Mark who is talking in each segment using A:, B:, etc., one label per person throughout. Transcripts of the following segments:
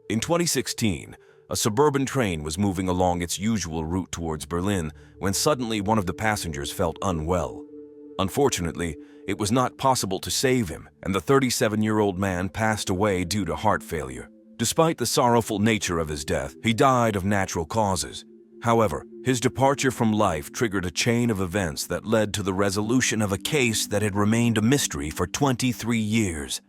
A: In 2016, a suburban train was moving along its usual route towards Berlin when suddenly one of the passengers felt unwell. Unfortunately, it was not possible to save him, and the 37-year-old man passed away due to heart failure. Despite the sorrowful nature of his death, he died of natural causes. However, his departure from life triggered a chain of events that led to the resolution of a case that had remained a mystery for 23 years.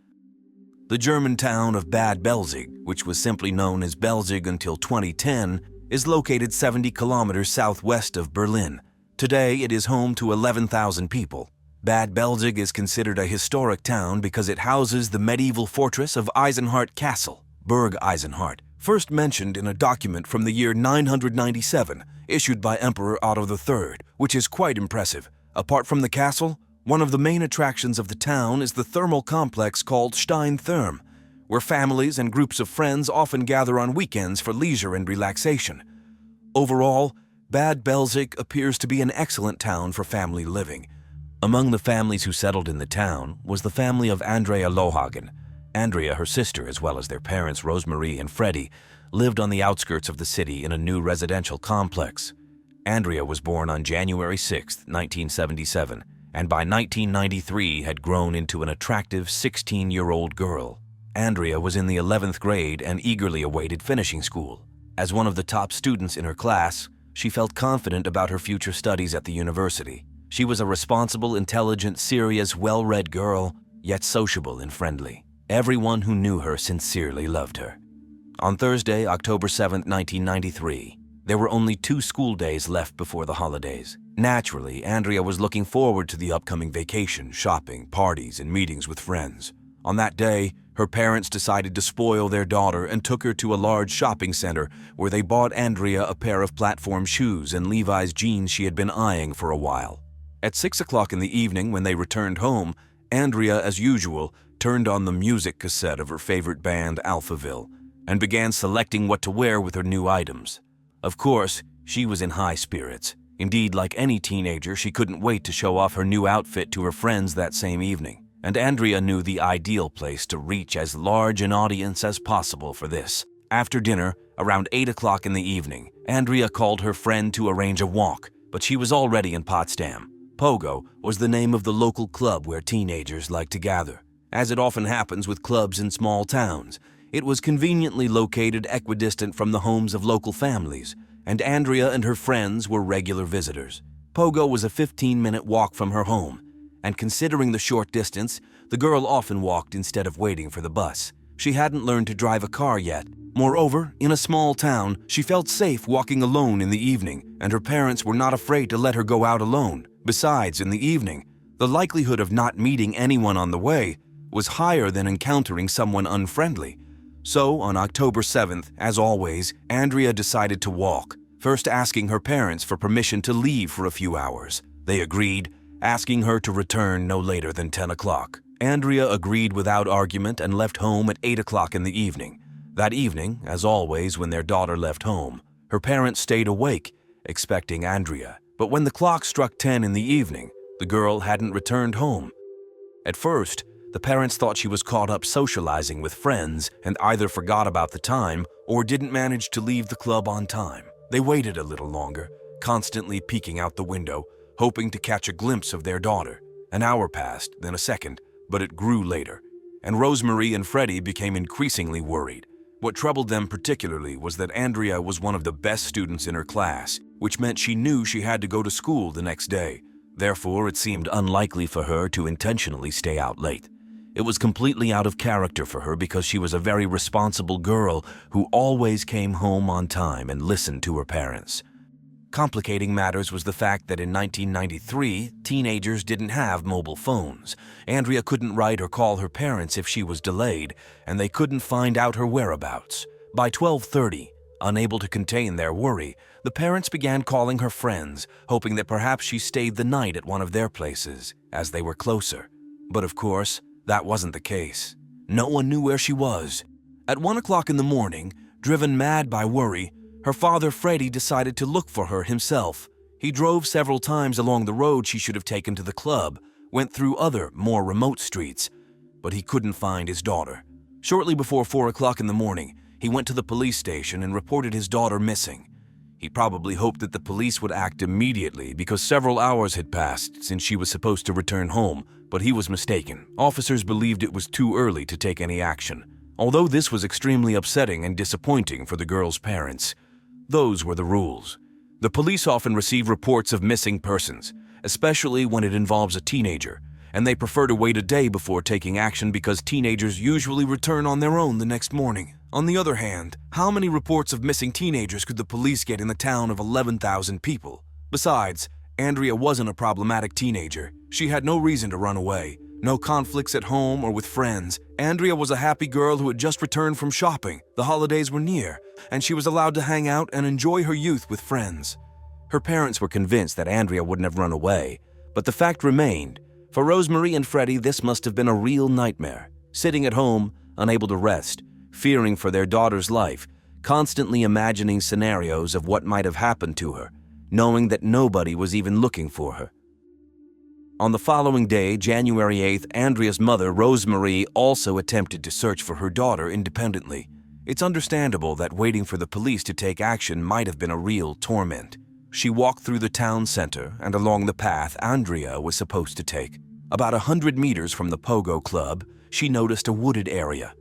A: The German town of Bad Belzig, which was simply known as Belzig until 2010, is located 70 kilometers southwest of Berlin. Today, it is home to 11,000 people. Bad Belzig is considered a historic town because it houses the medieval fortress of Eisenhart Castle, Burg Eisenhart, first mentioned in a document from the year 997, issued by Emperor Otto III, which is quite impressive. Apart from the castle, one of the main attractions of the town is the thermal complex called Steintherm, where families and groups of friends often gather on weekends for leisure and relaxation. Overall, Bad Belzig appears to be an excellent town for family living. Among the families who settled in the town was the family of Andrea Lohagen. Andrea, her sister, as well as their parents Rosemarie and Freddie, lived on the outskirts of the city in a new residential complex. Andrea was born on January 6, 1977, and by 1993 had grown into an attractive 16-year-old girl. Andrea was in the 11th grade and eagerly awaited finishing school. As one of the top students in her class, she felt confident about her future studies at the university. She was a responsible, intelligent, serious, well-read girl, yet sociable and friendly. Everyone who knew her sincerely loved her. On Thursday, October 7, 1993, there were only 2 school days left before the holidays. Naturally, Andrea was looking forward to the upcoming vacation, shopping, parties, and meetings with friends. On that day, her parents decided to spoil their daughter and took her to a large shopping center where they bought Andrea a pair of platform shoes and Levi's jeans she had been eyeing for a while. At 6 o'clock in the evening, when they returned home, Andrea, as usual, turned on the music cassette of her favorite band, Alphaville, and began selecting what to wear with her new items. Of course, she was in high spirits. Indeed, like any teenager, she couldn't wait to show off her new outfit to her friends that same evening. And Andrea knew the ideal place to reach as large an audience as possible for this. After dinner, around 8 o'clock in the evening, Andrea called her friend to arrange a walk, but she was already in Potsdam. Pogo was the name of the local club where teenagers like to gather. As it often happens with clubs in small towns, it was conveniently located equidistant from the homes of local families, and Andrea and her friends were regular visitors. Pogo was a 15-minute walk from her home, and considering the short distance, the girl often walked instead of waiting for the bus. She hadn't learned to drive a car yet. Moreover, in a small town, she felt safe walking alone in the evening, and her parents were not afraid to let her go out alone. Besides, in the evening, the likelihood of not meeting anyone on the way was higher than encountering someone unfriendly. So, on October 7th, as always, Andrea decided to walk, first asking her parents for permission to leave for a few hours. They agreed, asking her to return no later than 10 o'clock. Andrea agreed without argument and left home at 8 o'clock in the evening. That evening, as always when their daughter left home, her parents stayed awake, expecting Andrea. But when the clock struck 10 in the evening, the girl hadn't returned home. At first, the parents thought she was caught up socializing with friends and either forgot about the time or didn't manage to leave the club on time. They waited a little longer, constantly peeking out the window, hoping to catch a glimpse of their daughter. An hour passed, then a second, but it grew later, and Rosemarie and Freddie became increasingly worried. What troubled them particularly was that Andrea was one of the best students in her class, which meant she knew she had to go to school the next day. Therefore, it seemed unlikely for her to intentionally stay out late. It was completely out of character for her because she was a very responsible girl who always came home on time and listened to her parents. Complicating matters was the fact that in 1993, teenagers didn't have mobile phones. Andrea couldn't write or call her parents if she was delayed, and they couldn't find out her whereabouts. By 12:30, unable to contain their worry, the parents began calling her friends, hoping that perhaps she stayed the night at one of their places, as they were closer. But of course, that wasn't the case. No one knew where she was. At 1 o'clock in the morning, driven mad by worry, her father Freddie decided to look for her himself. He drove several times along the road she should have taken to the club, went through other, more remote streets, but he couldn't find his daughter. Shortly before 4 o'clock in the morning, he went to the police station and reported his daughter missing. He probably hoped that the police would act immediately because several hours had passed since she was supposed to return home, but he was mistaken. Officers believed it was too early to take any action. Although this was extremely upsetting and disappointing for the girl's parents, those were the rules. The police often receive reports of missing persons, especially when it involves a teenager, and they prefer to wait a day before taking action because teenagers usually return on their own the next morning. On the other hand, how many reports of missing teenagers could the police get in the town of 11,000 people? Besides, Andrea wasn't a problematic teenager. She had no reason to run away, no conflicts at home or with friends. Andrea was a happy girl who had just returned from shopping. The holidays were near, and she was allowed to hang out and enjoy her youth with friends. Her parents were convinced that Andrea wouldn't have run away, but the fact remained. For Rosemarie and Freddie, this must have been a real nightmare. Sitting at home, unable to rest, fearing for their daughter's life, constantly imagining scenarios of what might have happened to her, knowing that nobody was even looking for her. On the following day, January 8th, Andrea's mother, Rosemarie, also attempted to search for her daughter independently. It's understandable that waiting for the police to take action might have been a real torment. She walked through the town center and along the path Andrea was supposed to take. About 100 meters from the Pogo Club, she noticed a wooded area.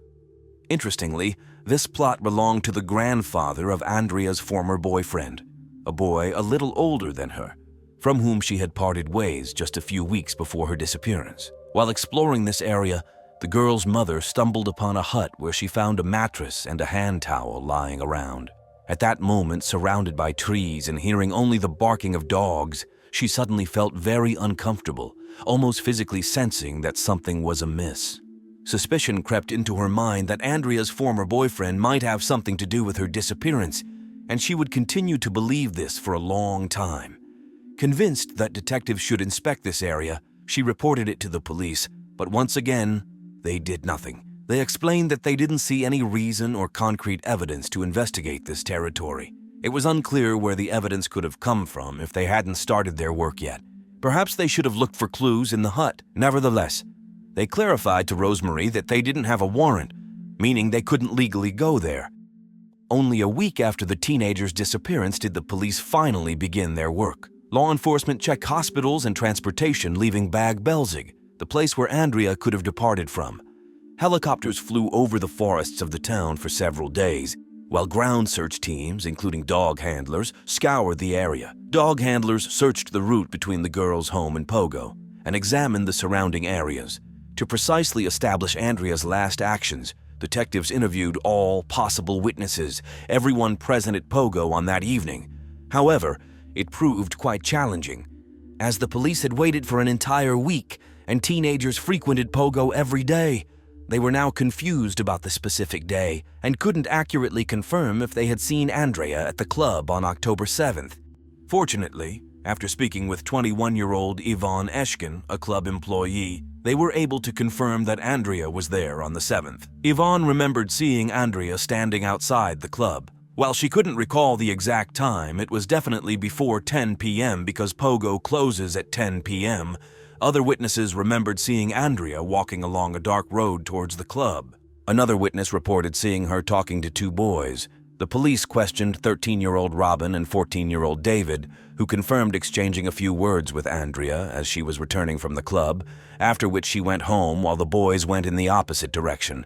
A: Interestingly, this plot belonged to the grandfather of Andrea's former boyfriend, a boy a little older than her, from whom she had parted ways just a few weeks before her disappearance. While exploring this area, the girl's mother stumbled upon a hut where she found a mattress and a hand towel lying around. At that moment, surrounded by trees and hearing only the barking of dogs, she suddenly felt very uncomfortable, almost physically sensing that something was amiss. Suspicion crept into her mind that Andrea's former boyfriend might have something to do with her disappearance, and she would continue to believe this for a long time. Convinced that detectives should inspect this area, she reported it to the police, but once again, they did nothing. They explained that they didn't see any reason or concrete evidence to investigate this territory. It was unclear where the evidence could have come from if they hadn't started their work yet. Perhaps they should have looked for clues in the hut. Nevertheless, they clarified to Rosemarie that they didn't have a warrant, meaning they couldn't legally go there. Only a week after the teenager's disappearance did the police finally begin their work. Law enforcement checked hospitals and transportation, leaving Bad Belzig, the place where Andrea could have departed from. Helicopters flew over the forests of the town for several days, while ground search teams, including dog handlers, scoured the area. Dog handlers searched the route between the girl's home and Pogo and examined the surrounding areas. To precisely establish Andrea's last actions, detectives interviewed all possible witnesses, everyone present at Pogo on that evening. However, it proved quite challenging, as the police had waited for an entire week and teenagers frequented Pogo every day. They were now confused about the specific day and couldn't accurately confirm if they had seen Andrea at the club on October 7th. Fortunately, after speaking with 21-year-old Yvonne Eshkin, a club employee, they were able to confirm that Andrea was there on the 7th. Yvonne remembered seeing Andrea standing outside the club. While she couldn't recall the exact time, it was definitely before 10 p.m. because Pogo closes at 10 p.m., other witnesses remembered seeing Andrea walking along a dark road towards the club. Another witness reported seeing her talking to two boys. The police questioned 13-year-old Robin and 14-year-old David, who confirmed exchanging a few words with Andrea as she was returning from the club, after which she went home while the boys went in the opposite direction.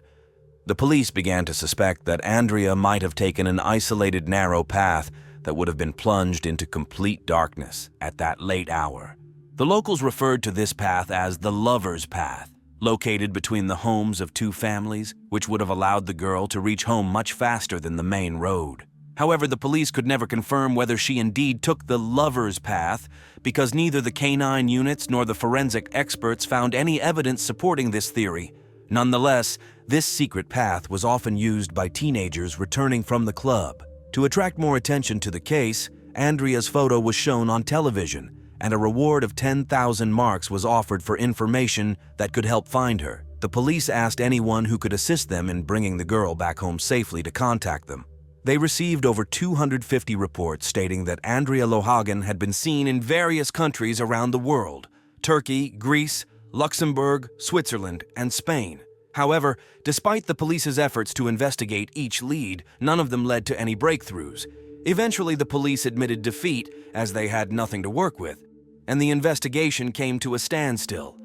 A: The police began to suspect that Andrea might have taken an isolated narrow path that would have been plunged into complete darkness at that late hour. The locals referred to this path as the Lover's Path, located between the homes of two families, which would have allowed the girl to reach home much faster than the main road. However, the police could never confirm whether she indeed took the Lover's Path because neither the canine units nor the forensic experts found any evidence supporting this theory. Nonetheless, this secret path was often used by teenagers returning from the club. To attract more attention to the case, Andrea's photo was shown on television, and a reward of 10,000 marks was offered for information that could help find her. The police asked anyone who could assist them in bringing the girl back home safely to contact them. They received over 250 reports stating that Andrea Lohagen had been seen in various countries around the world: Turkey, Greece, Luxembourg, Switzerland, and Spain. However, despite the police's efforts to investigate each lead, none of them led to any breakthroughs. Eventually, the police admitted defeat as they had nothing to work with, and the investigation came to a standstill.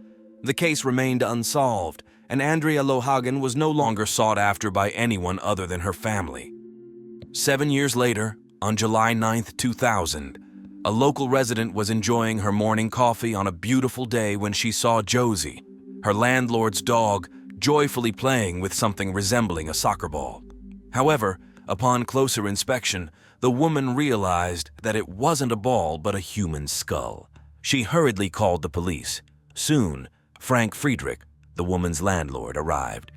A: The case remained unsolved, and Andrea Lohagen was no longer sought after by anyone other than her family. 7 years later, on July 9, 2000, a local resident was enjoying her morning coffee on a beautiful day when she saw Josie, her landlord's dog, joyfully playing with something resembling a soccer ball. However, upon closer inspection, the woman realized that it wasn't a ball but a human skull. She hurriedly called the police. Soon, Frank Friedrich, the woman's landlord, arrived.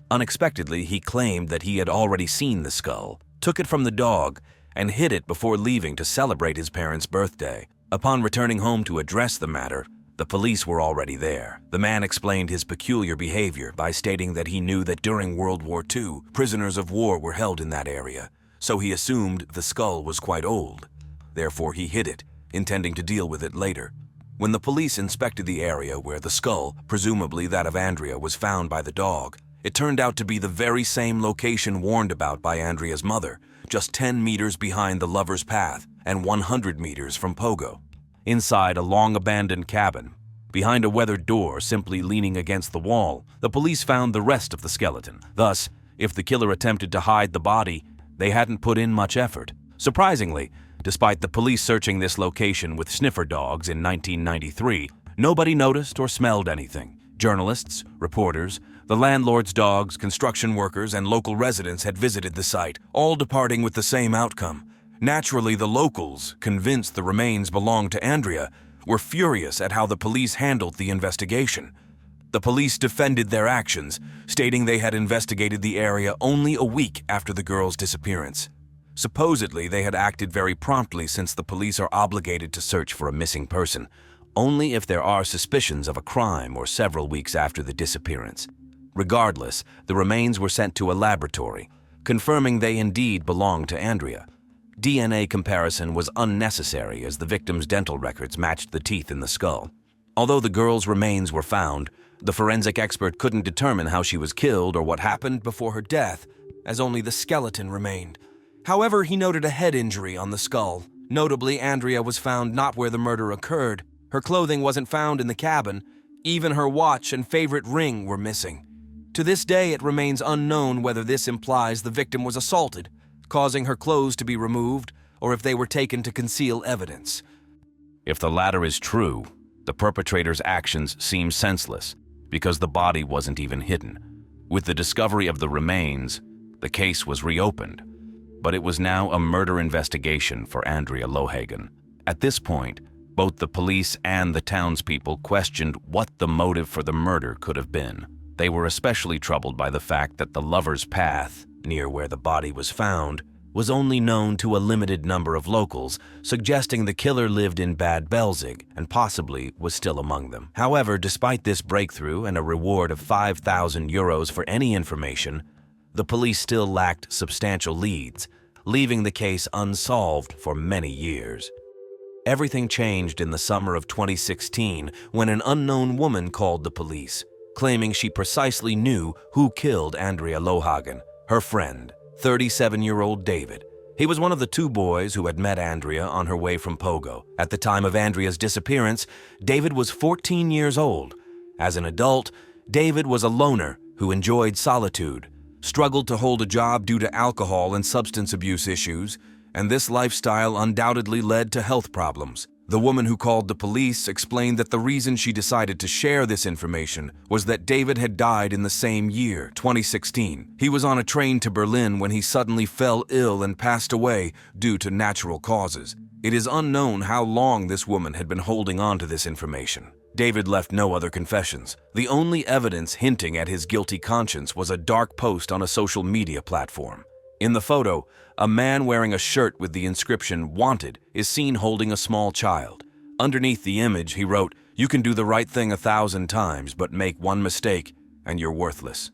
A: Unexpectedly, he claimed that he had already seen the skull, took it from the dog, and hid it before leaving to celebrate his parents' birthday. Upon returning home to address the matter, the police were already there. The man explained his peculiar behavior by stating that he knew that during World War II, prisoners of war were held in that area, so he assumed the skull was quite old. Therefore, he hid it, intending to deal with it later. When the police inspected the area where the skull, presumably that of Andrea, was found by the dog, it turned out to be the very same location warned about by Andrea's mother, just 10 meters behind the lover's path and 100 meters from Pogo. Inside a long-abandoned cabin, behind a weathered door simply leaning against the wall, the police found the rest of the skeleton. Thus, if the killer attempted to hide the body, they hadn't put in much effort. Surprisingly, despite the police searching this location with sniffer dogs in 1993, nobody noticed or smelled anything. Journalists, reporters, the landlord's dogs, construction workers, and local residents had visited the site, all departing with the same outcome. Naturally, the locals, convinced the remains belonged to Andrea, were furious at how the police handled the investigation. The police defended their actions, stating they had investigated the area only a week after the girl's disappearance. Supposedly, they had acted very promptly since the police are obligated to search for a missing person, only if there are suspicions of a crime or several weeks after the disappearance. Regardless, the remains were sent to a laboratory, confirming they indeed belonged to Andrea. DNA comparison was unnecessary as the victim's dental records matched the teeth in the skull. Although the girl's remains were found, the forensic expert couldn't determine how she was killed or what happened before her death, as only the skeleton remained. However, he noted a head injury on the skull. Notably, Andrea was found not where the murder occurred. Her clothing wasn't found in the cabin. Even her watch and favorite ring were missing. To this day, it remains unknown whether this implies the victim was assaulted, causing her clothes to be removed, or if they were taken to conceal evidence. If the latter is true, the perpetrator's actions seem senseless because the body wasn't even hidden. With the discovery of the remains, the case was reopened, but it was now a murder investigation for Andrea Lohagen. At this point, both the police and the townspeople questioned what the motive for the murder could have been. They were especially troubled by the fact that the lover's path, near where the body was found, was only known to a limited number of locals, suggesting the killer lived in Bad Belzig and possibly was still among them. However, despite this breakthrough and a reward of 5,000 euros for any information, the police still lacked substantial leads, leaving the case unsolved for many years. Everything changed in the summer of 2016 when an unknown woman called the police, claiming she precisely knew who killed Andrea Lohagen, her friend, 37-year-old David. He was one of the two boys who had met Andrea on her way from Pogo. At the time of Andrea's disappearance, David was 14 years old. As an adult, David was a loner who enjoyed solitude, struggled to hold a job due to alcohol and substance abuse issues, and this lifestyle undoubtedly led to health problems. The woman who called the police explained that the reason she decided to share this information was that David had died in the same year, 2016. He was on a train to Berlin when he suddenly fell ill and passed away due to natural causes. It is unknown how long this woman had been holding on to this information. David left no other confessions. The only evidence hinting at his guilty conscience was a dark post on a social media platform. In the photo, a man wearing a shirt with the inscription "Wanted" is seen holding a small child. Underneath the image, he wrote, "You can do the right thing 1,000 times, but make one mistake, and you're worthless."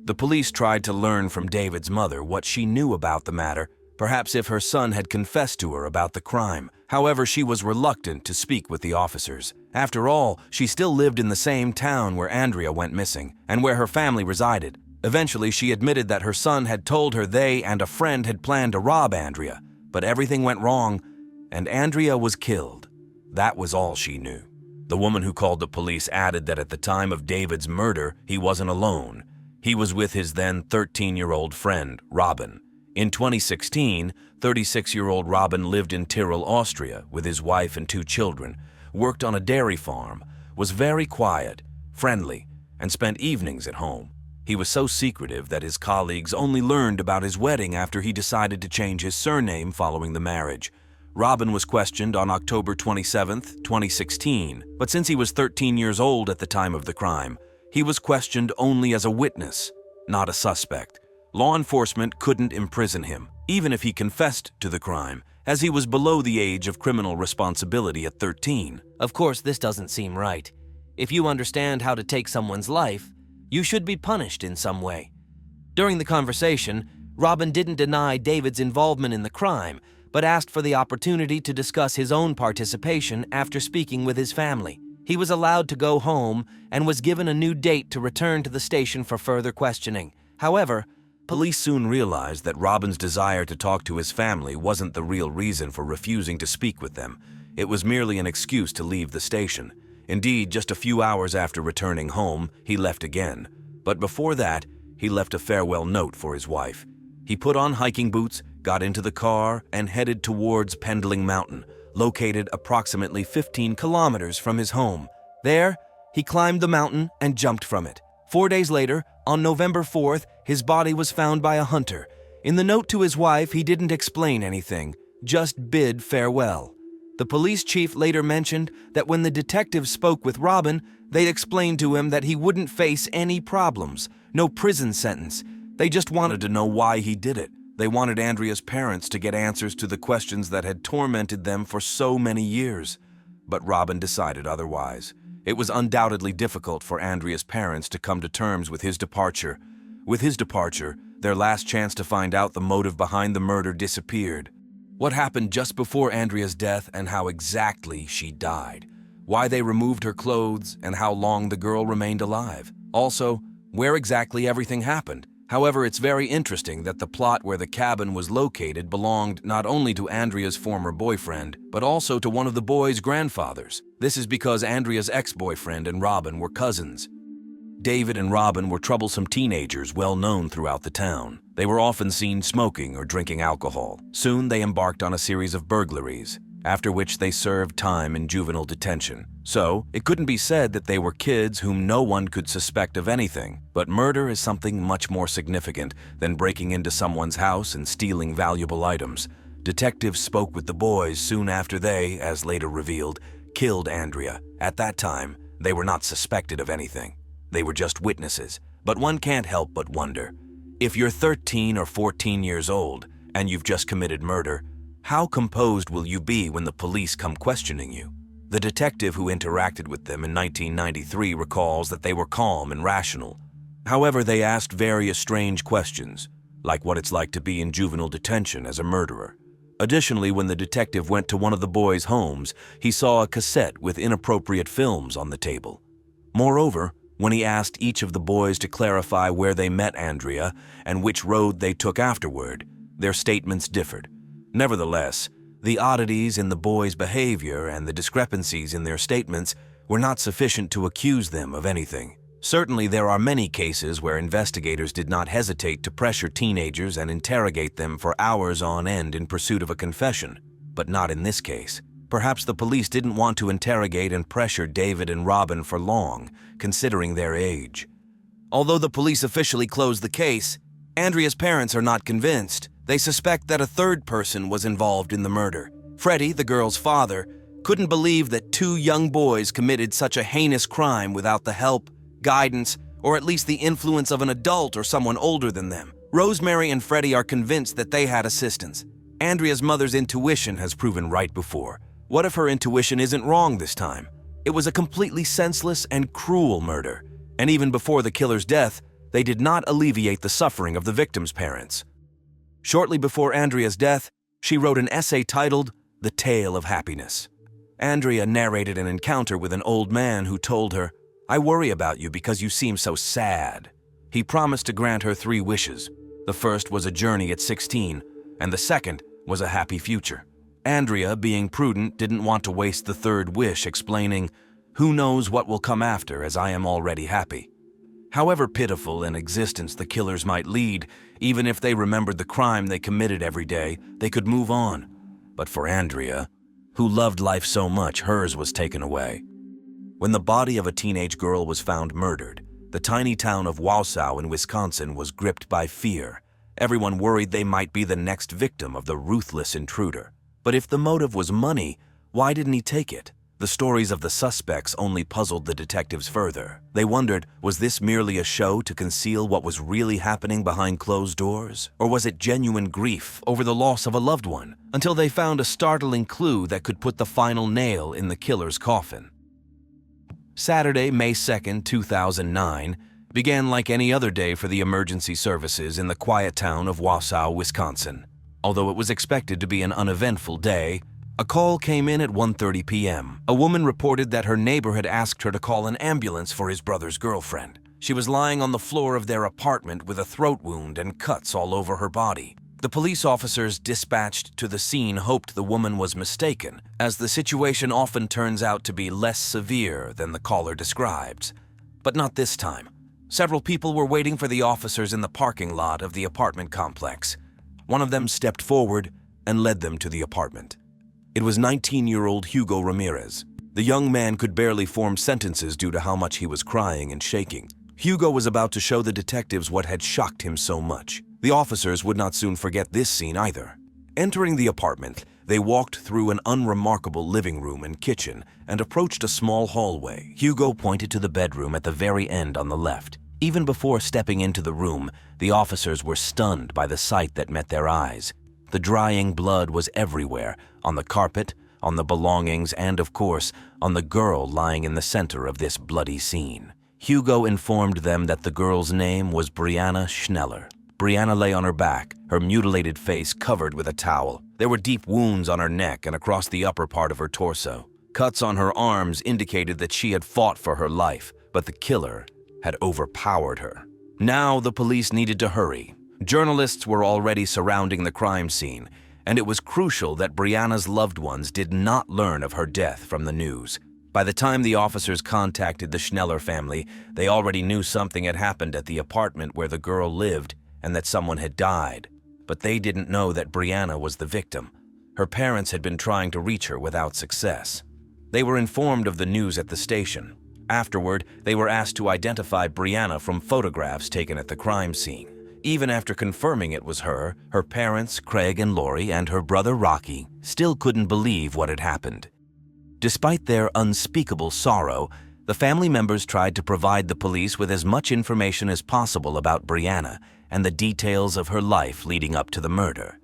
A: The police tried to learn from David's mother what she knew about the matter, perhaps if her son had confessed to her about the crime. However, she was reluctant to speak with the officers. After all, she still lived in the same town where Andrea went missing and where her family resided. Eventually, she admitted that her son had told her they and a friend had planned to rob Andrea, but everything went wrong and Andrea was killed. That was all she knew. The woman who called the police added that at the time of David's murder, he wasn't alone. He was with his then 13-year-old friend, Robin. In 2016, 36-year-old Robin lived in Tyrol, Austria, with his wife and 2 children, worked on a dairy farm, was very quiet, friendly, and spent evenings at home. He was so secretive that his colleagues only learned about his wedding after he decided to change his surname following the marriage. Robin was questioned on October 27, 2016, but since he was 13 years old at the time of the crime, he was questioned only as a witness, not a suspect. Law enforcement couldn't imprison him, even if he confessed to the crime, as he was below the age of criminal responsibility at 13.
B: Of course, this doesn't seem right. If you understand how to take someone's life, you should be punished in some way. During the conversation, Robin didn't deny David's involvement in the crime, but asked for the opportunity to discuss his own participation after speaking with his family. He was allowed to go home and was given a new date to return to the station for further questioning. However,
A: police soon realized that Robin's desire to talk to his family wasn't the real reason for refusing to speak with them. It was merely an excuse to leave the station. Indeed, just a few hours after returning home, he left again. But before that, he left a farewell note for his wife. He put on hiking boots, got into the car, and headed towards Pendling Mountain, located approximately 15 kilometers from his home. There, he climbed the mountain and jumped from it. 4 days later, on November 4th, his body was found by a hunter. In the note to his wife, he didn't explain anything, just bid farewell. The police chief later mentioned that when the detectives spoke with Robin, they explained to him that he wouldn't face any problems, no prison sentence. They just wanted to know why he did it. They wanted Andrea's parents to get answers to the questions that had tormented them for so many years. But Robin decided otherwise. It was undoubtedly difficult for Andrea's parents to come to terms with his departure. With his departure, their last chance to find out the motive behind the murder disappeared. What happened just before Andrea's death and how exactly she died. Why they removed her clothes and how long the girl remained alive. Also, where exactly everything happened. However, it's very interesting that the plot where the cabin was located belonged not only to Andrea's former boyfriend, but also to one of the boys' grandfathers. This is because Andrea's ex-boyfriend and Robin were cousins. David and Robin were troublesome teenagers well known throughout the town. They were often seen smoking or drinking alcohol. Soon they embarked on a series of burglaries, after which they served time in juvenile detention. So, it couldn't be said that they were kids whom no one could suspect of anything, but murder is something much more significant than breaking into someone's house and stealing valuable items. Detectives spoke with the boys soon after they, as later revealed, killed Andrea. At that time, they were not suspected of anything. They were just witnesses. But one can't help but wonder, if you're 13 or 14 years old and you've just committed murder, how composed will you be when the police come questioning you? The detective who interacted with them in 1993 recalls that they were calm and rational. However, they asked various strange questions, like what it's like to be in juvenile detention as a murderer. Additionally, when the detective went to one of the boys' homes, he saw a cassette with inappropriate films on the table. Moreover, when he asked each of the boys to clarify where they met Andrea and which road they took afterward, their statements differed. Nevertheless, the oddities in the boys' behavior and the discrepancies in their statements were not sufficient to accuse them of anything. Certainly, there are many cases where investigators did not hesitate to pressure teenagers and interrogate them for hours on end in pursuit of a confession, but not in this case. Perhaps the police didn't want to interrogate and pressure David and Robin for long, considering their age. Although the police officially closed the case, Andrea's parents are not convinced. They suspect that a third person was involved in the murder. Freddie, the girl's father, couldn't believe that 2 young boys committed such a heinous crime without the help, guidance, or at least the influence of an adult or someone older than them. Rosemary and Freddie are convinced that they had assistance. Andrea's mother's intuition has proven right before. What if her intuition isn't wrong this time? It was a completely senseless and cruel murder. And even before the killer's death, they did not alleviate the suffering of the victim's parents. Shortly before Andrea's death, she wrote an essay titled, The Tale of Happiness. Andrea narrated an encounter with an old man who told her, "I worry about you because you seem so sad." He promised to grant her 3 wishes. The first was a journey at 16, and the second was a happy future. Andrea, being prudent, didn't want to waste the 3rd wish, explaining, "Who knows what will come after, as I am already happy." However pitiful an existence the killers might lead, even if they remembered the crime they committed every day, they could move on. But for Andrea, who loved life so much, hers was taken away. When the body of a teenage girl was found murdered, the tiny town of Wausau in Wisconsin was gripped by fear. Everyone worried they might be the next victim of the ruthless intruder. But if the motive was money, why didn't he take it? The stories of the suspects only puzzled the detectives further. They wondered, was this merely a show to conceal what was really happening behind closed doors? Or was it genuine grief over the loss of a loved one? Until they found a startling clue that could put the final nail in the killer's coffin. Saturday, May 2nd, 2009, began like any other day for the emergency services in the quiet town of Wausau, Wisconsin. Although it was expected to be an uneventful day, a call came in at 1:30 p.m. A woman reported that her neighbor had asked her to call an ambulance for his brother's girlfriend. She was lying on the floor of their apartment with a throat wound and cuts all over her body. The police officers dispatched to the scene hoped the woman was mistaken, as the situation often turns out to be less severe than the caller describes. But not this time. Several people were waiting for the officers in the parking lot of the apartment complex. One of them stepped forward and led them to the apartment. It was 19-year-old Hugo Ramirez. The young man could barely form sentences due to how much he was crying and shaking. Hugo was about to show the detectives what had shocked him so much. The officers would not soon forget this scene either. Entering the apartment, they walked through an unremarkable living room and kitchen and approached a small hallway. Hugo pointed to the bedroom at the very end on the left. Even before stepping into the room, the officers were stunned by the sight that met their eyes. The drying blood was everywhere, on the carpet, on the belongings, and of course, on the girl lying in the center of this bloody scene. Hugo informed them that the girl's name was Brianna Schneller. Brianna lay on her back, her mutilated face covered with a towel. There were deep wounds on her neck and across the upper part of her torso. Cuts on her arms indicated that she had fought for her life, but the killer had overpowered her. Now the police needed to hurry. Journalists were already surrounding the crime scene, and it was crucial that Brianna's loved ones did not learn of her death from the news. By the time the officers contacted the Schneller family, they already knew something had happened at the apartment where the girl lived and that someone had died. But they didn't know that Brianna was the victim. Her parents had been trying to reach her without success. They were informed of the news at the station. Afterward, they were asked to identify Brianna from photographs taken at the crime scene. Even after confirming it was her parents, Craig and Lori, and her brother Rocky, still couldn't believe what had happened. Despite their unspeakable sorrow, the family members tried to provide the police with as much information as possible about Brianna and the details of her life leading up to the murder.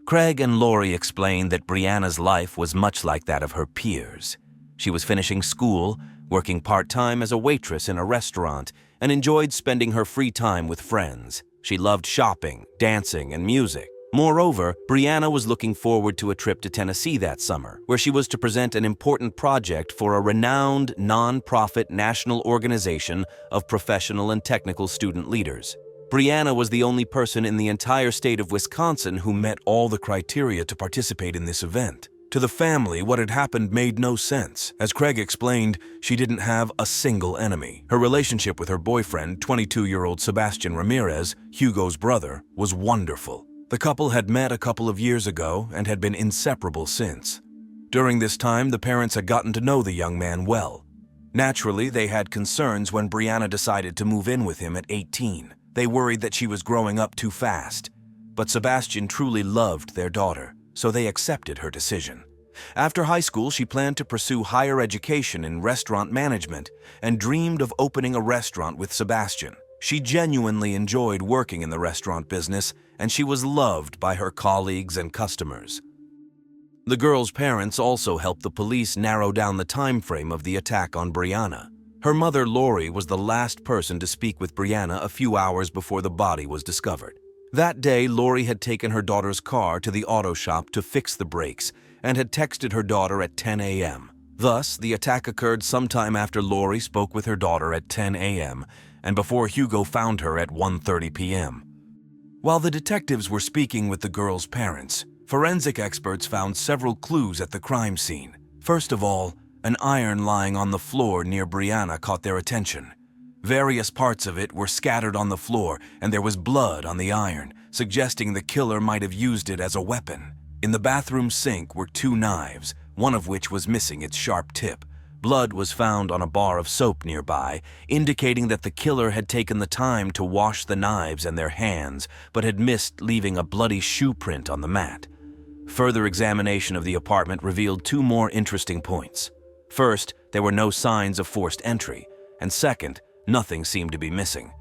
A: Craig and Lori explained that Brianna's life was much like that of her peers. She was finishing school, working part-time as a waitress in a restaurant, and enjoyed spending her free time with friends. She loved shopping, dancing, and music. Moreover, Brianna was looking forward to a trip to Tennessee that summer, where she was to present an important project for a renowned non-profit national organization of professional and technical student leaders. Brianna was the only person in the entire state of Wisconsin who met all the criteria to participate in this event. To the family, what had happened made no sense. As Craig explained, she didn't have a single enemy. Her relationship with her boyfriend, 22-year-old Sebastian Ramirez, Hugo's brother, was wonderful. The couple had met a couple of years ago and had been inseparable since. During this time, the parents had gotten to know the young man well. Naturally, they had concerns when Brianna decided to move in with him at 18. They worried that she was growing up too fast. But Sebastian truly loved their daughter, so they accepted her decision. After high school, she planned to pursue higher education in restaurant management and dreamed of opening a restaurant with Sebastian. She genuinely enjoyed working in the restaurant business, and she was loved by her colleagues and customers. The girl's parents also helped the police narrow down the time frame of the attack on Brianna. Her mother, Lori, was the last person to speak with Brianna a few hours before the body was discovered. That day, Lori had taken her daughter's car to the auto shop to fix the brakes and had texted her daughter at 10 a.m. Thus, the attack occurred sometime after Lori spoke with her daughter at 10 a.m. and before Hugo found her at 1:30 p.m. While the detectives were speaking with the girl's parents, forensic experts found several clues at the crime scene. First of all, an iron lying on the floor near Brianna caught their attention. Various parts of it were scattered on the floor, and there was blood on the iron, suggesting the killer might have used it as a weapon. In the bathroom sink were 2 knives, one of which was missing its sharp tip. Blood was found on a bar of soap nearby, indicating that the killer had taken the time to wash the knives and their hands, but had missed leaving a bloody shoe print on the mat. Further examination of the apartment revealed 2 more interesting points. First, there were no signs of forced entry, and second, nothing seemed to be missing.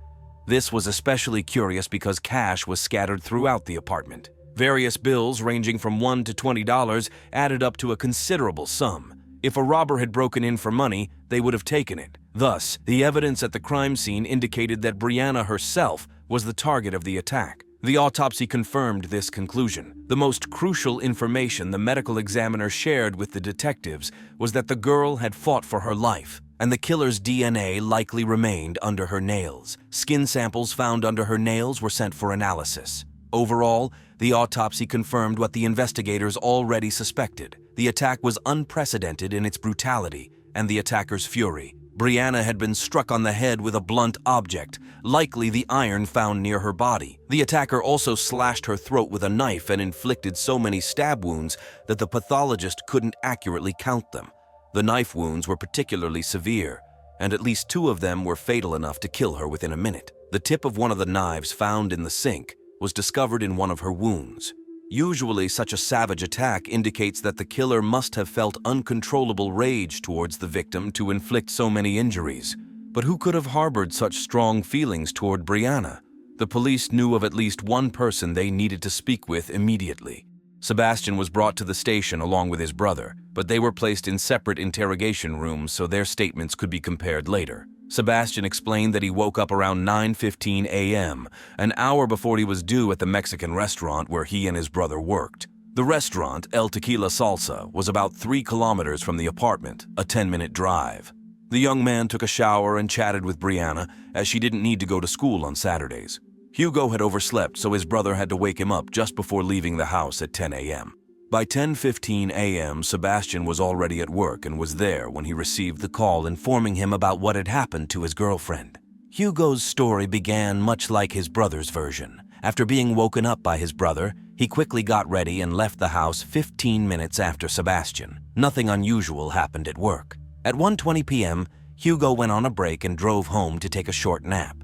A: This was especially curious because cash was scattered throughout the apartment. Various bills ranging from $1 to $20 added up to a considerable sum. If a robber had broken in for money, they would have taken it. Thus, the evidence at the crime scene indicated that Brianna herself was the target of the attack. The autopsy confirmed this conclusion. The most crucial information the medical examiner shared with the detectives was that the girl had fought for her life, and the killer's DNA likely remained under her nails. Skin samples found under her nails were sent for analysis. Overall, the autopsy confirmed what the investigators already suspected. The attack was unprecedented in its brutality and the attacker's fury. Brianna had been struck on the head with a blunt object, likely the iron found near her body. The attacker also slashed her throat with a knife and inflicted so many stab wounds that the pathologist couldn't accurately count them. The knife wounds were particularly severe, and at least 2 of them were fatal enough to kill her within a minute. The tip of one of the knives found in the sink was discovered in one of her wounds. Usually, such a savage attack indicates that the killer must have felt uncontrollable rage towards the victim to inflict so many injuries. But who could have harbored such strong feelings toward Brianna? The police knew of at least one person they needed to speak with immediately. Sebastian was brought to the station along with his brother, but they were placed in separate interrogation rooms so their statements could be compared later. Sebastian explained that he woke up around 9:15 a.m., an hour before he was due at the Mexican restaurant where he and his brother worked. The restaurant, El Tequila Salsa, was about 3 kilometers from the apartment, a 10-minute drive. The young man took a shower and chatted with Brianna, as she didn't need to go to school on Saturdays. Hugo had overslept, so his brother had to wake him up just before leaving the house at 10 a.m. By 10:15 a.m., Sebastian was already at work and was there when he received the call informing him about what had happened to his girlfriend. Hugo's story began much like his brother's version. After being woken up by his brother, he quickly got ready and left the house 15 minutes after Sebastian. Nothing unusual happened at work. At 1:20 p.m., Hugo went on a break and drove home to take a short nap.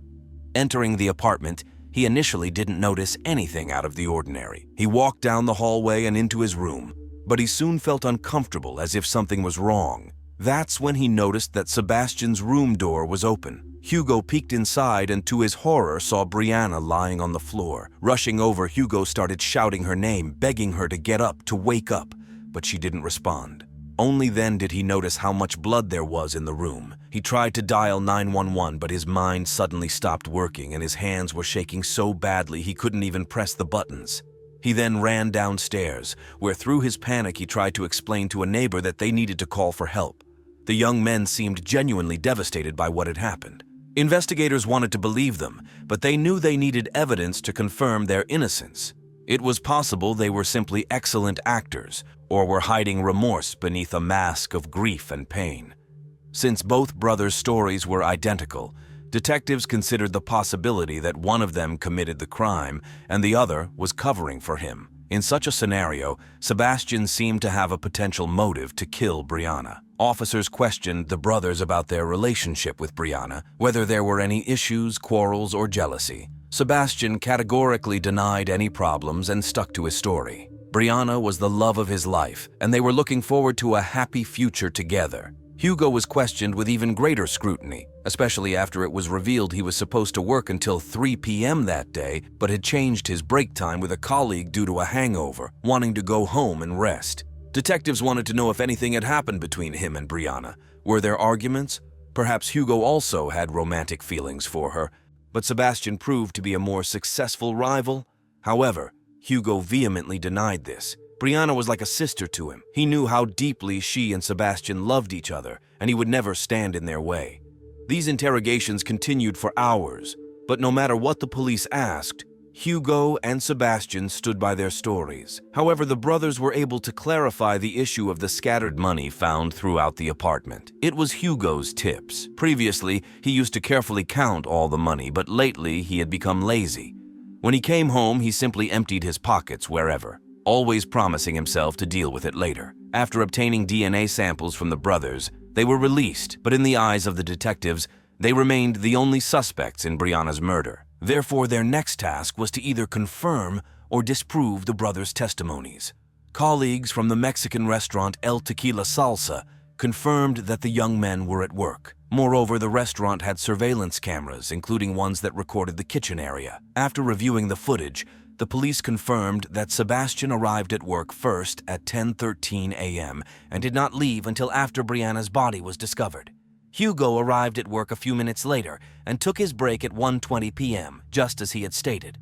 A: Entering the apartment, he initially didn't notice anything out of the ordinary. He walked down the hallway and into his room, but he soon felt uncomfortable as if something was wrong. That's when he noticed that Sebastian's room door was open. Hugo peeked inside and to his horror saw Brianna lying on the floor. Rushing over, Hugo started shouting her name, begging her to get up, to wake up, but she didn't respond. Only then did he notice how much blood there was in the room. He tried to dial 911, but his mind suddenly stopped working and his hands were shaking so badly he couldn't even press the buttons. He then ran downstairs, where through his panic he tried to explain to a neighbor that they needed to call for help. The young men seemed genuinely devastated by what had happened. Investigators wanted to believe them, but they knew they needed evidence to confirm their innocence. It was possible they were simply excellent actors, or were hiding remorse beneath a mask of grief and pain. Since both brothers' stories were identical, detectives considered the possibility that one of them committed the crime and the other was covering for him. In such a scenario, Sebastian seemed to have a potential motive to kill Brianna. Officers questioned the brothers about their relationship with Brianna, whether there were any issues, quarrels, or jealousy. Sebastian categorically denied any problems and stuck to his story. Brianna was the love of his life, and they were looking forward to a happy future together. Hugo was questioned with even greater scrutiny, especially after it was revealed he was supposed to work until 3 p.m. that day, but had changed his break time with a colleague due to a hangover, wanting to go home and rest. Detectives wanted to know if anything had happened between him and Brianna. Were there arguments? Perhaps Hugo also had romantic feelings for her, but Sebastian proved to be a more successful rival. However, Hugo vehemently denied this. Brianna was like a sister to him. He knew how deeply she and Sebastian loved each other, and he would never stand in their way. These interrogations continued for hours, but no matter what the police asked, Hugo and Sebastian stood by their stories. However, the brothers were able to clarify the issue of the scattered money found throughout the apartment. It was Hugo's tips. Previously, he used to carefully count all the money, but lately he had become lazy. When he came home, he simply emptied his pockets wherever, always promising himself to deal with it later. After obtaining DNA samples from the brothers, they were released, but in the eyes of the detectives, they remained the only suspects in Brianna's murder. Therefore, their next task was to either confirm or disprove the brothers' testimonies. Colleagues from the Mexican restaurant El Tequila Salsa confirmed that the young men were at work. Moreover, the restaurant had surveillance cameras, including ones that recorded the kitchen area. After reviewing the footage, the police confirmed that Sebastian arrived at work first at 10:13 a.m. and did not leave until after Brianna's body was discovered. Hugo arrived at work a few minutes later and took his break at 1:20 p.m., just as he had stated.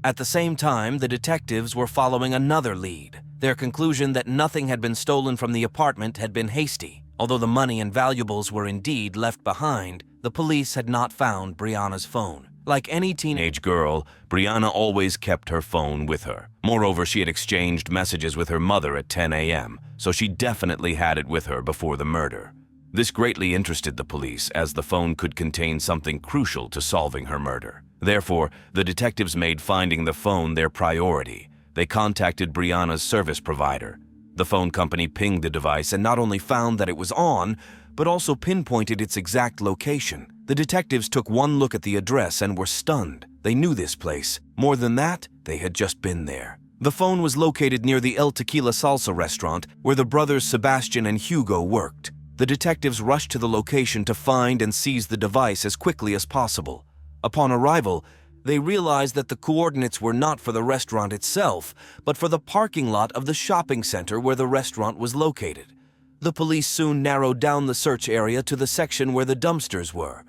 A: At the same time, the detectives were following another lead. Their conclusion that nothing had been stolen from the apartment had been hasty. Although the money and valuables were indeed left behind, the police had not found Brianna's phone. Like any teenage girl, Brianna always kept her phone with her. Moreover, she had exchanged messages with her mother at 10 a.m., so she definitely had it with her before the murder. This greatly interested the police, as the phone could contain something crucial to solving her murder. Therefore, the detectives made finding the phone their priority. They contacted Brianna's service provider. The phone company pinged the device and not only found that it was on, but also pinpointed its exact location. The detectives took one look at the address and were stunned. They knew this place. More than that, they had just been there. The phone was located near the El Tequila Salsa restaurant, where the brothers Sebastian and Hugo worked. The detectives rushed to the location to find and seize the device as quickly as possible. Upon arrival, they realized that the coordinates were not for the restaurant itself, but for the parking lot of the shopping center where the restaurant was located. The police soon narrowed down the search area to the section where the dumpsters were.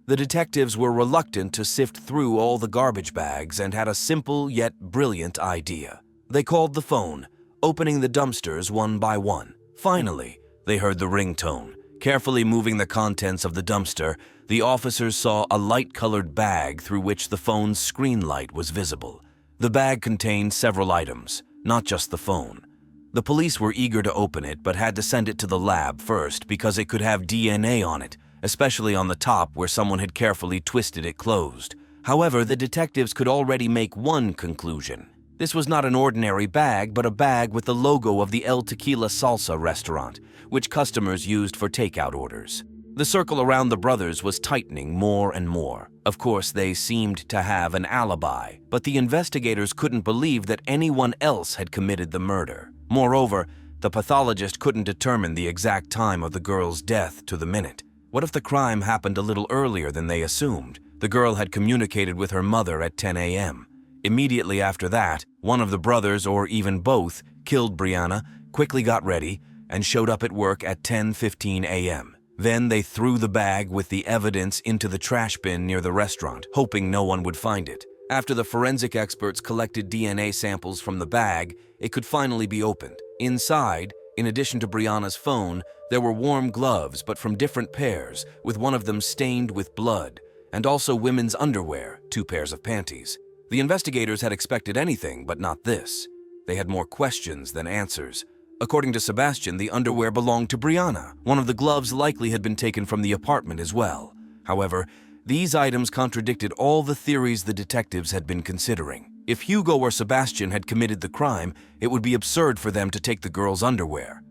A: The detectives were reluctant to sift through all the garbage bags and had a simple yet brilliant idea. They called the phone, opening the dumpsters one by one. Finally, they heard the ringtone. Carefully moving the contents of the dumpster, the officers saw a light-colored bag through which the phone's screen light was visible. The bag contained several items, not just the phone. The police were eager to open it, but had to send it to the lab first because it could have DNA on it, especially on the top where someone had carefully twisted it closed. However, the detectives could already make one conclusion. This was not an ordinary bag, but a bag with the logo of the El Tequila Salsa restaurant, which customers used for takeout orders. The circle around the brothers was tightening more and more. Of course, they seemed to have an alibi, but the investigators couldn't believe that anyone else had committed the murder. Moreover, the pathologist couldn't determine the exact time of the girl's death to the minute. What if the crime happened a little earlier than they assumed? The girl had communicated with her mother at 10 a.m. Immediately after that, one of the brothers, or even both, killed Brianna, quickly got ready, and showed up at work at 10:15 a.m. Then they threw the bag with the evidence into the trash bin near the restaurant, hoping no one would find it. After the forensic experts collected DNA samples from the bag, it could finally be opened. Inside, in addition to Brianna's phone, there were warm gloves, but from different pairs, with one of them stained with blood, and also women's underwear, 2 pairs of panties. The investigators had expected anything, but not this. They had more questions than answers. According to Sebastian, the underwear belonged to Brianna. One of the gloves likely had been taken from the apartment as well. However, these items contradicted all the theories the detectives had been considering. If Hugo or Sebastian had committed the crime, it would be absurd for them to take the girl's underwear.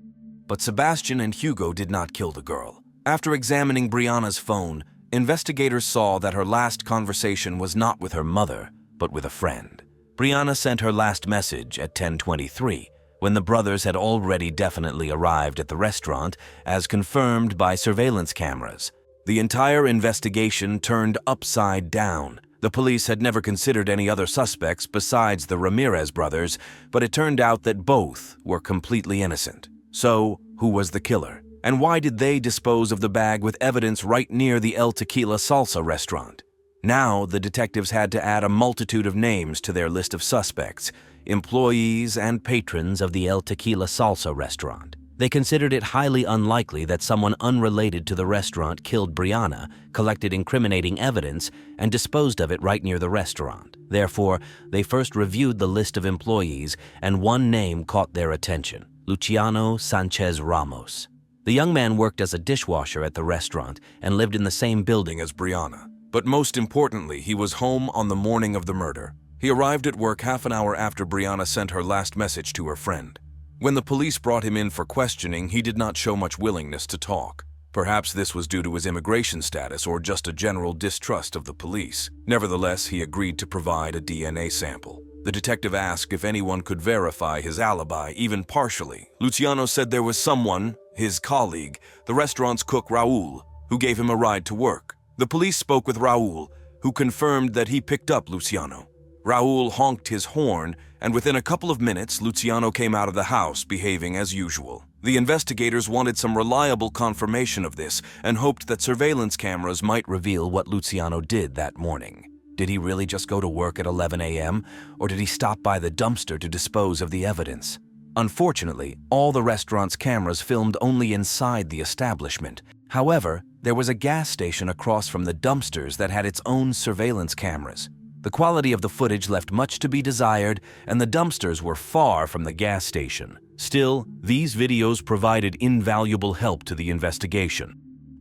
A: But Sebastian and Hugo did not kill the girl. After examining Brianna's phone, investigators saw that her last conversation was not with her mother, but with a friend. Brianna sent her last message at 10:23, when the brothers had already definitely arrived at the restaurant, as confirmed by surveillance cameras. The entire investigation turned upside down. The police had never considered any other suspects besides the Ramirez brothers, but it turned out that both were completely innocent. So, who was the killer? And why did they dispose of the bag with evidence right near the El Tequila Salsa restaurant? Now, the detectives had to add a multitude of names to their list of suspects, employees and
B: Patrons of the El Tequila Salsa restaurant. They considered it highly unlikely that someone unrelated to the restaurant killed Brianna, collected incriminating evidence, and disposed of it right near the restaurant. Therefore, they first reviewed the list of employees, and one name caught their attention: Luciano Sanchez Ramos. The young man worked as a dishwasher at the restaurant and lived in the same building as
A: Brianna. But most importantly, he was home on the morning of the murder. He arrived at work half an hour after Brianna sent her last message to her friend. When the police brought him in for questioning, he did not show much willingness to talk. Perhaps this was due to his immigration status or just a general distrust of the police. Nevertheless, he agreed to provide a DNA sample. The detective asked if anyone could verify his alibi, even partially. Luciano said there was someone, his colleague, the restaurant's cook Raul, who gave him a ride to work. The police spoke with Raul, who confirmed that he picked up Luciano. Raul honked his horn, and within a couple of minutes, Luciano came out of the house, behaving as usual. The investigators wanted some reliable confirmation of this and hoped that surveillance cameras might
B: reveal what Luciano did that morning. Did he really just go to work at 11 a.m., or did he stop by the dumpster to dispose of the evidence? Unfortunately, all the restaurant's cameras filmed only inside the establishment. However, there was a gas station across from the dumpsters that had its own surveillance cameras. The quality of the footage left much to be desired, and the dumpsters were far from the gas station. Still, these videos provided invaluable help to the investigation.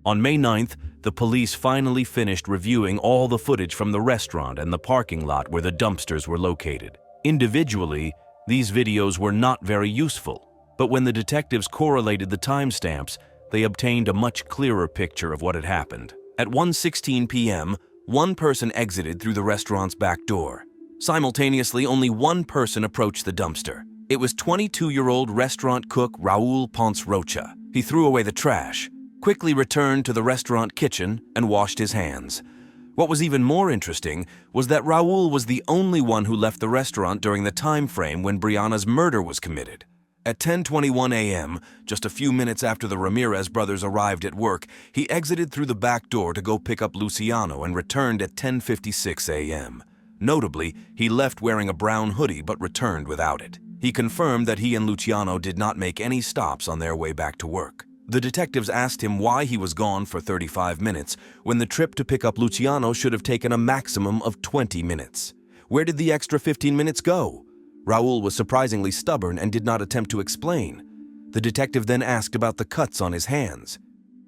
B: On May 9th, the police finally finished reviewing all the footage from the restaurant and the parking lot where the dumpsters were located. Individually, these videos were not very useful, but when the detectives correlated the timestamps, they obtained a much clearer picture of what had happened. At 1:16 p.m., one person exited through the restaurant's back door. Simultaneously, only one person approached the dumpster. It was 22-year-old restaurant cook Raul Ponce Rocha. He threw away the trash, quickly returned to the restaurant kitchen, and washed his hands. What was even more interesting was that Raul was the only one who left the restaurant during the time frame when Brianna's murder was committed. At 10:21 a.m., just a few minutes after the Ramirez brothers arrived at work, he exited through the back door to go pick up Luciano and returned at 10:56 a.m. Notably, he left wearing a brown hoodie but returned without it. He confirmed that he and Luciano did not make any stops on their way back to work. The detectives asked him why he was gone for 35 minutes when the trip to pick up Luciano should have taken a maximum of 20 minutes. Where did the extra 15 minutes go? Raul was surprisingly stubborn and did not attempt to explain. The detective then asked about the cuts on his hands.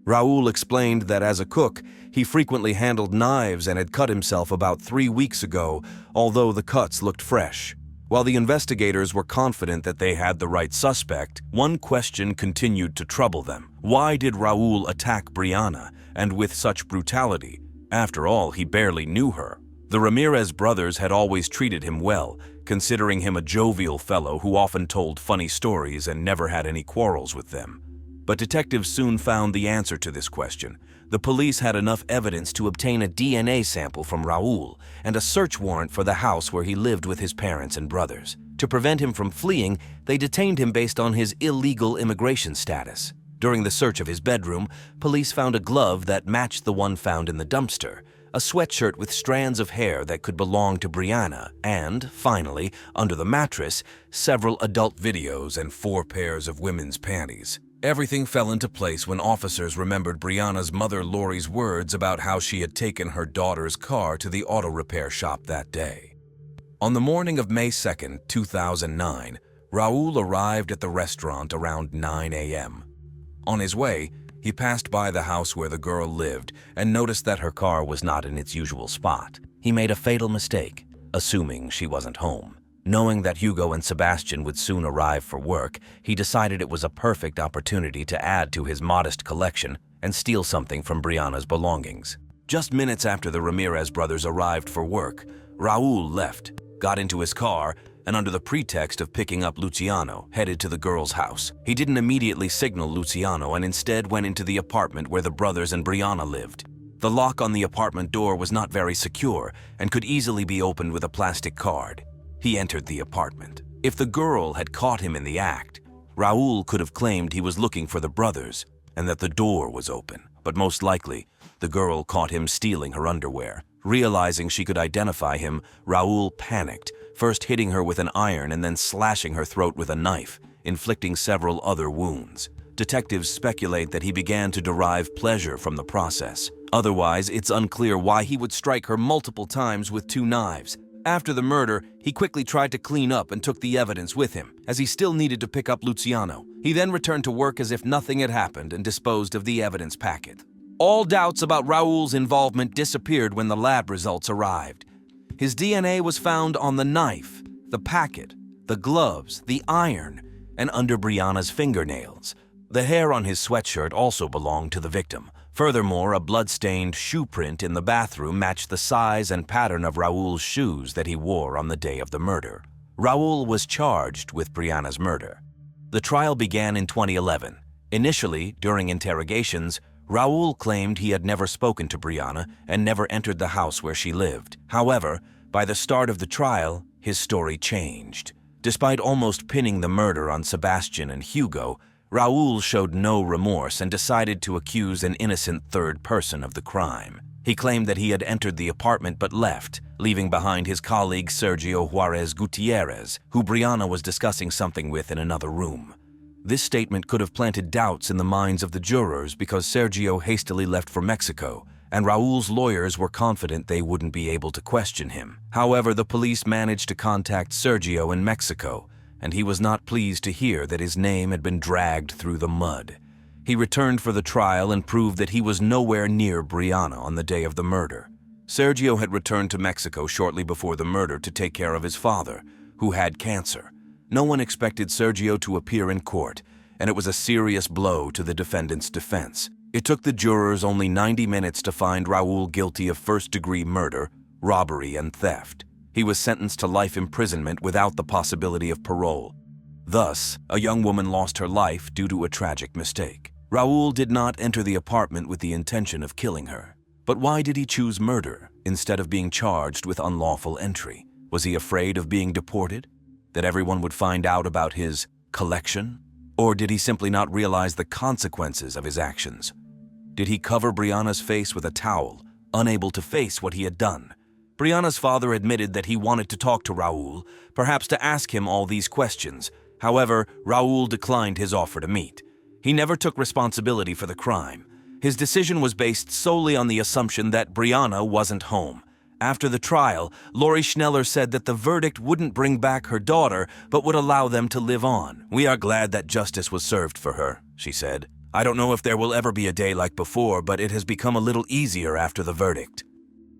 B: Raul explained that as a cook, he frequently handled knives and had cut himself about 3 weeks ago, although the cuts looked fresh. While the investigators were confident that they had the right suspect, one question continued to trouble them. Why did Raul attack Brianna, and with such brutality? After all, he barely knew her. The Ramirez brothers had always treated him well, considering him a jovial fellow who often told funny stories and never had any quarrels with them. But detectives soon found the answer to this question. The police had enough evidence to obtain a DNA sample from Raul and a search warrant for the house where he lived with his parents and brothers. To prevent him from fleeing, they detained him based on his illegal immigration status. During the search of his bedroom, police found a glove that matched the one found in the dumpster, a sweatshirt with strands of hair that could belong to Brianna, and, finally, under the mattress, several adult videos and 4 pairs of women's panties. Everything fell into place when officers remembered Brianna's mother Lori's words about how she had taken her daughter's car to the auto repair shop that day. On the morning of May 2, 2009, Raul arrived at the restaurant around 9 a.m. On his way, he passed by the house where the girl lived and noticed that her car was not in its usual spot. He made a fatal mistake, assuming she wasn't home. Knowing that Hugo and Sebastian would soon arrive for work, he decided it was a perfect opportunity to add to his modest collection and steal something from Brianna's belongings. Just minutes after the Ramirez brothers arrived for work, Raul left, got into his car, and under the pretext of picking up Luciano, headed to the girl's house. He didn't immediately signal Luciano and instead went into the apartment where the brothers and Brianna lived. The lock on the apartment door was not very secure and could easily be opened with a plastic card. He entered the apartment. If the girl had caught him in the act, Raul could have claimed he was looking for the brothers and that the door was open. But most likely, the girl caught him stealing her underwear.
A: Realizing she could identify him, Raoul panicked, first hitting her with an iron and then slashing her throat with a knife, inflicting several other wounds. Detectives speculate that he began to derive pleasure from the process. Otherwise, it's unclear why he would strike her multiple times with 2 knives. After the murder, he quickly tried to clean up and took the evidence with him, as he still needed to pick up Luciano. He then returned to work as if nothing had happened and disposed of the evidence packet. All doubts about Raoul's involvement disappeared when the lab results arrived. His DNA was found on the knife, the packet, the gloves, the iron, and under Brianna's fingernails. The hair on his sweatshirt also belonged to the victim. Furthermore, a blood-stained shoe print in the bathroom matched the size and pattern of Raoul's shoes that he wore on the day of the murder. Raoul was charged with Brianna's murder. The trial began in 2011. Initially, during interrogations, Raoul claimed he had never spoken to Brianna and never entered the house where she lived. However, by the start of the trial, his story changed. Despite almost pinning the murder on Sebastian and Hugo, Raoul showed no remorse and decided to accuse an innocent third person of the crime. He claimed that he had entered the apartment but left, leaving behind his colleague Sergio Juarez Gutierrez, who Brianna was discussing something with in another room. This statement could have planted doubts in the minds of the jurors because Sergio hastily left for Mexico, and Raoul's lawyers were confident they wouldn't be able to question him. However, the police managed to contact Sergio in Mexico, and he was not pleased to hear that his name had been dragged through the mud. He returned for the trial and proved that he was nowhere near Brianna on the day of the murder. Sergio had returned to Mexico shortly before the murder to take care of his father, who had cancer. No one expected Sergio to appear in court, and it was a serious blow to the defendant's defense. It took the jurors only 90 minutes to find Raoul guilty of first-degree murder, robbery, and theft. He was sentenced to life imprisonment without the possibility of parole. Thus, a young woman lost her life due to a tragic mistake. Raoul did not enter the apartment with the intention of killing her. But why did he choose murder instead of being charged with unlawful entry? Was he afraid of being deported? That everyone would find out about his collection? Or did he simply not realize the consequences of his actions? Did he cover Brianna's face with a towel, unable to face what he had done? Brianna's father admitted that he wanted to talk to Raoul, perhaps to ask him all these questions. However, Raoul declined his offer to meet. He never took responsibility for the crime. His decision was based solely on the assumption that Brianna wasn't home. After the trial, Lori Schneller said that the verdict wouldn't bring back her daughter, but would allow them to live on. "We are glad that justice was served for her," she said. "I don't know if there will ever be a day like before, but it has become a little easier after the verdict."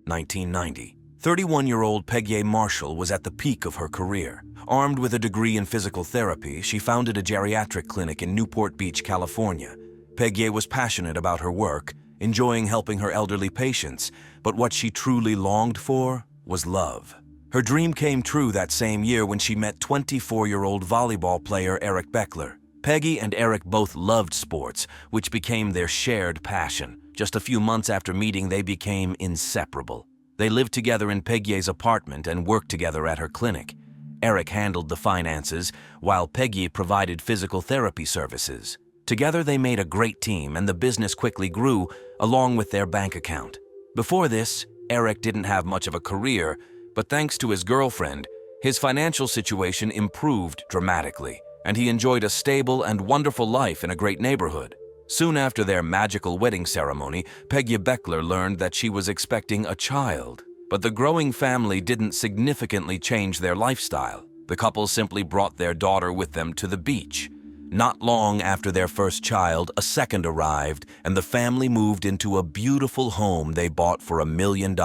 A: 1990. 31-year-old Peggy Marshall was at the peak of her career. Armed with a degree in physical therapy, she founded a geriatric clinic in Newport Beach, California. Peggy was passionate about her work, enjoying helping her elderly patients, but what she truly longed for was love. Her dream came true that same year when she met 24-year-old volleyball player Eric Beckler. Peggy and Eric both loved sports, which became their shared passion. Just a few months after meeting, they became inseparable. They lived together in Peggy's apartment and worked together at her clinic. Eric handled the finances, while Peggy provided physical therapy services. Together they made a great team, and the business quickly grew, along with their bank account. Before this, Eric didn't have much of a career, but thanks to his girlfriend, his financial situation improved dramatically, and he enjoyed a stable and wonderful life in a great neighborhood. Soon after their magical wedding ceremony, Peggy Beckler learned that she was expecting a child. But the growing family didn't significantly change their lifestyle. The couple simply brought their daughter with them to the beach. Not long after their first child, a second arrived, and the family moved into a beautiful home they bought for $1 million.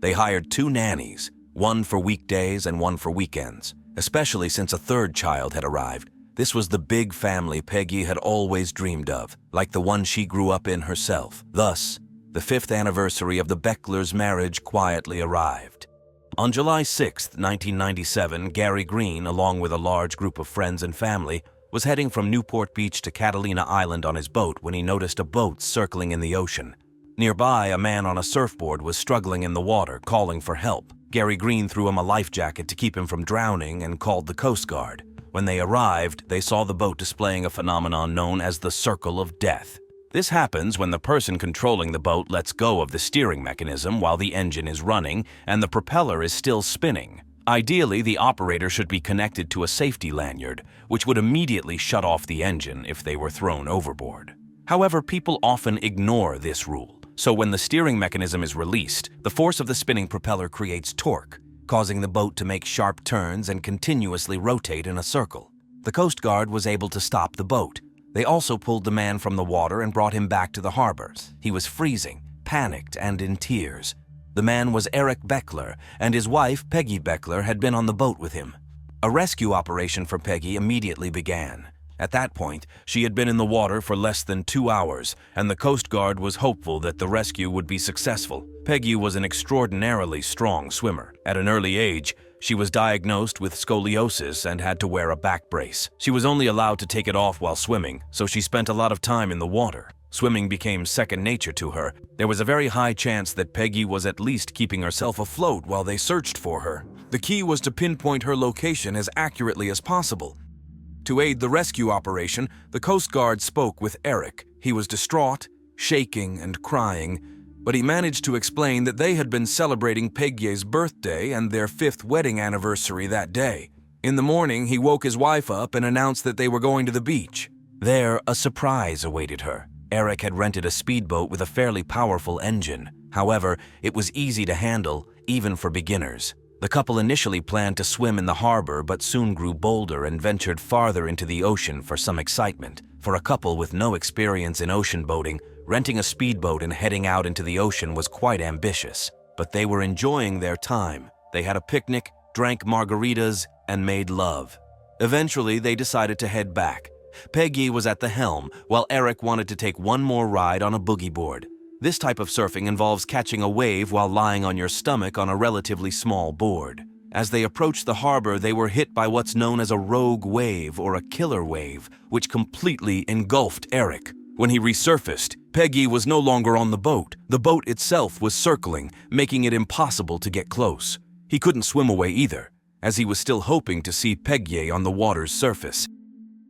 A: They hired 2 nannies, one for weekdays and one for weekends, especially since a third child had arrived. This was the big family Peggy had always dreamed of, like the one she grew up in herself. Thus, the 5th anniversary of the Becklers' marriage quietly arrived. On July 6, 1997, Gary Green, along with a large group of friends and family, was heading from Newport Beach to Catalina Island on his boat when he noticed a boat circling in the ocean. Nearby, a man on a surfboard was struggling in the water, calling for help. Gary Green threw him a life jacket to keep him from drowning and called the Coast Guard. When they arrived, they saw the boat displaying a phenomenon known as the Circle of Death. This happens when the person controlling the boat lets go of the steering mechanism while the engine is running and the propeller is still spinning. Ideally, the operator should be connected to a safety lanyard, which would immediately shut off the engine if they were thrown overboard. However, people often ignore this rule. So when the steering mechanism is released, the force of the spinning propeller creates torque, causing the boat to make sharp turns and continuously rotate in a circle. The Coast Guard was able to stop the boat. They also pulled the man from the water and brought him back to the harbor. He was freezing, panicked, and in tears. The man was Eric Beckler, and his wife, Peggy Beckler, had been on the boat with him. A rescue operation for Peggy immediately began. At that point, she had been in the water for less than 2 hours, and the Coast Guard was hopeful that the rescue would be successful. Peggy was an extraordinarily strong swimmer. At an early age, she was diagnosed with scoliosis and had to wear a back brace. She was only allowed to take it off while swimming, so she spent a lot of time in the water. Swimming became second nature to her. There was a very high chance that Peggy was at least keeping herself afloat while they searched for her. The key was to pinpoint her location as accurately as possible. To aid the rescue operation, the Coast Guard spoke with Eric. He was distraught, shaking, and crying, but he managed to explain that they had been celebrating Peggy's birthday and their 5th wedding anniversary that day. In the morning, he woke his wife up and announced that they were going to the beach. There, a surprise awaited her. Eric had rented a speedboat with a fairly powerful engine. However, it was easy to handle, even for beginners. The couple initially planned to swim in the harbor but soon grew bolder and ventured farther into the ocean for some excitement. For a couple with no experience in ocean boating, renting a speedboat and heading out into the ocean was quite ambitious. But they were enjoying their time. They had a picnic, drank margaritas, and made love. Eventually, they decided to head back. Peggy was at the helm, while Eric wanted to take one more ride on a boogie board. This type of surfing involves catching a wave while lying on your stomach on a relatively small board. As they approached the harbor, they were hit by what's known as a rogue wave or a killer wave, which completely engulfed Eric. When he resurfaced, Peggy was no longer on the boat. The boat itself was circling, making it impossible to get close. He couldn't swim away either, as he was still hoping to see Peggy on the water's surface.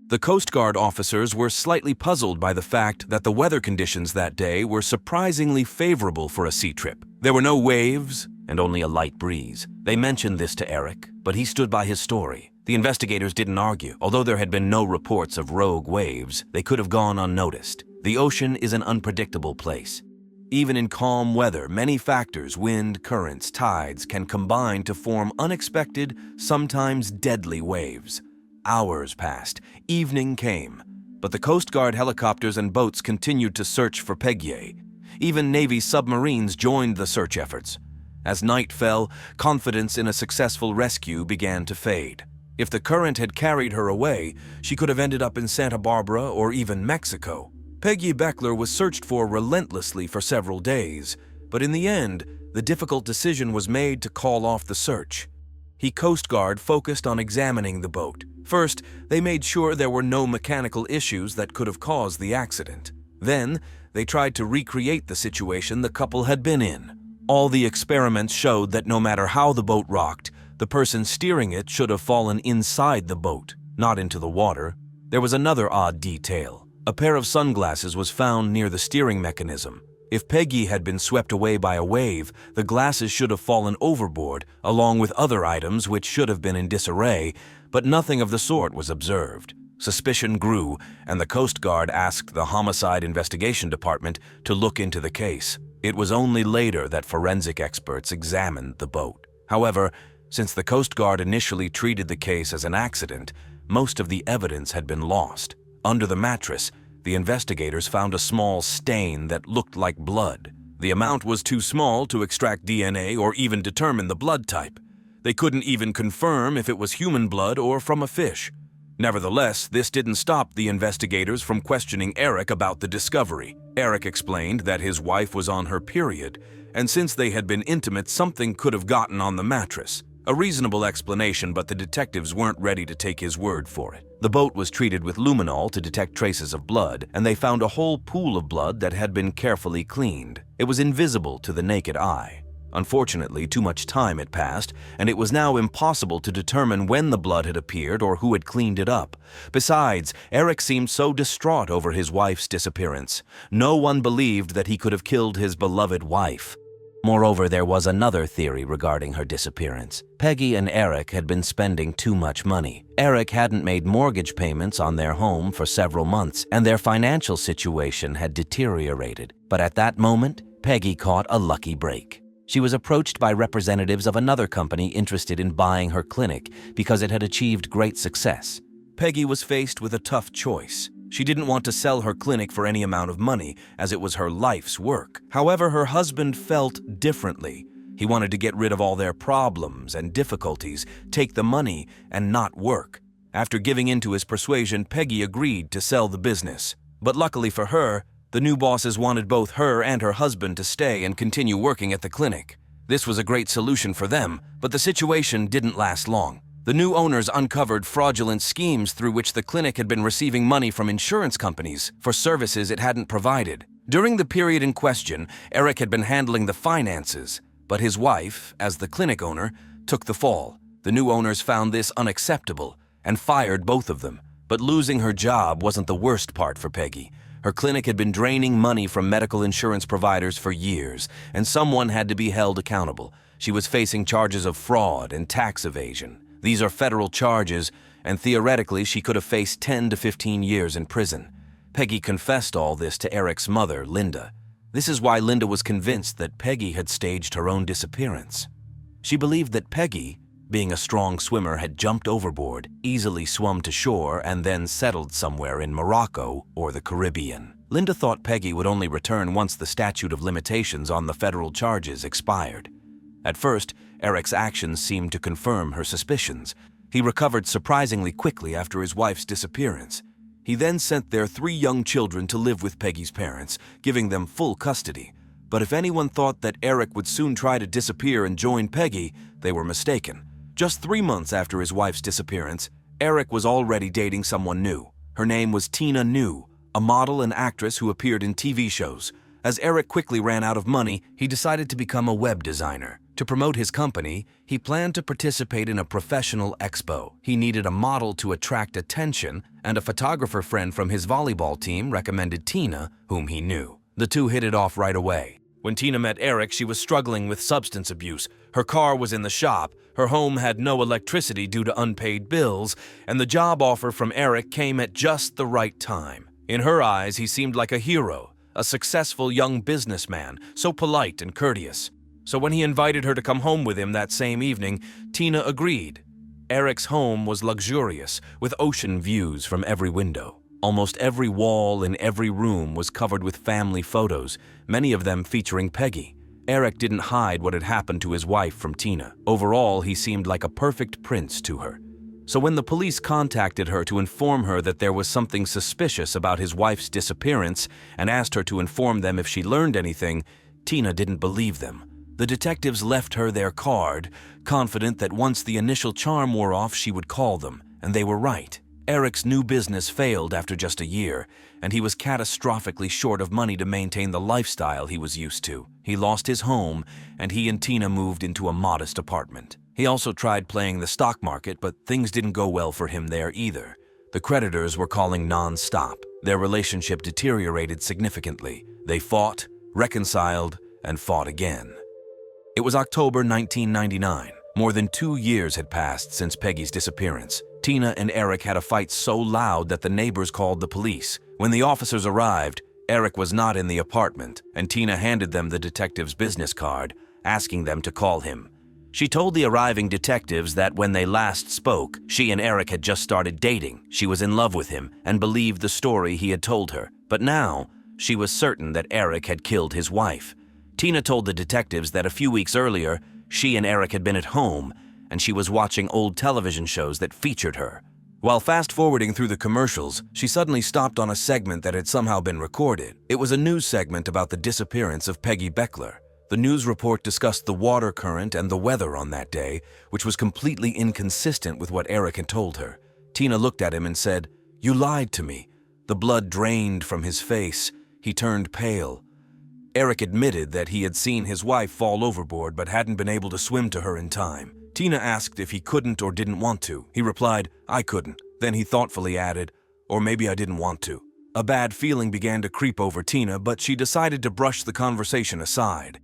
A: The Coast Guard officers were slightly puzzled by the fact that the weather conditions that day were surprisingly favorable for a sea trip. There were no waves and only a light breeze. They mentioned this to Eric, but he stood by his story. The investigators didn't argue. Although there had been no reports of rogue waves, they could have gone unnoticed. The ocean is an unpredictable place. Even in calm weather, many factors, wind, currents, tides, can combine to form unexpected, sometimes deadly waves. Hours passed, evening came, but the Coast Guard helicopters and boats continued to search for Peggy. Even Navy submarines joined the search efforts. As night fell, confidence in a successful rescue began to fade. If the current had carried her away, she could have ended up in Santa Barbara or even Mexico. Peggy Beckler was searched for relentlessly for several days, but in the end, the difficult decision was made to call off the search. The Coast Guard focused on examining the boat. First, they made sure there were no mechanical issues that could have caused the accident. Then, they tried to recreate the situation the couple had been in. All the experiments showed that no matter how the boat rocked, the person steering it should have fallen inside the boat, not into the water. There was another odd detail. A pair of sunglasses was found near the steering mechanism. If Peggy had been swept away by a wave, the glasses should have fallen overboard, along with other items which should have been in disarray, but nothing of the sort was observed. Suspicion grew, and the Coast Guard asked the Homicide Investigation Department to look into the case. It was only later that forensic experts examined the boat. However, since the Coast Guard initially treated the case as an accident, most of the evidence had been lost. Under the mattress, the investigators found a small stain that looked like blood. The amount was too small to extract DNA or even determine the blood type. They couldn't even confirm if it was human blood or from a fish. Nevertheless, this didn't stop the investigators from questioning Eric about the discovery. Eric explained that his wife was on her period, and since they had been intimate, something could have gotten on the mattress. A reasonable explanation, but the detectives weren't ready to take his word for it. The boat was treated with luminol to detect traces of blood, and they found a whole pool of blood that had been carefully cleaned. It was invisible to the naked eye. Unfortunately, too much time had passed, and it was now impossible to determine when the blood had appeared or who had cleaned it up. Besides, Eric seemed so distraught over his wife's disappearance. No one believed that he could have killed his beloved wife. Moreover, there was another theory regarding her disappearance. Peggy and Eric had been spending too much money. Eric hadn't made mortgage payments on their home for several months, and their financial situation had deteriorated. But at that moment, Peggy caught a lucky break. She was approached by representatives of another company interested in buying her clinic because it had achieved great success. Peggy was faced with a tough choice. She didn't want to sell her clinic for any amount of money, as it was her life's work. However, her husband felt differently. He wanted to get rid of all their problems and difficulties, take the money, and not work. After giving in to his persuasion, Peggy agreed to sell the business. But luckily for her, the new bosses wanted both her and her husband to stay and continue working at the clinic. This was a great solution for them, but the situation didn't last long. The new owners uncovered fraudulent schemes through which the clinic had been receiving money from insurance companies for services it hadn't provided. During the period in question, Eric had been handling the finances, but his wife, as the clinic owner, took the fall. The new owners found this unacceptable and fired both of them. But losing her job wasn't the worst part for Peggy. Her clinic had been draining money from medical insurance providers for years, and someone had to be held accountable. She was facing charges of fraud and tax evasion. These are federal charges, and theoretically she could have faced 10 to 15 years in prison. Peggy confessed all this to Eric's mother, Linda. This is why Linda was convinced that Peggy had staged her own disappearance. She believed that Peggy, being a strong swimmer, had jumped overboard, easily swum to shore, and then settled somewhere in Morocco or the Caribbean. Linda thought Peggy would only return once the statute of limitations on the federal charges expired. At first, Eric's actions seemed to confirm her suspicions. He recovered surprisingly quickly after his wife's disappearance. He then sent their 3 young children to live with Peggy's parents, giving them full custody. But if anyone thought that Eric would soon try to disappear and join Peggy, they were mistaken. Just 3 months after his wife's disappearance, Eric was already dating someone new. Her name was Tina New, a model and actress who appeared in TV shows. As Eric quickly ran out of money, he decided to become a web designer. To promote his company, he planned to participate in a professional expo. He needed a model to attract attention, and a photographer friend from his volleyball team recommended Tina, whom he knew. The two hit it off right away. When Tina met Eric, she was struggling with substance abuse. Her car was in the shop, her home had no electricity due to unpaid bills, and the job offer from Eric came at just the right time. In her eyes, he seemed like a hero, a successful young businessman, so polite and courteous. So when he invited her to come home with him that same evening, Tina agreed. Eric's home was luxurious, with ocean views from every window. Almost every wall in every room was covered with family photos, many of them featuring Peggy. Eric didn't hide what had happened to his wife from Tina. Overall, he seemed like a perfect prince to her. So when the police contacted her to inform her that there was something suspicious about his wife's disappearance and asked her to inform them if she learned anything, Tina didn't believe them. The detectives left her their card, confident that once the initial charm wore off, she would call them, and they were right. Eric's new business failed after just a year, and he was catastrophically short of money to maintain the lifestyle he was used to. He lost his home, and he and Tina moved into a modest apartment. He also tried playing the stock market, but things didn't go well for him there either. The creditors were calling non-stop. Their relationship deteriorated significantly. They fought, reconciled, and fought again. It was October 1999. More than 2 years had passed since Peggy's disappearance. Tina and Eric had a fight so loud that the neighbors called the police. When the officers arrived, Eric was not in the apartment, and Tina handed them the detective's business card, asking them to call him. She told the arriving detectives that when they last spoke, she and Eric had just started dating. She was in love with him and believed the story he had told her. But now, she was certain that Eric had killed his wife. Tina told the detectives that a few weeks earlier, she and Eric had been at home, and she was watching old television shows that featured her. While fast-forwarding through the commercials, she suddenly stopped on a segment that had somehow been recorded. It was a news segment about the disappearance of Peggy Beckler. The news report discussed the water current and the weather on that day, which was completely inconsistent with what Eric had told her. Tina looked at him and said, "You lied to me." The blood drained from his face. He turned pale. Eric admitted that he had seen his wife fall overboard but hadn't been able to swim to her in time. Tina asked if he couldn't or didn't want to. He replied, "I couldn't." Then he thoughtfully added, "Or maybe I didn't want to." A bad feeling began to creep over Tina, but she decided to brush the conversation aside.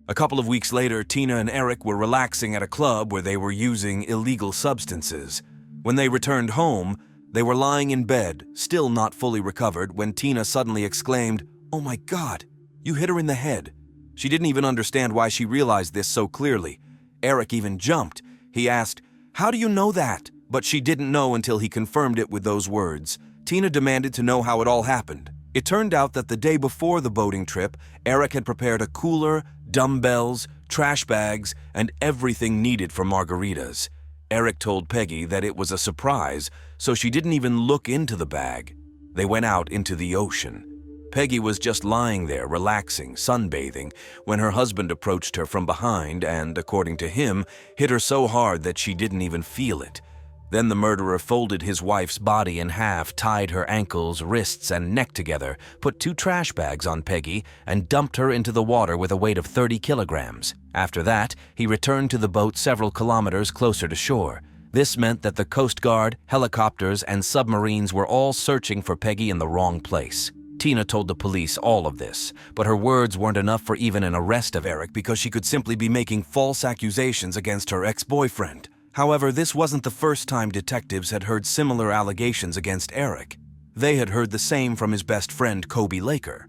A: A couple of weeks later, Tina and Eric were relaxing at a club where they were using illegal substances. When they returned home, they were lying in bed, still not fully recovered, when Tina suddenly exclaimed, "Oh my God, you hit her in the head." She didn't even understand why she realized this so clearly. Eric even jumped. He asked, "How do you know that?" But she didn't know until he confirmed it with those words. Tina demanded to know how it all happened. It turned out that the day before the boating trip, Eric had prepared a cooler, dumbbells, trash bags, and everything needed for margaritas. Eric told Peggy that it was a surprise, so she didn't even look into the bag. They went out into the ocean. Peggy was just lying there, relaxing, sunbathing, when her husband approached her from behind and, according to him, hit her so hard that she didn't even feel it. Then the murderer folded his wife's body in half, tied her ankles, wrists, and neck together, put 2 trash bags on Peggy, and dumped her into the water with a weight of 30 kilograms. After that, he returned to the boat several kilometers closer to shore. This meant that the Coast Guard, helicopters, and submarines were all searching for Peggy in the wrong place. Tina told the police all of this, but her words weren't enough for even an arrest of Eric because she could simply be making false accusations against her ex-boyfriend. However, this wasn't the first time detectives had heard similar allegations against Eric. They had heard the same from his best friend, Kobe Laker.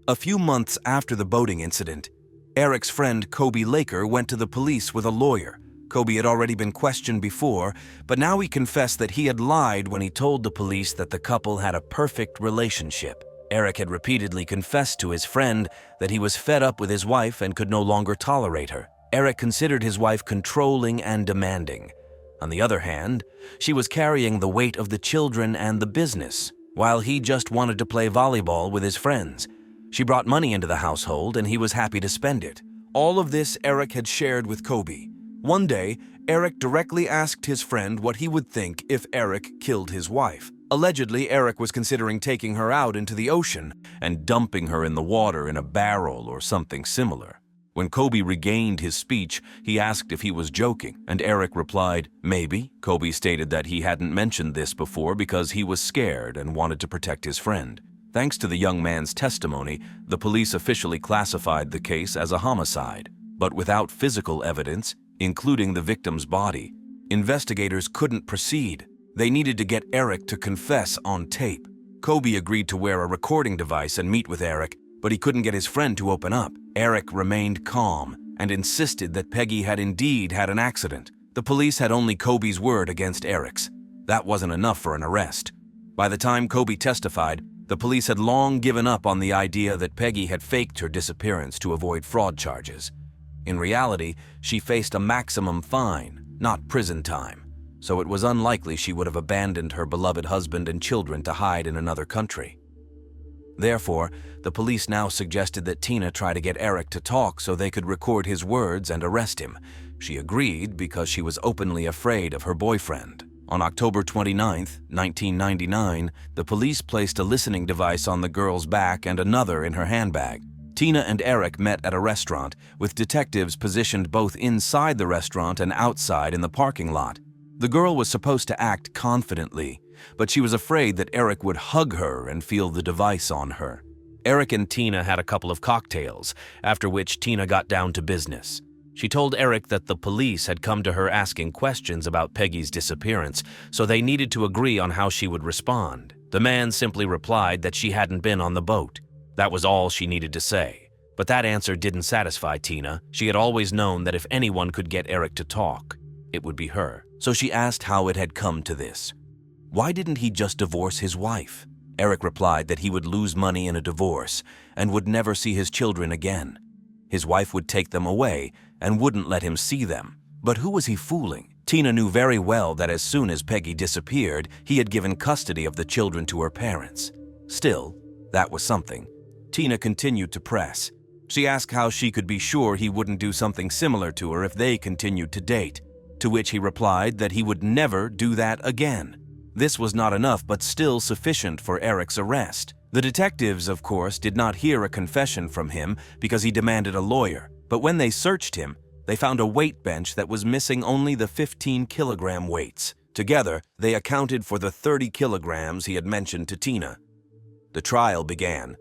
A: A few months after the boating incident, Eric's friend, Kobe Laker, went to the police with a lawyer. Kobe had already been questioned before, but now he confessed that he had lied when he told the police that the couple had a perfect relationship. Eric had repeatedly confessed to his friend that he was fed up with his wife and could no longer tolerate her. Eric considered his wife controlling and demanding. On the other hand, she was carrying the weight of the children and the business, while he just wanted to play volleyball with his friends. She brought money into the household and he was happy to spend it. All of this Eric had shared with Kobe. One day, Eric directly asked his friend what he would think if Eric killed his wife. Allegedly, Eric was considering taking her out into the ocean and dumping her in the water in a barrel or something similar. When Kobe regained his speech, he asked if he was joking, and Eric replied, "Maybe." Kobe stated that he hadn't mentioned this before because he was scared and wanted to protect his friend. Thanks to the young man's testimony, the police officially classified the case as a homicide. But without physical evidence, including the victim's body, investigators couldn't proceed. They needed to get Eric to confess on tape. Kobe agreed to wear a recording device and meet with Eric, but he couldn't get his friend to open up. Eric remained calm and insisted that Peggy had indeed had an accident. The police had only Kobe's word against Eric's. That wasn't enough for an arrest. By the time Kobe testified, the police had long given up on the idea that Peggy had faked her disappearance to avoid fraud charges. In reality, she faced a maximum fine, not prison time, so it was unlikely she would have abandoned her beloved husband and children to hide in another country. Therefore, the police now suggested that Tina try to get Eric to talk so they could record his words and arrest him. She agreed because she was openly afraid of her boyfriend. On October 29, 1999, the police placed a listening device on the girl's back and another in her handbag. Tina and Eric met at a restaurant, with detectives positioned both inside the restaurant and outside in the parking lot. The girl was supposed to act confidently, but she was afraid that Eric would hug her and feel the device on her. Eric and Tina had a couple of cocktails, after which Tina got down to business. She told Eric that the police had come to her asking questions about Peggy's disappearance, so they needed to agree on how she would respond. The man simply replied that she hadn't been on the boat. That was all she needed to say. But that answer didn't satisfy Tina. She had always known that if anyone could get Eric to talk, it would be her. So she asked how it had come to this. Why didn't he just divorce his wife? Eric replied that he would lose money in a divorce and would never see his children again. His wife would take them away and wouldn't let him see them. But who was he fooling? Tina knew very well that as soon as Peggy disappeared, he had given custody of the children to her parents. Still, that was something. Tina continued to press. She asked how she could be sure he wouldn't do something similar to her if they continued to date, to which he replied that he would never do that again. This was not enough, but still sufficient for Eric's arrest. The detectives, of course, did not hear a confession from him because he demanded a lawyer, but when they searched him, they found a weight bench that was missing only the 15-kilogram weights. Together, they accounted for the 30 kilograms he had mentioned to Tina. The trial began.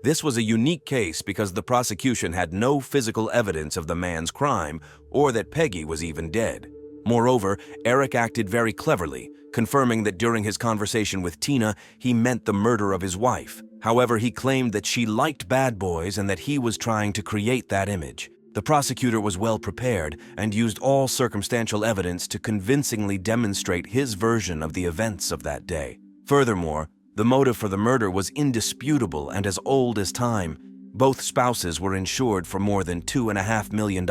A: This was a unique case because the prosecution had no physical evidence of the man's crime or that Peggy was even dead. Moreover, Eric acted very cleverly, confirming that during his conversation with Tina, he meant the murder of his wife. However, he claimed that she liked bad boys and that he was trying to create that image. The prosecutor was well prepared and used all circumstantial evidence to convincingly demonstrate his version of the events of that day. Furthermore, the motive for the murder was indisputable and as old as time. Both spouses were insured for more than $2.5 million.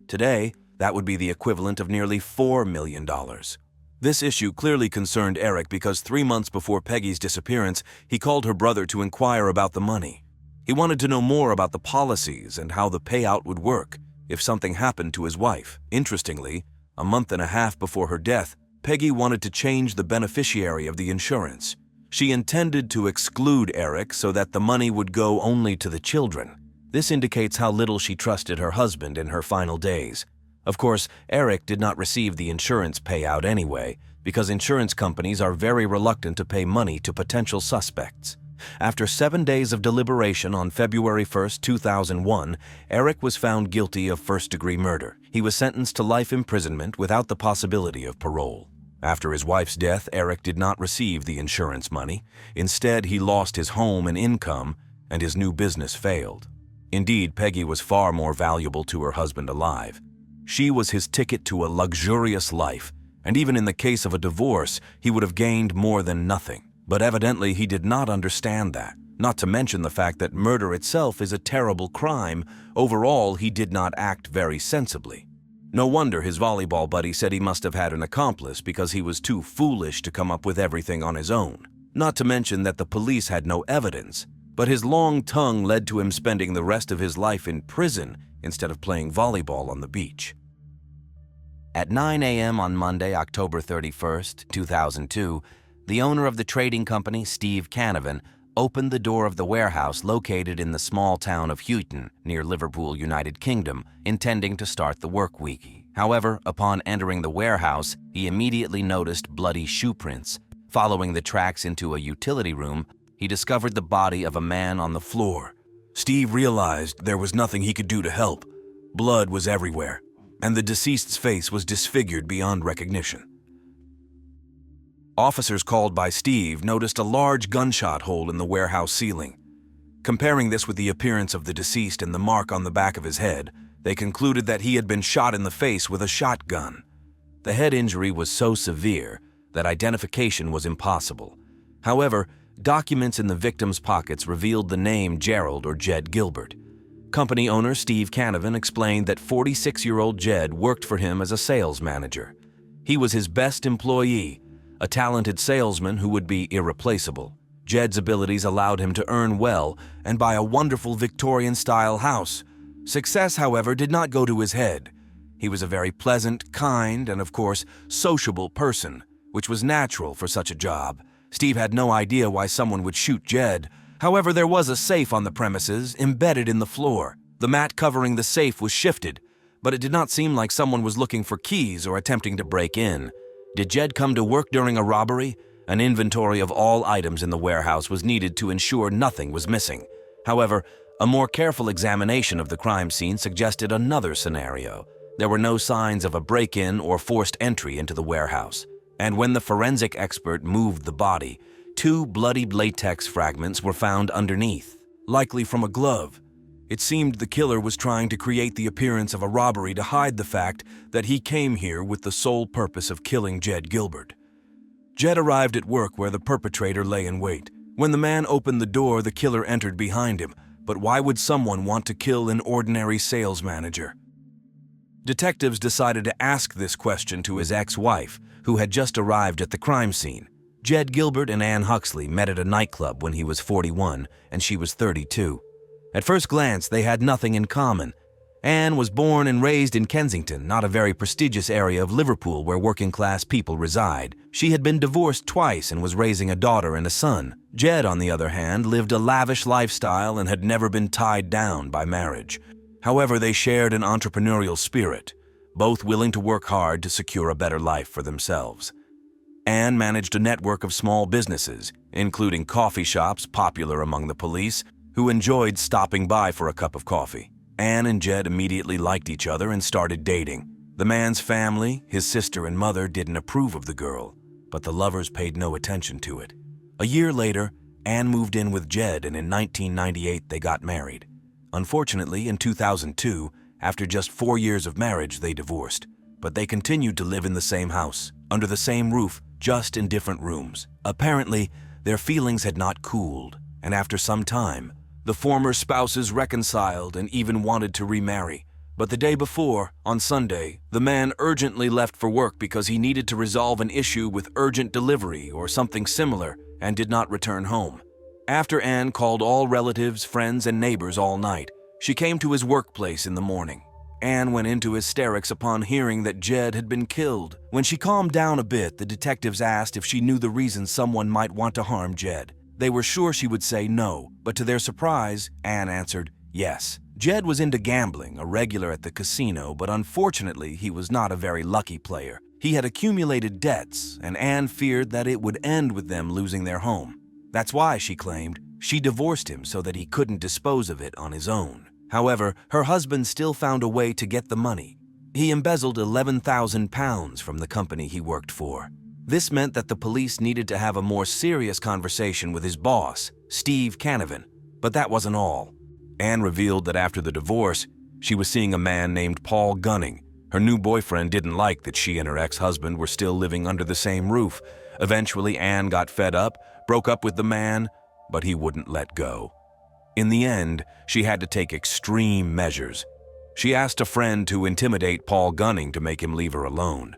A: Today, that would be the equivalent of nearly $4 million. This issue clearly concerned Eric because 3 months before Peggy's disappearance, he called her brother to inquire about the money. He wanted to know more about the policies and how the payout would work if something happened to his wife. Interestingly, a month and a half before her death, Peggy wanted to change the beneficiary of the insurance. She intended to exclude Eric so that the money would go only to the children. This indicates how little she trusted her husband in her final days. Of course, Eric did not receive the insurance payout anyway, because insurance companies are very reluctant to pay money to potential suspects. After 7 days of deliberation on February 1, 2001, Eric was found guilty of first-degree murder. He was sentenced to life imprisonment without the possibility of parole. After his wife's death, Eric did not receive the insurance money. Instead, he lost his home and income, and his new business failed. Indeed, Peggy was far more valuable to her husband alive. She was his ticket to a luxurious life, and even in the case of a divorce, he would have gained more than nothing. But evidently, he did not understand that, not to mention the fact that murder itself is a terrible crime. Overall, he did not act very sensibly. No wonder his volleyball buddy said he must have had an accomplice because he was too foolish to come up with everything on his own. Not to mention that the police had no evidence, but his long tongue led to him spending the rest of his life in prison instead of playing volleyball on the beach. At 9 a.m. on Monday, October 31st, 2002, the owner of the trading company, Steve Canavan, opened the door of the warehouse located in the small town of Huyton, near Liverpool, United Kingdom, intending to start the work week. However, upon entering the warehouse, he immediately noticed bloody shoe prints. Following the tracks into a utility room, he discovered the body of a man on the floor. Steve realized there was nothing he could do to help. Blood was everywhere, and the deceased's face was disfigured beyond recognition. Officers called by Steve noticed a large gunshot hole in the warehouse ceiling. Comparing this with the appearance of the deceased and the mark on the back of his head, they concluded that he had been shot in the face with a shotgun. The head injury was so severe that identification was impossible. However, documents in the victim's pockets revealed the name Gerald or Jed Gilbert. Company owner Steve Canavan explained that 46-year-old Jed worked for him as a sales manager. He was his best employee, a talented salesman who would be irreplaceable. Jed's abilities allowed him to earn well and buy a wonderful Victorian-style house. Success, however, did not go to his head. He was a very pleasant, kind, and of course, sociable person, which was natural for such a job. Steve had no idea why someone would shoot Jed. However, there was a safe on the premises, embedded in the floor. The mat covering the safe was shifted, but it did not seem like someone was looking for keys or attempting to break in. Did Jed come to work during a robbery? An inventory of all items in the warehouse was needed to ensure nothing was missing. However, a more careful examination of the crime scene suggested another scenario. There were no signs of a break-in or forced entry into the warehouse. And when the forensic expert moved the body, 2 bloodied latex fragments were found underneath, likely from a glove. It seemed the killer was trying to create the appearance of a robbery to hide the fact that he came here with the sole purpose of killing Jed Gilbert. Jed arrived at work where the perpetrator lay in wait. When the man opened the door, the killer entered behind him. But why would someone want to kill an ordinary sales manager? Detectives decided to ask this question to his ex-wife, who had just arrived at the crime scene. Jed Gilbert and Ann Huxley met at a nightclub when he was 41 and she was 32. At first glance, they had nothing in common. Anne was born and raised in Kensington, not a very prestigious area of Liverpool where working-class people reside. She had been divorced twice and was raising a daughter and a son. Jed, on the other hand, lived a lavish lifestyle and had never been tied down by marriage. However, they shared an entrepreneurial spirit, both willing to work hard to secure a better life for themselves. Anne managed a network of small businesses, including coffee shops popular among the police, who enjoyed stopping by for a cup of coffee. Anne and Jed immediately liked each other and started dating. The man's family, his sister and mother, didn't approve of the girl, but the lovers paid no attention to it. A year later, Anne moved in with Jed, and in 1998 they got married. Unfortunately, in 2002, after just 4 years of marriage, they divorced. But they continued to live in the same house, under the same roof, just in different rooms. Apparently, their feelings had not cooled, and after some time, the former spouses reconciled and even wanted to remarry. But the day before, on Sunday, the man urgently left for work because he needed to resolve an issue with urgent delivery or something similar and did not return home. After Anne called all relatives, friends, and neighbors all night, she came to his workplace in the morning. Anne went into hysterics upon hearing that Jed had been killed. When she calmed down a bit, the detectives asked if she knew the reason someone might want to harm Jed. They were sure she would say no, but to their surprise, Anne answered yes. Jed was into gambling, a regular at the casino, but unfortunately he was not a very lucky player. He had accumulated debts, and Anne feared that it would end with them losing their home. That's why, she claimed, she divorced him so that he couldn't dispose of it on his own. However, her husband still found a way to get the money. He embezzled £11,000 from the company he worked for. This meant that the police needed to have a more serious conversation with his boss, Steve Canavan. But that wasn't all. Anne revealed that after the divorce, she was seeing a man named Paul Gunning. Her new boyfriend didn't like that she and her ex-husband were still living under the same roof. Eventually, Anne got fed up, broke up with the man, but he wouldn't let go. In the end, she had to take extreme measures. She asked a friend to intimidate Paul Gunning to make him leave her alone.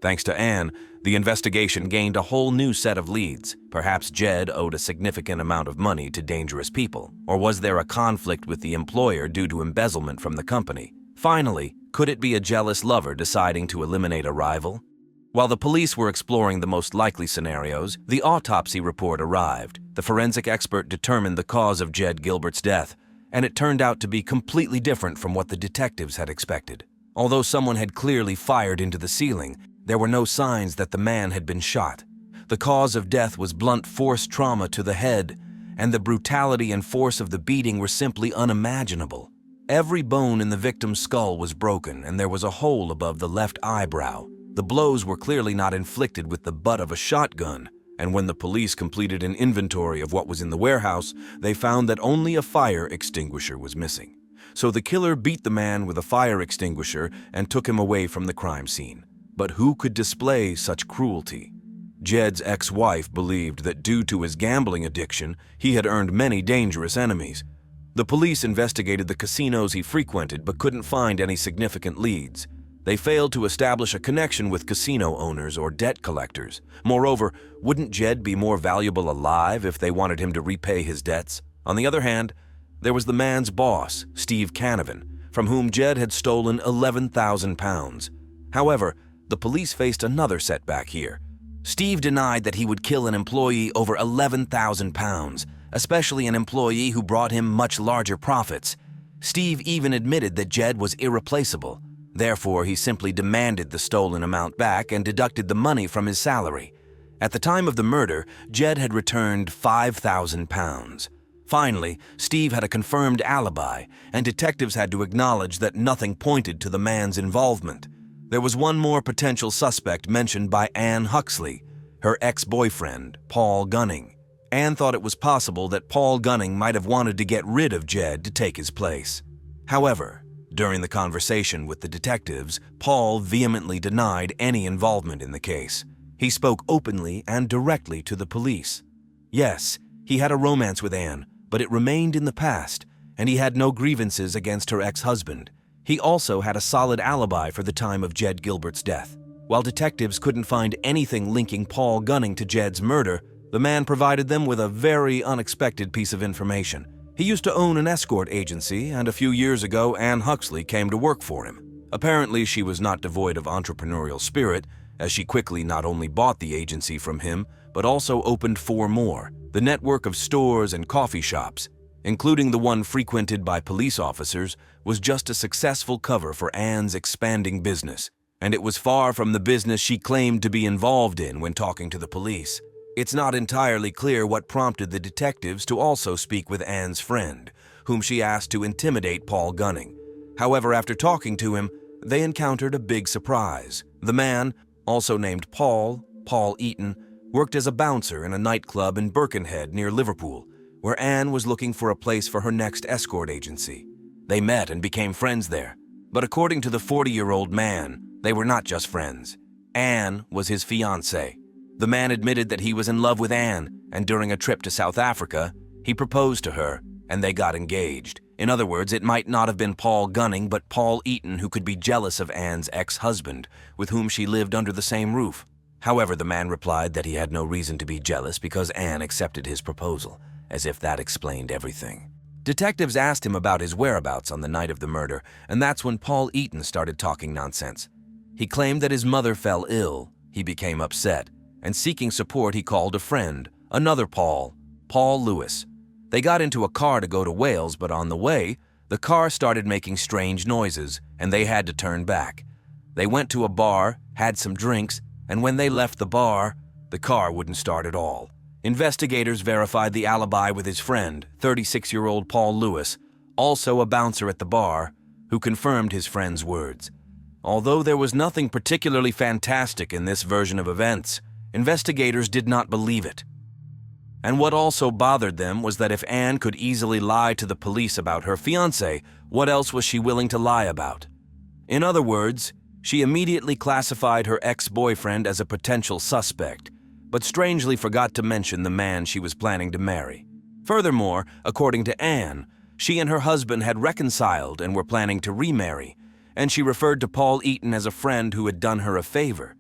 A: Thanks to Anne, the investigation gained a whole new set of leads. Perhaps Jed owed a significant amount of money to dangerous people, or was there a conflict with the employer due to embezzlement from the company? Finally, could it be a jealous lover deciding to eliminate a rival? While the police were exploring the most likely scenarios, the autopsy report arrived. The forensic expert determined the cause of Jed Gilbert's death, and it turned out to be completely different from what the detectives had expected. Although someone had clearly fired into the ceiling, there were no signs that the man had been shot. The cause of death was blunt force trauma to the head, and the brutality and force of the beating were simply unimaginable. Every bone in the victim's skull was broken, and there was a hole above the left eyebrow. The blows were clearly not inflicted with the butt of a shotgun, and when the police completed an inventory of what was in the warehouse, they found that only a fire extinguisher was missing. So the killer beat the man with a fire extinguisher and took him away from the crime scene. But who could display such cruelty? Jed's ex-wife believed that due to his gambling addiction, he had earned many dangerous enemies. The police investigated the casinos he frequented but couldn't find any significant leads. They failed to establish a connection with casino owners or debt collectors. Moreover, wouldn't Jed be more valuable alive if they wanted him to repay his debts? On the other hand, there was the man's boss, Steve Canavan, from whom Jed had stolen £11,000. However, the police faced another setback here. Steve denied that he would kill an employee over £11,000, especially an employee who brought him much larger profits. Steve even admitted that Jed was irreplaceable. Therefore, he simply demanded the stolen amount back and deducted the money from his salary. At the time of the murder, Jed had returned £5,000. Finally, Steve had a confirmed alibi, and detectives had to acknowledge that nothing pointed to the man's involvement. There was one more potential suspect mentioned by Anne Huxley, her ex-boyfriend, Paul Gunning. Anne thought it was possible that Paul Gunning might have wanted to get rid of Jed to take his place. However, during the conversation with the detectives, Paul vehemently denied any involvement in the case. He spoke openly and directly to the police. Yes, he had a romance with Anne, but it remained in the past, and he had no grievances against her ex-husband. He also had a solid alibi for the time of Jed Gilbert's death. While detectives couldn't find anything linking Paul Gunning to Jed's murder, the man provided them with a very unexpected piece of information. He used to own an escort agency, and a few years ago Ann Huxley came to work for him. Apparently, she was not devoid of entrepreneurial spirit, as she quickly not only bought the agency from him, but also opened 4 more. The network of stores and coffee shops, including the one frequented by police officers, was just a successful cover for Ann's expanding business, and it was far from the business she claimed to be involved in when talking to the police. It's not entirely clear what prompted the detectives to also speak with Ann's friend, whom she asked to intimidate Paul Gunning. However, after talking to him, they encountered a big surprise. The man, also named Paul Eaton, worked as a bouncer in a nightclub in Birkenhead near Liverpool, where Ann was looking for a place for her next escort agency. They met and became friends there, but according to the 40-year-old man, they were not just friends. Ann was his fiancée. The man admitted that he was in love with Ann, and during a trip to South Africa, he proposed to her, and they got engaged. In other words, it might not have been Paul Gunning, but Paul Eaton who could be jealous of Ann's ex-husband, with whom she lived under the same roof. However, the man replied that he had no reason to be jealous because Ann accepted his proposal, as if that explained everything. Detectives asked him about his whereabouts on the night of the murder, and that's when Paul Eaton started talking nonsense. He claimed that his mother fell ill. He became upset, and seeking support, he called a friend, another Paul Lewis. They got into a car to go to Wales, but on the way, the car started making strange noises, and they had to turn back. They went to a bar, had some drinks, and when they left the bar, the car wouldn't start at all. Investigators verified the alibi with his friend, 36-year-old Paul Lewis, also a bouncer at the bar, who confirmed his friend's words. Although there was nothing particularly fantastic in this version of events, investigators did not believe it. And what also bothered them was that if Ann could easily lie to the police about her fiancé, what else was she willing to lie about? In other words, she immediately classified her ex-boyfriend as a potential suspect, but strangely forgot to mention the man she was planning to marry. Furthermore, according to Ann, she and her husband had reconciled and were planning to remarry, and she referred to Paul Eaton as a friend who had done her a favor.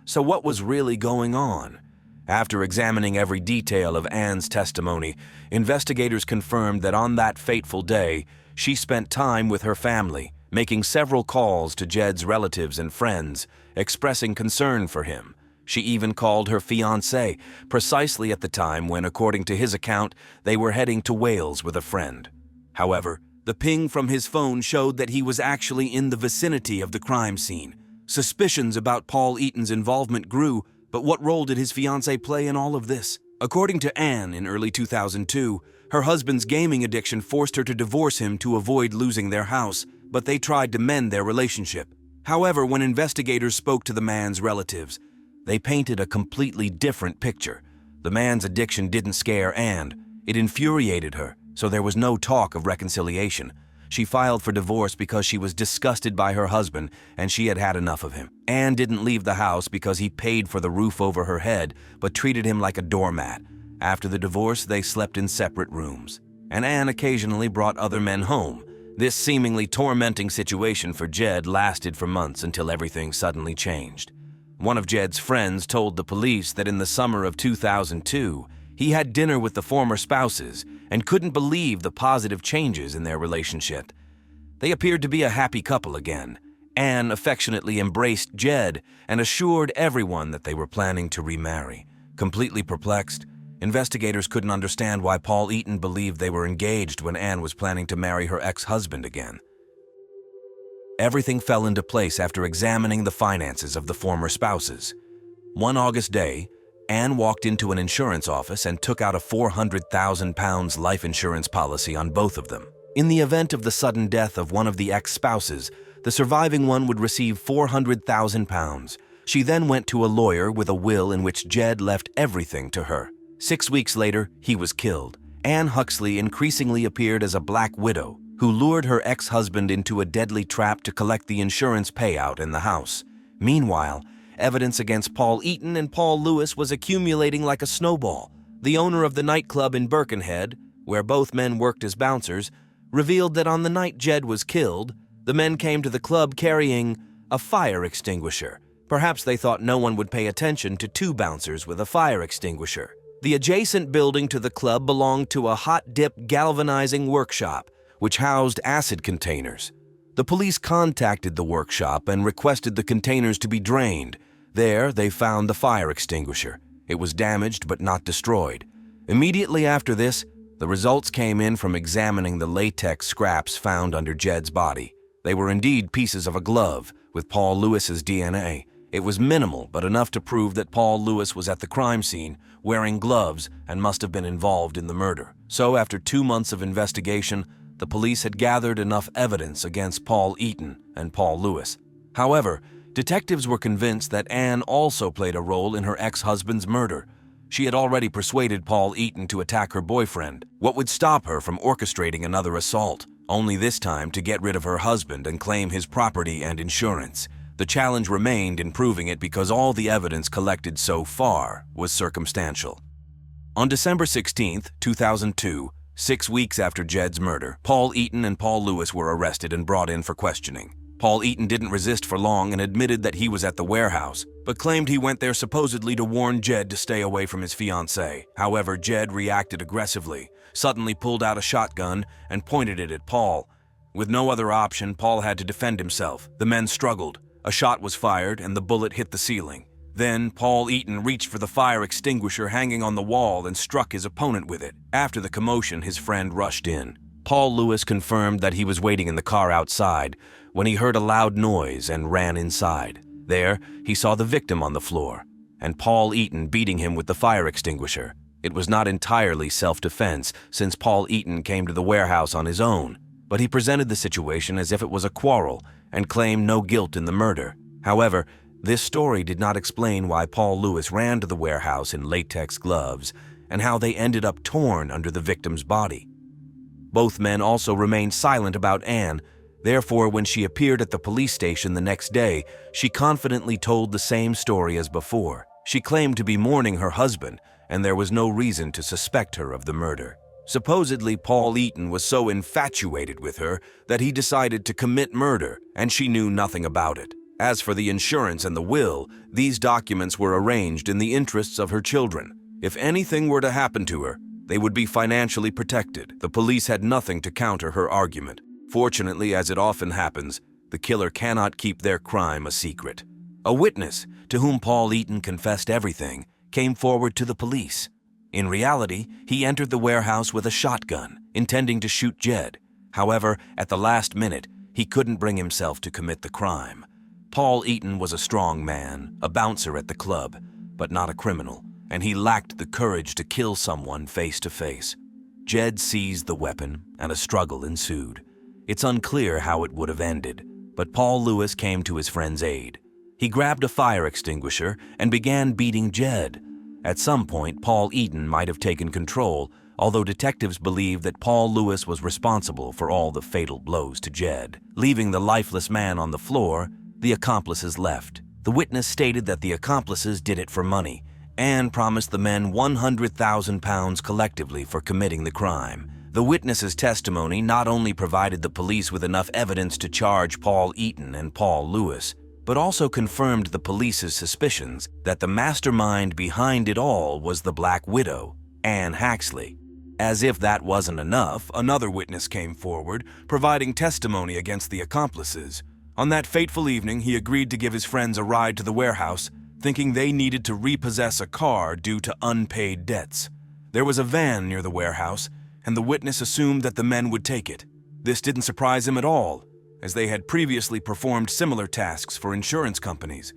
A: So what was really going on? After examining every detail of Ann's testimony, investigators confirmed that on that fateful day, she spent time with her family, making several calls to Jed's relatives and friends, expressing concern for him. She even called her fiancé, precisely at the time when, according to his account, they were heading to Wales with a friend. However, the ping from his phone showed that he was actually in the vicinity of the crime scene. Suspicions about Paul Eaton's involvement grew, but what role did his fiancé play in all of this? According to Ann, in early 2002, her husband's gaming addiction forced her to divorce him to avoid losing their house, but they tried to mend their relationship. However, when investigators spoke to the man's relatives, they painted a completely different picture. The man's addiction didn't scare Ann. It infuriated her, so there was no talk of reconciliation. She filed for divorce because she was disgusted by her husband and she had had enough of him. Ann didn't leave the house because he paid for the roof over her head, but treated him like a doormat. After the divorce, they slept in separate rooms, and Ann occasionally brought other men home. This seemingly tormenting situation for Jed lasted for months until everything suddenly changed. One of Jed's friends told the police that in the summer of 2002, he had dinner with the former spouses and couldn't believe the positive changes in their relationship. They appeared to be a happy couple again. Ann affectionately embraced Jed and assured everyone that they were planning to remarry. Completely perplexed, investigators couldn't understand why Paul Eaton believed they were engaged when Ann was planning to marry her ex-husband again. Everything fell into place after examining the finances of the former spouses. One August day, Ann walked into an insurance office and took out a £400,000 life insurance policy on both of them. In the event of the sudden death of one of the ex-spouses, the surviving one would receive £400,000. She then went to a lawyer with a will in which Jed left everything to her. 6 weeks later, he was killed. Ann Huxley increasingly appeared as a black widow who lured her ex-husband into a deadly trap to collect the insurance payout in the house. Meanwhile, evidence against Paul Eaton and Paul Lewis was accumulating like a snowball. The owner of the nightclub in Birkenhead, where both men worked as bouncers, revealed that on the night Jed was killed, the men came to the club carrying a fire extinguisher. Perhaps they thought no one would pay attention to 2 bouncers with a fire extinguisher.
B: The adjacent building to the club belonged to a hot-dip galvanizing workshop, which housed acid containers. The police contacted the workshop and requested the containers to be drained. There, they found the fire extinguisher. It was damaged but not destroyed. Immediately after this, the results came in from examining the latex scraps found under Jed's body. They were indeed pieces of a glove, with Paul Lewis's DNA. It was minimal, but enough to prove that Paul Lewis was at the crime scene, wearing gloves, and must have been involved in the murder. So, after 2 months of investigation, the police had gathered enough evidence against Paul Eaton and Paul Lewis. However, detectives were convinced that Anne also played a role in her ex-husband's murder. She had already persuaded Paul Eaton to attack her boyfriend. What would stop her from orchestrating another assault, only this time to get rid of her husband and claim his property and insurance? The challenge remained in proving it because all the evidence collected so far was circumstantial. On December 16, 2002, 6 weeks after Jed's murder, Paul Eaton and Paul Lewis were arrested and brought in for questioning. Paul Eaton didn't resist for long and admitted that he was at the warehouse, but claimed he went there supposedly to warn Jed to stay away from his fiancée. However, Jed reacted aggressively, suddenly pulled out a shotgun and pointed it at Paul. With no other option, Paul had to defend himself. The men struggled. A shot was fired and the bullet hit the ceiling. Then, Paul Eaton reached for the fire extinguisher hanging on the wall and struck his opponent with it. After the commotion, his friend rushed in. Paul Lewis confirmed that he was waiting in the car outside when he heard a loud noise and ran inside. There, he saw the victim on the floor, and Paul Eaton beating him with the fire extinguisher. It was not entirely self-defense, since Paul Eaton came to the warehouse on his own, but he presented the situation as if it was a quarrel and claimed no guilt in the murder. However, this story did not explain why Paul Lewis ran to the warehouse in latex gloves and how they ended up torn under the victim's body. Both men also remained silent about Anne. Therefore, when she appeared at the police station the next day, she confidently told the same story as before. She claimed to be mourning her husband, and there was no reason to suspect her of the murder. Supposedly, Paul Eaton was so infatuated with her that he decided to commit murder, and she knew nothing about it. As for the insurance and the will, these documents were arranged in the interests of her children. If anything were to happen to her, they would be financially protected. The police had nothing to counter her argument. Fortunately, as it often happens, the killer cannot keep their crime a secret. A witness, to whom Paul Eaton confessed everything, came forward to the police. In reality, he entered the warehouse with a shotgun, intending to shoot Jed. However, at the last minute, he couldn't bring himself to commit the crime. Paul Eaton was a strong man, a bouncer at the club, but not a criminal, and he lacked the courage to kill someone face to face. Jed seized the weapon, and a struggle ensued. It's unclear how it would have ended, but Paul Lewis came to his friend's aid. He grabbed a fire extinguisher and began beating Jed. At some point, Paul Eaton might have taken control, although detectives believe that Paul Lewis was responsible for all the fatal blows to Jed. Leaving the lifeless man on the floor, the accomplices left. The witness stated that the accomplices did it for money. Anne promised the men £100,000 collectively for committing the crime. The witness's testimony not only provided the police with enough evidence to charge Paul Eaton and Paul Lewis, but also confirmed the police's suspicions that the mastermind behind it all was the Black Widow, Anne Haxley. As if that wasn't enough, another witness came forward, providing testimony against the accomplices. On that fateful evening, he agreed to give his friends a ride to the warehouse, thinking they needed to repossess a car due to unpaid debts. There was a van near the warehouse, and the witness assumed that the men would take it. This didn't surprise him at all, as they had previously performed similar tasks for insurance companies.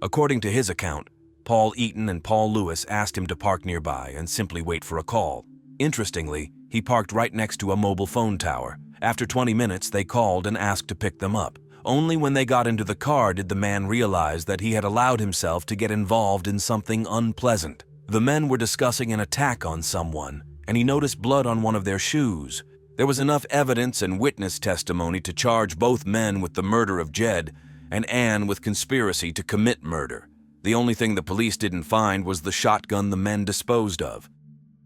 B: According to his account, Paul Eaton and Paul Lewis asked him to park nearby and simply wait for a call. Interestingly, he parked right next to a mobile phone tower. After 20 minutes, they called and asked to pick them up. Only when they got into the car did the man realize that he had allowed himself to get involved in something unpleasant. The men were discussing an attack on someone, and he noticed blood on one of their shoes. There was enough evidence and witness testimony to charge both men with the murder of Jed and Anne with conspiracy to commit murder. The only thing the police didn't find was the shotgun the men disposed of.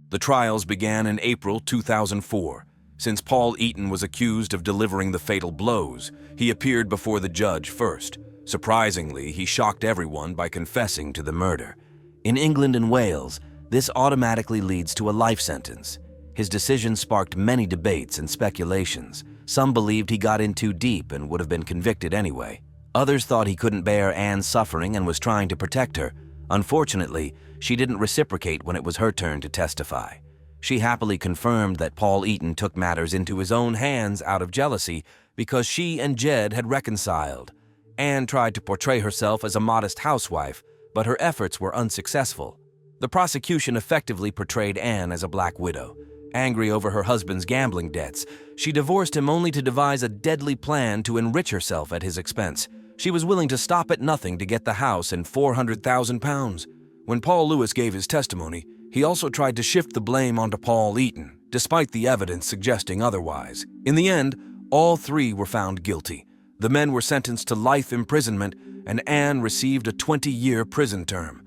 B: The trials began in April 2004. Since Paul Eaton was accused of delivering the fatal blows, he appeared before the judge first. Surprisingly, he shocked everyone by confessing to the murder. In England and Wales, This automatically leads to a life sentence. His decision sparked many debates and speculations. Some believed he got in too deep and would have been convicted anyway. Others thought he couldn't bear Anne's suffering and was trying to protect her. Unfortunately, she didn't reciprocate when it was her turn to testify. She happily confirmed that Paul Eaton took matters into his own hands out of jealousy because she and Jed had reconciled. Anne tried to portray herself as a modest housewife, but her efforts were unsuccessful. The prosecution effectively portrayed Anne as a black widow. Angry over her husband's gambling debts, she divorced him only to devise a deadly plan to enrich herself at his expense. She was willing to stop at nothing to get the house and £400,000. When Paul Lewis gave his testimony, he also tried to shift the blame onto Paul Eaton, despite the evidence suggesting otherwise. In the end, all three were found guilty. The men were sentenced to life imprisonment, and Anne received a 20-year prison term.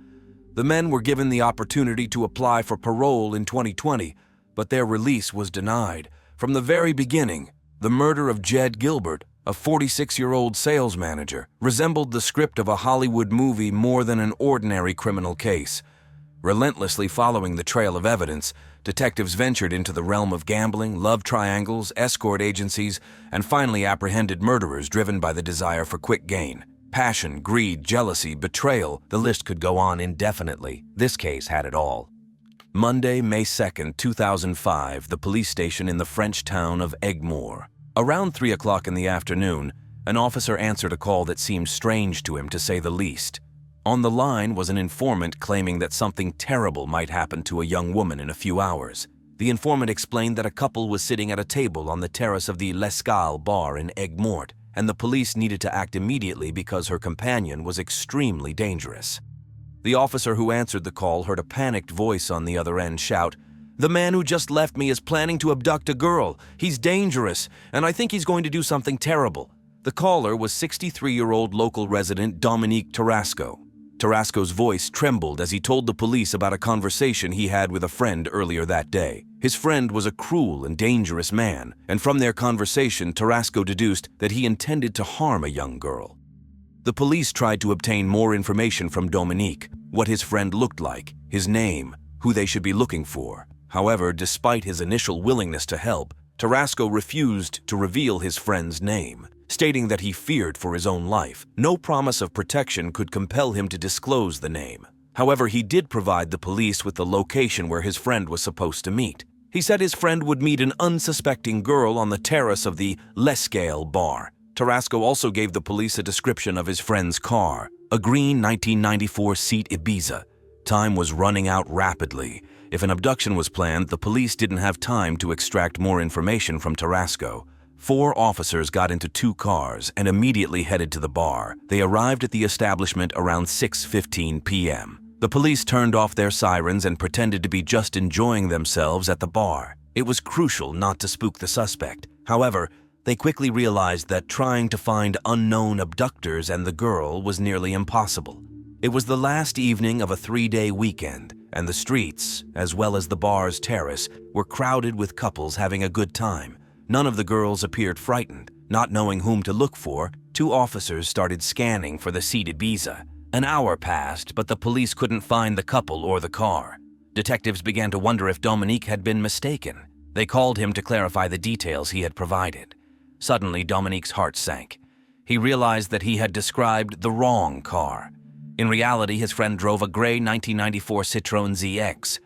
B: The men were given the opportunity to apply for parole in 2020, but their release was denied. From the very beginning, the murder of Jed Gilbert, a 46-year-old sales manager, resembled the script of a Hollywood movie more than an ordinary criminal case. Relentlessly following the trail of evidence, detectives ventured into the realm of gambling, love triangles, escort agencies, and finally apprehended murderers driven by the desire for quick gain. Passion, greed, jealousy, betrayal, the list could go on indefinitely. This case had it all. Monday, May 2, 2005, the police station in the French town of Egmore. Around 3 o'clock in the afternoon, an officer answered a call that seemed strange to him, to say the least. On the line was an informant claiming that something terrible might happen to a young woman in a few hours. The informant explained that a couple was sitting at a table on the terrace of the L'Escale bar in Egmort, and the police needed to act immediately because her companion was extremely dangerous. The officer who answered the call heard a panicked voice on the other end shout, "The man who just left me is planning to abduct a girl. He's dangerous, and I think he's going to do something terrible." The caller was 63-year-old local resident Dominique Tarasco. Tarasco's voice trembled as he told the police about a conversation he had with a friend earlier that day. His friend was a cruel and dangerous man, and from their conversation, Tarasco deduced that he intended to harm a young girl. The police tried to obtain more information from Dominique, what his friend looked like, his name, who they should be looking for. However, despite his initial willingness to help, Tarasco refused to reveal his friend's name, stating that he feared for his own life. No promise of protection could compel him to disclose the name. However, he did provide the police with the location where his friend was supposed to meet. He said his friend would meet an unsuspecting girl on the terrace of the L'Escale bar. Tarasco also gave the police a description of his friend's car, a green 1994 Seat Ibiza. Time was running out rapidly. If an abduction was planned, the police didn't have time to extract more information from Tarasco. 4 officers got into 2 cars and immediately headed to the bar. They arrived at the establishment around 6:15 p.m. The police turned off their sirens and pretended to be just enjoying themselves at the bar. It was crucial not to spook the suspect. However, they quickly realized that trying to find unknown abductors and the girl was nearly impossible. It was the last evening of a 3-day weekend, and the streets, as well as the bar's terrace, were crowded with couples having a good time. None of the girls appeared frightened. Not knowing whom to look for, 2 officers started scanning for the Seat Ibiza. An hour passed, but the police couldn't find the couple or the car. Detectives began to wonder if Dominique had been mistaken. They called him to clarify the details he had provided. Suddenly, Dominique's heart sank. He realized that he had described the wrong car. In reality, his friend drove a gray 1994 Citroën ZX.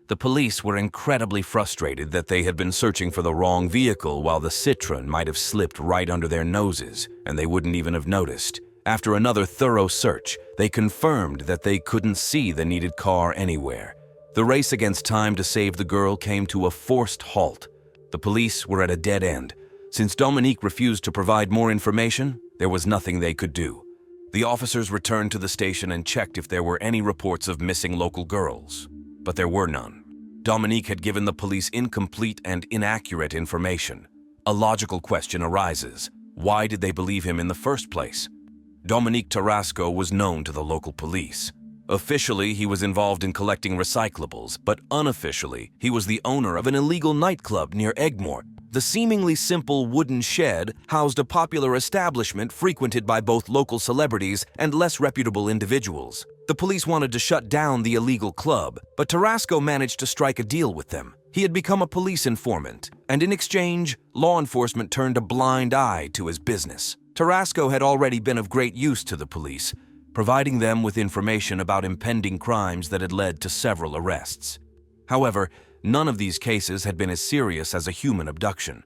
B: The police were incredibly frustrated that they had been searching for the wrong vehicle while the Citroën might have slipped right under their noses, and they wouldn't even have noticed. After another thorough search, they confirmed that they couldn't see the needed car anywhere. The race against time to save the girl came to a forced halt. The police were at a dead end. Since Dominique refused to provide more information, there was nothing they could do. The officers returned to the station and checked if there were any reports of missing local girls, but there were none. Dominique had given the police incomplete and inaccurate information. A logical question arises. Why did they believe him in the first place? Dominique Tarasco was known to the local police. Officially, he was involved in collecting recyclables, but unofficially, he was the owner of an illegal nightclub near Egmort.
A: The seemingly simple wooden shed housed a popular establishment frequented by both local celebrities and less reputable individuals. The police wanted to shut down the illegal club, but Tarasco managed to strike a deal with them. He had become a police informant, and in exchange, law enforcement turned a blind eye to his business. Tarasco had already been of great use to the police, providing them with information about impending crimes that had led to several arrests. However, none of these cases had been as serious as a human abduction.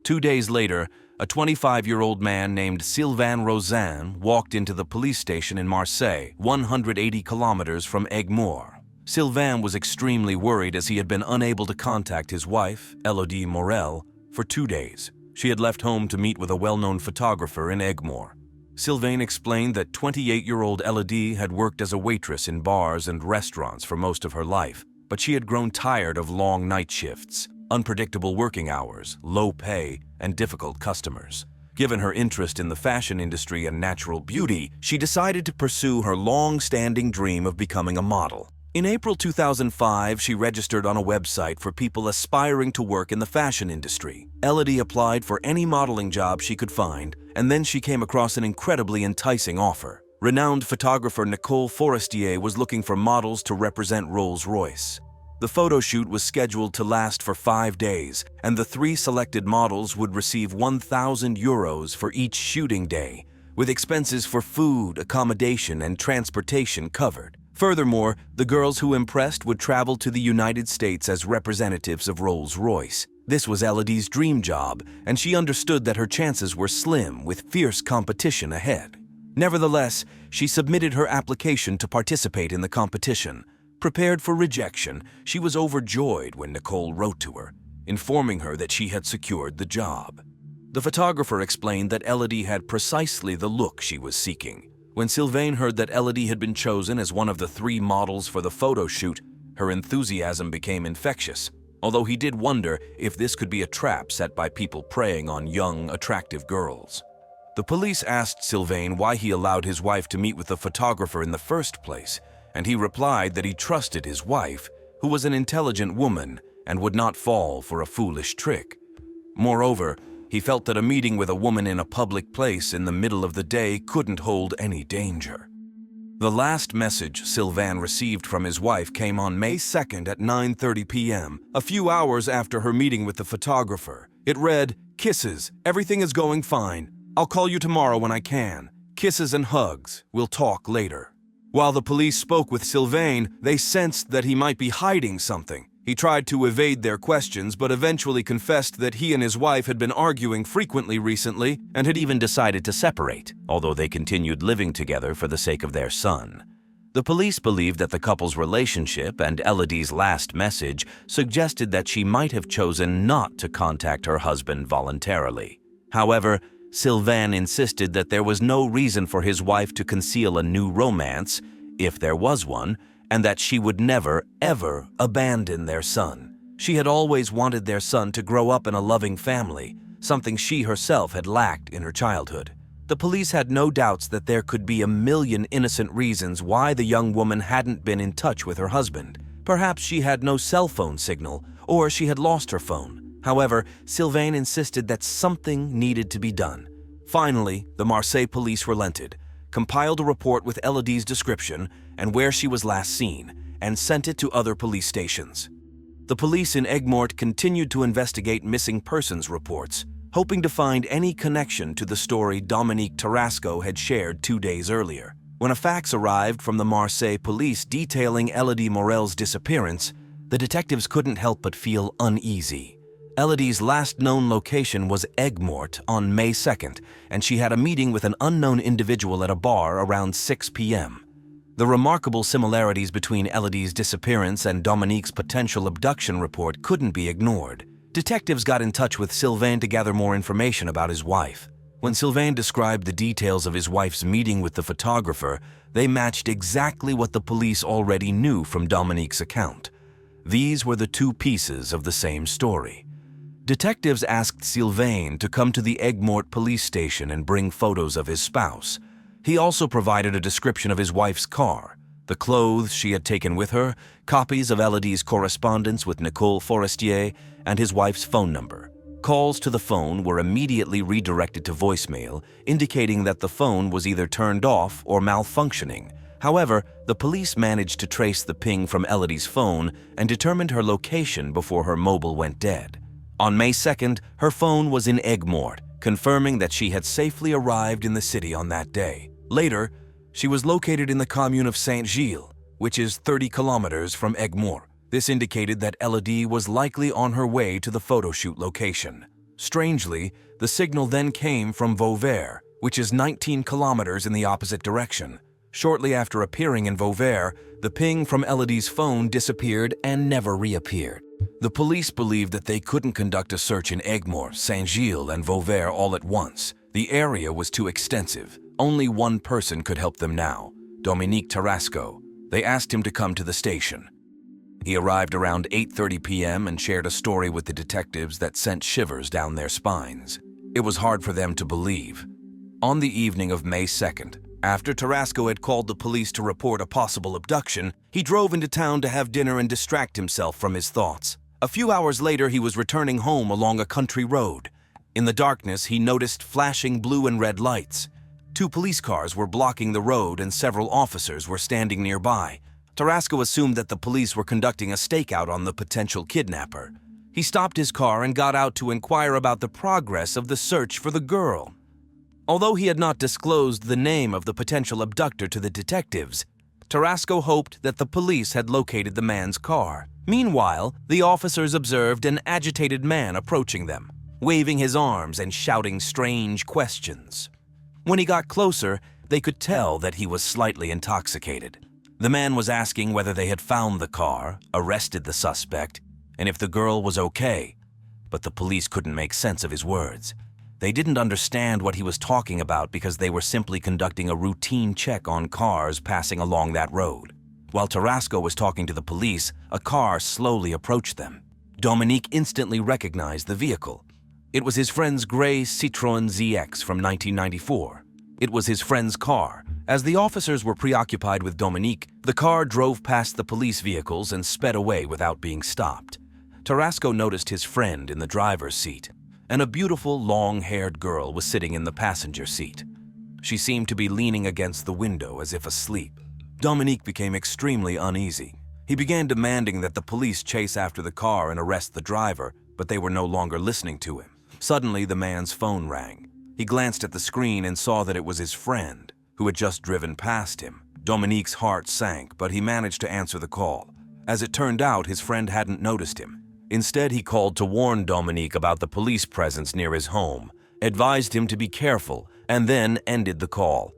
A: 2 days later, a 25-year-old man named Sylvain Rosin walked into the police station in Marseille, 180 kilometers from Aigues-Mortes. Sylvain was extremely worried as he had been unable to contact his wife, Elodie Morel, for 2 days. She had left home to meet with a well-known photographer in Aigues-Mortes. Sylvain explained that 28-year-old Elodie had worked as a waitress in bars and restaurants for most of her life, but she had grown tired of long night shifts, unpredictable working hours, low pay, and difficult customers. Given her interest in the fashion industry and natural beauty, she decided to pursue her long-standing dream of becoming a model. In April 2005, she registered on a website for people aspiring to work in the fashion industry. Elodie applied for any modeling job she could find, and then she came across an incredibly enticing offer. Renowned photographer Nicole Forestier was looking for models to represent Rolls-Royce. The photo shoot was scheduled to last for 5 days, and the 3 selected models would receive €1,000 for each shooting day, with expenses for food, accommodation, and transportation covered. Furthermore, the girls who impressed would travel to the United States as representatives of Rolls-Royce. This was Elodie's dream job, and she understood that her chances were slim with fierce competition ahead. Nevertheless, she submitted her application to participate in the competition. Prepared for rejection, she was overjoyed when Nicole wrote to her, informing her that she had secured the job. The photographer explained that Elodie had precisely the look she was seeking. When Sylvain heard that Elodie had been chosen as one of the 3 models for the photo shoot, her enthusiasm became infectious, although he did wonder if this could be a trap set by people preying on young, attractive girls. The police asked Sylvain why he allowed his wife to meet with the photographer in the first place, and he replied that he trusted his wife, who was an intelligent woman and would not fall for a foolish trick. Moreover, he felt that a meeting with a woman in a public place in the middle of the day couldn't hold any danger. The last message Sylvain received from his wife came on May 2nd at 9:30 p.m., a few hours after her meeting with the photographer. It read, "Kisses, everything is going fine. I'll call you tomorrow when I can. Kisses and hugs. We'll talk later." While the police spoke with Sylvain, they sensed that he might be hiding something. He tried to evade their questions, but eventually confessed that he and his wife had been arguing frequently recently and had even decided to separate, although they continued living together for the sake of their son. The police believed that the couple's relationship and Elodie's last message suggested that she might have chosen not to contact her husband voluntarily. However, Sylvain insisted that there was no reason for his wife to conceal a new romance, if there was one, and that she would never, ever abandon their son. She had always wanted their son to grow up in a loving family, something she herself had lacked in her childhood. The police had no doubts that there could be a million innocent reasons why the young woman hadn't been in touch with her husband. Perhaps she had no cell phone signal, or she had lost her phone. However, Sylvain insisted that something needed to be done. Finally, the Marseille police relented, compiled a report with Elodie's description and where she was last seen, and sent it to other police stations. The police in Aigues-Mortes continued to investigate missing persons reports, hoping to find any connection to the story Dominique Tarasco had shared 2 days earlier. When a fax arrived from the Marseille police detailing Elodie Morel's disappearance, the detectives couldn't help but feel uneasy. Elodie's last known location was Aigues-Mortes on May 2nd, and she had a meeting with an unknown individual at a bar around 6 p.m. The remarkable similarities between Elodie's disappearance and Dominique's potential abduction report couldn't be ignored. Detectives got in touch with Sylvain to gather more information about his wife. When Sylvain described the details of his wife's meeting with the photographer, they matched exactly what the police already knew from Dominique's account. These were the 2 pieces of the same story. Detectives asked Sylvain to come to the Aigues-Mortes police station and bring photos of his spouse. He also provided a description of his wife's car, the clothes she had taken with her, copies of Elodie's correspondence with Nicole Forestier, and his wife's phone number. Calls to the phone were immediately redirected to voicemail, indicating that the phone was either turned off or malfunctioning. However, the police managed to trace the ping from Elodie's phone and determined her location before her mobile went dead. On May 2nd, her phone was in Egmort, confirming that she had safely arrived in the city on that day. Later, she was located in the commune of Saint-Gilles, which is 30 kilometers from Egmort. This indicated that Elodie was likely on her way to the photo shoot location. Strangely, the signal then came from Vauvert, which is 19 kilometers in the opposite direction. Shortly after appearing in Vauvert, the ping from Elodie's phone disappeared and never reappeared. The police believed that they couldn't conduct a search in Egmort, Saint-Gilles, and Vauvert all at once. The area was too extensive. Only one person could help them now, Dominique Tarasco. They asked him to come to the station. He arrived around 8:30 p.m. and shared a story with the detectives that sent shivers down their spines. It was hard for them to believe. On the evening of May 2nd, after Tarasco had called the police to report a possible abduction, he drove into town to have dinner and distract himself from his thoughts. A few hours later, he was returning home along a country road. In the darkness, he noticed flashing blue and red lights. 2 police cars were blocking the road and several officers were standing nearby. Tarasco assumed that the police were conducting a stakeout on the potential kidnapper. He stopped his car and got out to inquire about the progress of the search for the girl. Although he had not disclosed the name of the potential abductor to the detectives, Tarasco hoped that the police had located the man's car. Meanwhile, the officers observed an agitated man approaching them, waving his arms and shouting strange questions. When he got closer, they could tell that he was slightly intoxicated. The man was asking whether they had found the car, arrested the suspect, and if the girl was okay, but the police couldn't make sense of his words. They didn't understand what he was talking about because they were simply conducting a routine check on cars passing along that road. While Tarasco was talking to the police, a car slowly approached them. Dominique instantly recognized the vehicle. It was his friend's gray Citroën ZX from 1994. It was his friend's car. As the officers were preoccupied with Dominique, the car drove past the police vehicles and sped away without being stopped. Tarasco noticed his friend in the driver's seat, and a beautiful, long-haired girl was sitting in the passenger seat. She seemed to be leaning against the window as if asleep. Dominique became extremely uneasy. He began demanding that the police chase after the car and arrest the driver, but they were no longer listening to him. Suddenly, the man's phone rang. He glanced at the screen and saw that it was his friend, who had just driven past him. Dominique's heart sank, but he managed to answer the call. As it turned out, his friend hadn't noticed him. Instead, he called to warn Dominique about the police presence near his home, advised him to be careful, and then ended the call.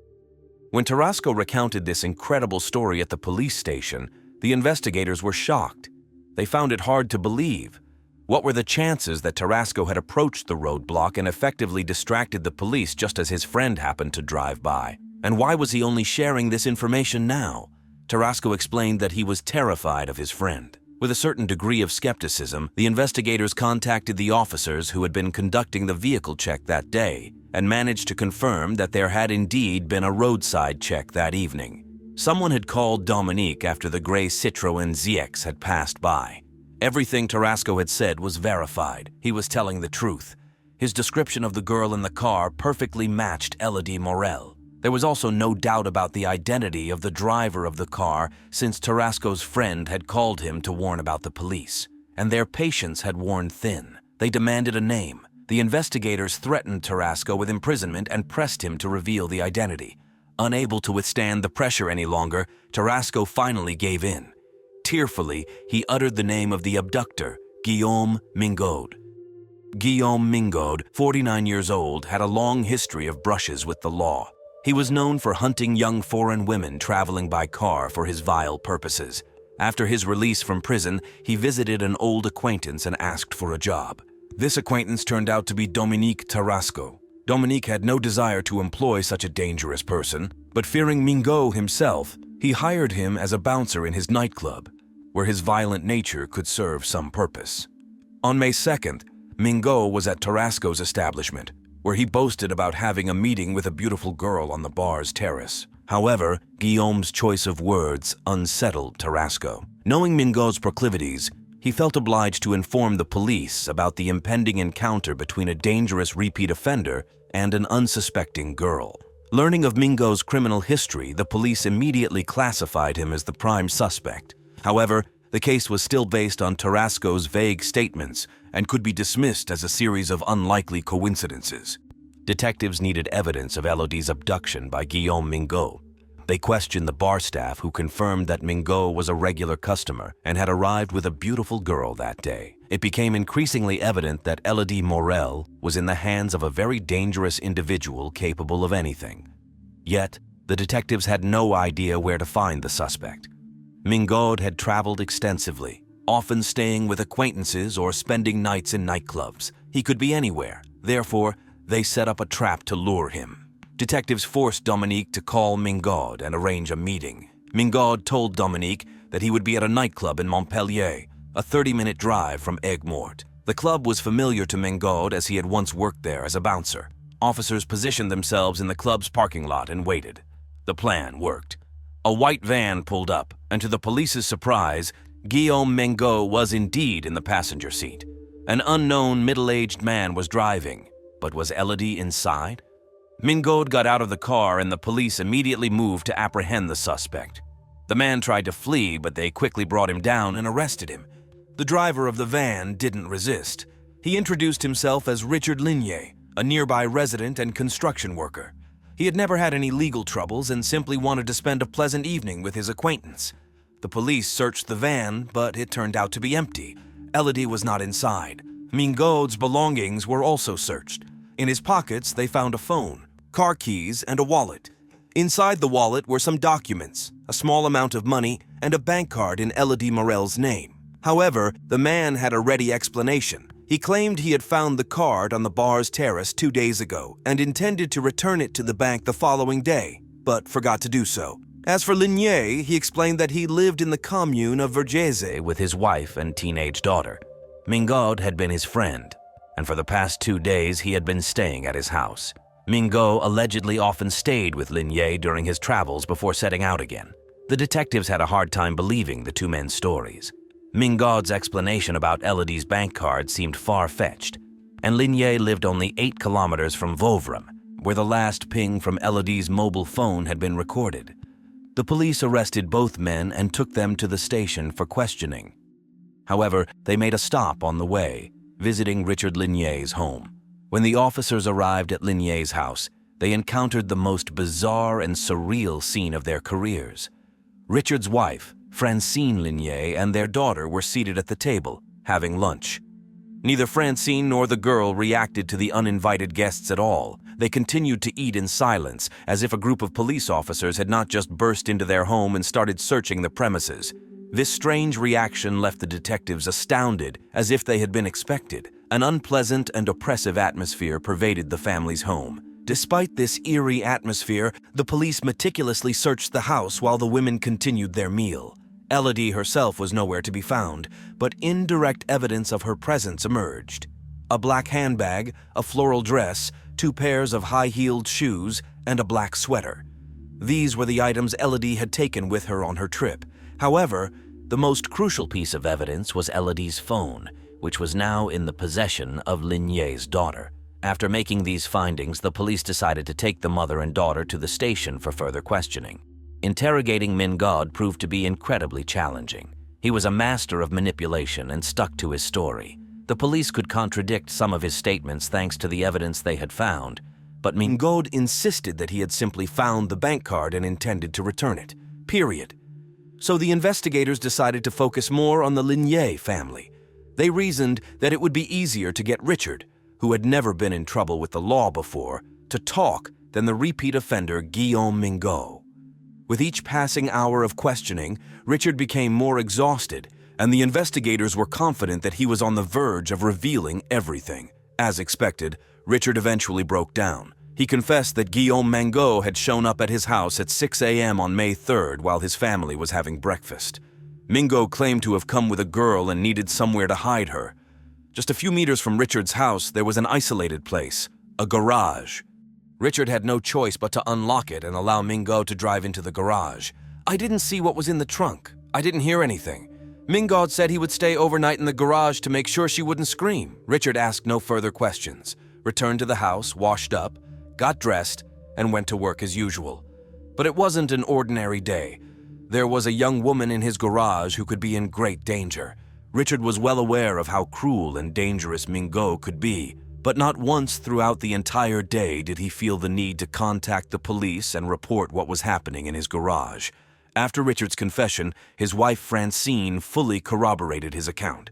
A: When Tarasco recounted this incredible story at the police station, the investigators were shocked. They found it hard to believe. What were the chances that Tarasco had approached the roadblock and effectively distracted the police just as his friend happened to drive by? And why was he only sharing this information now? Tarasco explained that he was terrified of his friend. With a certain degree of skepticism, the investigators contacted the officers who had been conducting the vehicle check that day and managed to confirm that there had indeed been a roadside check that evening. Someone had called Dominique after the gray Citroën ZX had passed by. Everything Tarasco had said was verified. He was telling the truth. His description of the girl in the car perfectly matched Elodie Morel. There was also no doubt about the identity of the driver of the car since Tarasco's friend had called him to warn about the police, and their patience had worn thin. They demanded a name. The investigators threatened Tarasco with imprisonment and pressed him to reveal the identity. Unable to withstand the pressure any longer, Tarasco finally gave in. Tearfully, he uttered the name of the abductor, Guillaume Mingaud. Guillaume Mingaud, 49 years old, had a long history of brushes with the law. He was known for hunting young foreign women traveling by car for his vile purposes. After his release from prison, he visited an old acquaintance and asked for a job. This acquaintance turned out to be Dominique Tarasco. Dominique had no desire to employ such a dangerous person, but fearing Mingaud himself, he hired him as a bouncer in his nightclub, where his violent nature could serve some purpose. On May 2nd, Mingaud was at Tarasco's establishment, where he boasted about having a meeting with a beautiful girl on the bar's terrace. However, Guillaume's choice of words unsettled Tarasco. Knowing Mingaud's proclivities, He felt obliged to inform the police about the impending encounter between a dangerous repeat offender and an unsuspecting girl. Learning of Mingo's criminal history, the police immediately classified him as the prime suspect. However, the case was still based on Tarasco's vague statements and could be dismissed as a series of unlikely coincidences. Detectives needed evidence of Elodie's abduction by Guillaume Mingo. They questioned the bar staff, who confirmed that Mingo was a regular customer and had arrived with a beautiful girl that day. It became increasingly evident that Elodie Morel was in the hands of a very dangerous individual capable of anything. Yet, the detectives had no idea where to find the suspect. Mingo had traveled extensively, often staying with acquaintances or spending nights in nightclubs. He could be anywhere. Therefore, they set up a trap to lure him. Detectives forced Dominique to call Mingo and arrange a meeting. Mingo told Dominique that he would be at a nightclub in Montpellier, a 30-minute drive from Aigues-Mortes. The club was familiar to Mingo as he had once worked there as a bouncer. Officers positioned themselves in the club's parking lot and waited. The plan worked. A white van pulled up, and to the police's surprise, Guillaume Mingo was indeed in the passenger seat. An unknown middle-aged man was driving, but was Elodie inside? Mingo got out of the car and the police immediately moved to apprehend the suspect. The man tried to flee, but they quickly brought him down and arrested him. The driver of the van didn't resist. He introduced himself as Richard Lignier, a nearby resident and construction worker. He had never had any legal troubles and simply wanted to spend a pleasant evening with his acquaintance. The police searched the van, but it turned out to be empty. Elodie was not inside. Mingo's belongings were also searched. In his pockets, they found a phone, car keys, and a wallet. Inside the wallet were some documents, a small amount of money, and a bank card in Elodie Morel's name. However, the man had a ready explanation. He claimed he had found the card on the bar's terrace 2 days ago and intended to return it to the bank the following day, but forgot to do so. As for Lignier, he explained that he lived in the commune of Vergese with his wife and teenage daughter. Mingo had been his friend, and for the past 2 days he had been staying at his house. Mingo allegedly often stayed with Lignier during his travels before setting out again. The detectives had a hard time believing the two men's stories. Mingo's explanation about Elodie's bank card seemed far-fetched, and Lignier lived only 8 kilometers from Vouvray, where the last ping from Elodie's mobile phone had been recorded. The police arrested both men and took them to the station for questioning. However, they made a stop on the way, visiting Richard Lignier's home. When the officers arrived at Lignier's house, they encountered the most bizarre and surreal scene of their careers. Richard's wife, Francine Lignier, and their daughter were seated at the table, having lunch. Neither Francine nor the girl reacted to the uninvited guests at all. They continued to eat in silence, as if a group of police officers had not just burst into their home and started searching the premises. This strange reaction left the detectives astounded, as if they had been expected. An unpleasant and oppressive atmosphere pervaded the family's home. Despite this eerie atmosphere, the police meticulously searched the house while the women continued their meal. Elodie herself was nowhere to be found, but indirect evidence of her presence emerged. A black handbag, a floral dress, 2 pairs of high-heeled shoes, and a black sweater. These were the items Elodie had taken with her on her trip. However, the most crucial piece of evidence was Elodie's phone, which was now in the possession of Lignier's daughter. After making these findings, the police decided to take the mother and daughter to the station for further questioning. Interrogating Mingo proved to be incredibly challenging. He was a master of manipulation and stuck to his story. The police could contradict some of his statements thanks to the evidence they had found, but Mingo insisted that he had simply found the bank card and intended to return it, period. So the investigators decided to focus more on the Lignier family. They reasoned that it would be easier to get Richard, who had never been in trouble with the law before, to talk than the repeat offender Guillaume Mingo. With each passing hour of questioning, Richard became more exhausted, and the investigators were confident that he was on the verge of revealing everything. As expected, Richard eventually broke down. He confessed that Guillaume Mingo had shown up at his house at 6 a.m. on May 3rd while his family was having breakfast. Mingo claimed to have come with a girl and needed somewhere to hide her. Just a few meters from Richard's house, there was an isolated place, a garage. Richard had no choice but to unlock it and allow Mingo to drive into the garage. "I didn't see what was in the trunk. I didn't hear anything. Mingaud said he would stay overnight in the garage to make sure she wouldn't scream. Richard asked no further questions, returned to the house, washed up, got dressed, and went to work as usual. But it wasn't an ordinary day. There was a young woman in his garage who could be in great danger. Richard was well aware of how cruel and dangerous Mingaud could be, but not once throughout the entire day did he feel the need to contact the police and report what was happening in his garage. After Richard's confession, his wife Francine fully corroborated his account.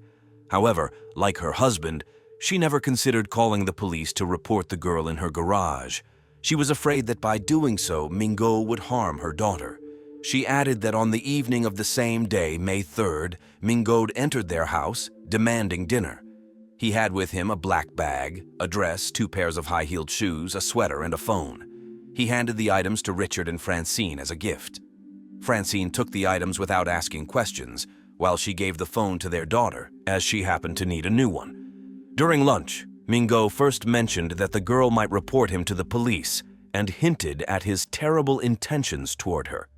A: However, like her husband, she never considered calling the police to report the girl in her garage. She was afraid that by doing so, Mingaud would harm her daughter. She added that on the evening of the same day, May 3rd, Mingaud entered their house, demanding dinner. He had with him a black bag, a dress, 2 pairs of high-heeled shoes, a sweater, and a phone. He handed the items to Richard and Francine as a gift. Francine took the items without asking questions, while she gave the phone to their daughter, as she happened to need a new one. During lunch, Mingaud first mentioned that the girl might report him to the police and hinted at his terrible intentions toward her.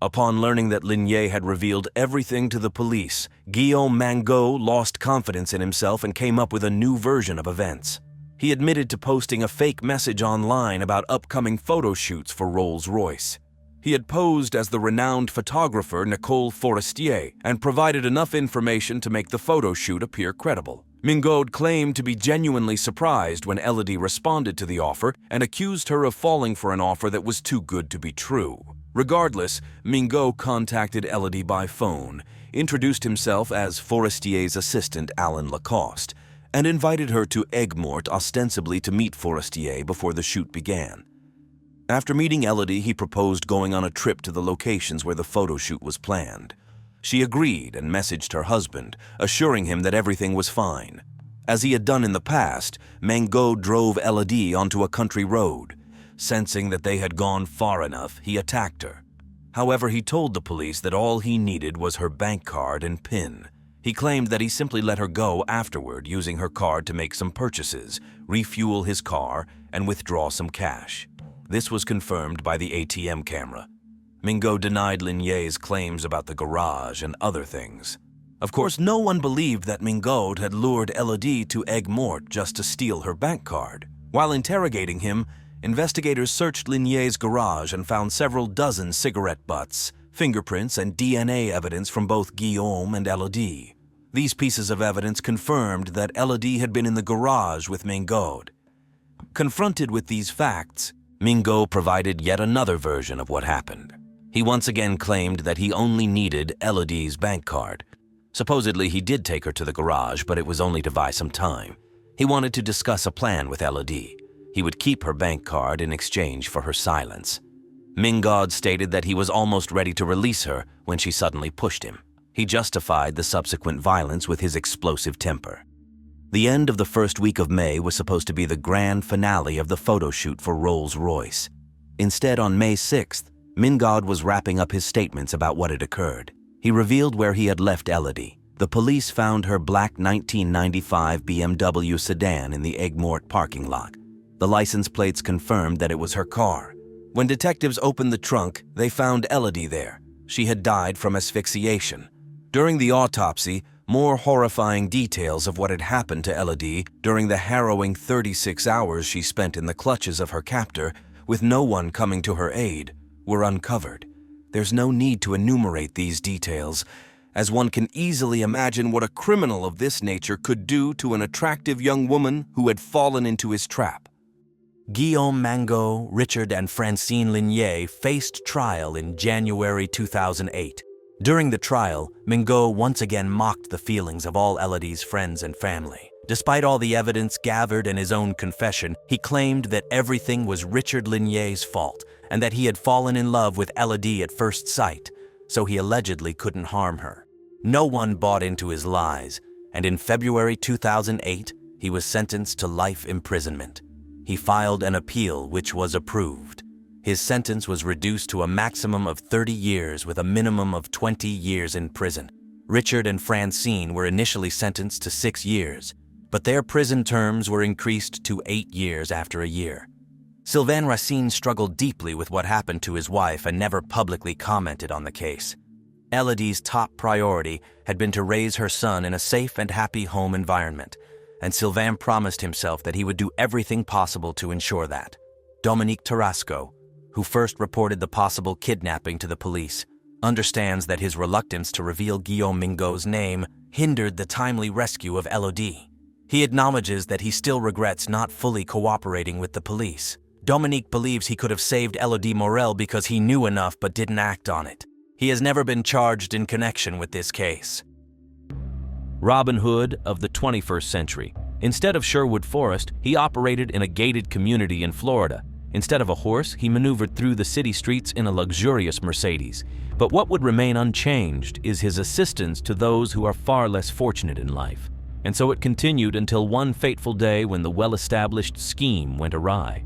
A: Upon learning that Lignier had revealed everything to the police, Guillaume Mangot lost confidence in himself and came up with a new version of events. He admitted to posting a fake message online about upcoming photo shoots for Rolls-Royce. He had posed as the renowned photographer Nicole Forestier and provided enough information to make the photo shoot appear credible. Mingaud claimed to be genuinely surprised when Elodie responded to the offer and accused her of falling for an offer that was too good to be true. Regardless, Mingaud contacted Elodie by phone, introduced himself as Forestier's assistant Alan Lacoste, and invited her to Aigues-Mortes ostensibly to meet Forestier before the shoot began. After meeting Elodie, he proposed going on a trip to the locations where the photo shoot was planned. She agreed and messaged her husband, assuring him that everything was fine. As he had done in the past, Mangot drove Elodie onto a country road. Sensing that they had gone far enough, he attacked her. However, he told the police that all he needed was her bank card and PIN. He claimed that he simply let her go afterward, using her card to make some purchases, refuel his car, and withdraw some cash. This was confirmed by the ATM camera. Mingaud denied Lignier's claims about the garage and other things. Of course, no one believed that Mingaud had lured Elodie to Aigues-Mortes just to steal her bank card. While interrogating him, investigators searched Lignier's garage and found several dozen cigarette butts, fingerprints, and DNA evidence from both Guillaume and Elodie. These pieces of evidence confirmed that Elodie had been in the garage with Mingaud. Confronted with these facts, Mingaud provided yet another version of what happened. He once again claimed that he only needed Elodie's bank card. Supposedly, he did take her to the garage, but it was only to buy some time. He wanted to discuss a plan with Elodie. He would keep her bank card in exchange for her silence. Mingaud stated that he was almost ready to release her when she suddenly pushed him. He justified the subsequent violence with his explosive temper. The end of the first week of May was supposed to be the grand finale of the photo shoot for Rolls-Royce. Instead, on May 6th, Mingaud was wrapping up his statements about what had occurred. He revealed where he had left Elodie. The police found her black 1995 BMW sedan in the Aigues-Mortes parking lot. The license plates confirmed that it was her car. When detectives opened the trunk, they found Elodie there. She had died from asphyxiation. During the autopsy, more horrifying details of what had happened to Elodie during the harrowing 36 hours she spent in the clutches of her captor, with no one coming to her aid, were uncovered. There's no need to enumerate these details, as one can easily imagine what a criminal of this nature could do to an attractive young woman who had fallen into his trap. Guillaume Mangot, Richard, and Francine Lignier faced trial in January 2008. During the trial, Mangot once again mocked the feelings of all Elodie's friends and family. Despite all the evidence gathered and his own confession, he claimed that everything was Richard Lignier's fault and that he had fallen in love with Elodie at first sight, so he allegedly couldn't harm her. No one bought into his lies, and in February 2008, he was sentenced to life imprisonment. He filed an appeal which was approved. His sentence was reduced to a maximum of 30 years with a minimum of 20 years in prison. Richard and Francine were initially sentenced to 6 years, but their prison terms were increased to 8 years after a year. Sylvain Racine struggled deeply with what happened to his wife and never publicly commented on the case.
B: Elodie's top priority had been to raise her son in a safe and happy home environment, and Sylvain promised himself that he would do everything possible to ensure that. Dominique Tarasco, who first reported the possible kidnapping to the police, understands that his reluctance to reveal Guillaume Mingaud's name hindered the timely rescue of Elodie. He acknowledges that he still regrets not fully cooperating with the police. Dominique believes he could have saved Elodie Morel because he knew enough but didn't act on it. He has never been charged in connection with this case. Robin Hood of the 21st century. Instead of Sherwood Forest, he operated in a gated community in Florida. Instead of a horse, he maneuvered through the city streets in a luxurious Mercedes. But what would remain unchanged is his assistance to those who are far less fortunate in life. And so it continued until one fateful day when the well-established scheme went awry.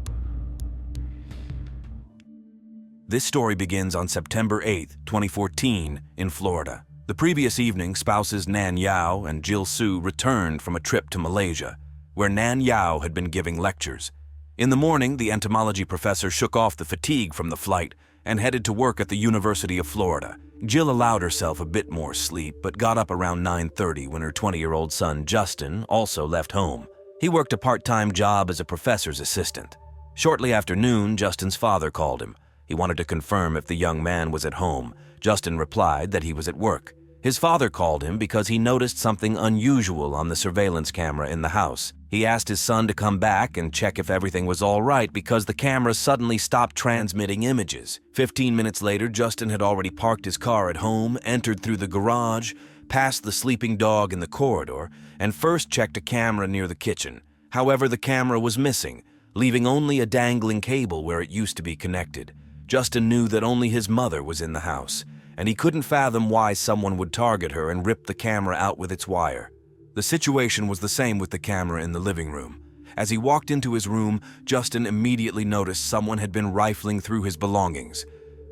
A: This story begins on September 8, 2014, in Florida. The previous evening, spouses Nan Yao and Jill Su returned from a trip to Malaysia, where Nan Yao had been giving lectures. In the morning, the entomology professor shook off the fatigue from the flight and headed to work at the University of Florida. Jill allowed herself a bit more sleep, but got up around 9:30 when her 20-year-old son, Justin, also left home. He worked a part-time job as a professor's assistant. Shortly after noon, Justin's father called him. He wanted to confirm if the young man was at home. Justin replied that he was at work. His father called him because he noticed something unusual on the surveillance camera in the house. He asked his son to come back and check if everything was all right because the camera suddenly stopped transmitting images. 15 minutes later, Justin had already parked his car at home, entered through the garage, passed the sleeping dog in the corridor, and first checked a camera near the kitchen. However, the camera was missing, leaving only a dangling cable where it used to be connected. Justin knew that only his mother was in the house, and he couldn't fathom why someone would target her and rip the camera out with its wire. The situation was the same with the camera in the living room. As he walked into his room, Justin immediately noticed someone had been rifling through his belongings.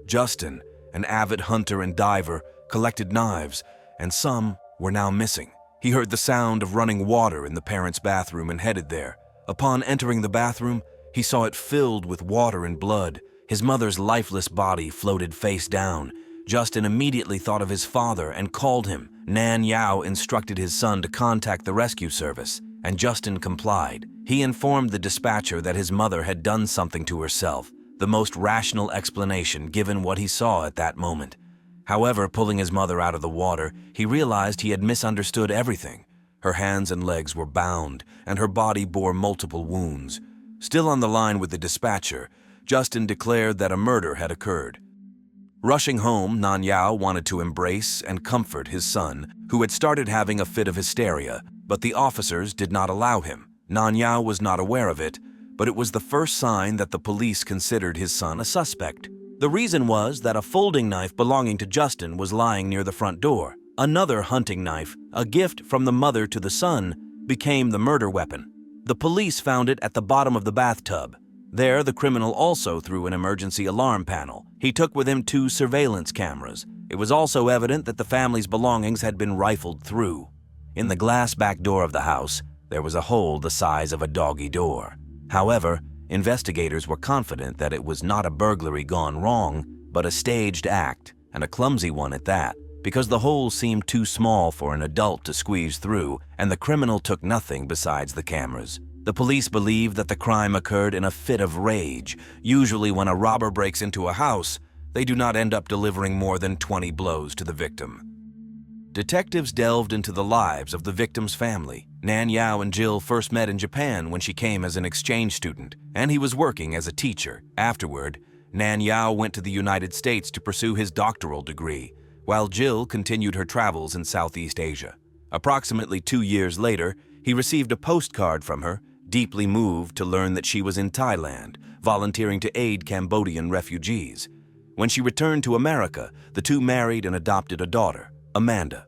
A: Justin, an avid hunter and diver, collected knives, and some were now missing. He heard the sound of running water in the parents' bathroom and headed there. Upon entering the bathroom, he saw it filled with water and blood. His mother's lifeless body floated face down. Justin immediately thought of his father and called him. Nan Yao instructed his son to contact the rescue service, and Justin complied. He informed the dispatcher that his mother had done something to herself, the most rational explanation given what he saw at that moment. However, pulling his mother out of the water, he realized he had misunderstood everything. Her hands and legs were bound, and her body bore multiple wounds. Still on the line with the dispatcher, Justin declared that a murder had occurred. Rushing home, Nan Yao wanted to embrace and comfort his son, who had started having a fit of hysteria, but the officers did not allow him. Nan Yao was not aware of it, but it was the first sign that the police considered his son a suspect. The reason was that a folding knife belonging to Justin was lying near the front door. Another hunting knife, a gift from the mother to the son, became the murder weapon. The police found it at the bottom of the bathtub. There, the criminal also threw an emergency alarm panel. He took with him 2 surveillance cameras. It was also evident that the family's belongings had been rifled through. In the glass back door of the house, there was a hole the size of a doggy door. However, investigators were confident that it was not a burglary gone wrong, but a staged act, and a clumsy one at that, because the hole seemed too small for an adult to squeeze through, and the criminal took nothing besides the cameras. The police believe that the crime occurred in a fit of rage. Usually when a robber breaks into a house, they do not end up delivering more than 20 blows to the victim. Detectives delved into the lives of the victim's family. Nan Yao and Jill first met in Japan when she came as an exchange student, and he was working as a teacher. Afterward, Nan Yao went to the United States to pursue his doctoral degree, while Jill continued her travels in Southeast Asia. Approximately 2 years later, he received a postcard from her, deeply moved to learn that she was in Thailand, volunteering to aid Cambodian refugees. When she returned to America, the two married and adopted a daughter, Amanda.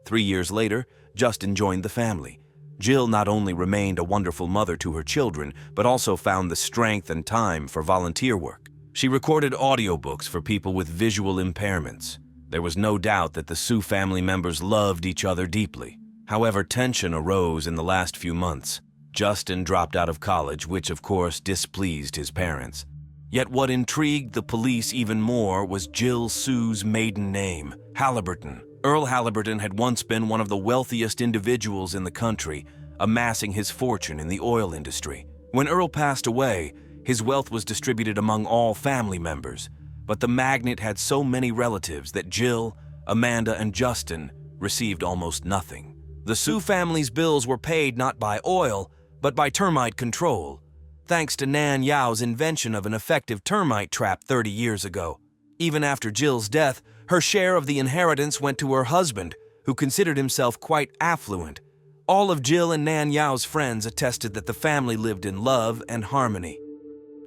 A: 3 years later, Justin joined the family. Jill not only remained a wonderful mother to her children, but also found the strength and time for volunteer work. She recorded audiobooks for people with visual impairments. There was no doubt that the Su family members loved each other deeply. However, tension arose in the last few months. Justin dropped out of college, which of course displeased his parents. Yet what intrigued the police even more was Jill Sue's maiden name, Halliburton. Earl Halliburton had once been one of the wealthiest individuals in the country, amassing his fortune in the oil industry. When Earl passed away, his wealth was distributed among all family members, but the magnate had so many relatives that Jill, Amanda, and Justin received almost nothing. The Sue family's bills were paid not by oil, but by termite control, thanks to Nan Yao's invention of an effective termite trap 30 years ago. Even after Jill's death, her share of the inheritance went to her husband, who considered himself quite affluent. All of Jill and Nan Yao's friends attested that the family lived in love and harmony.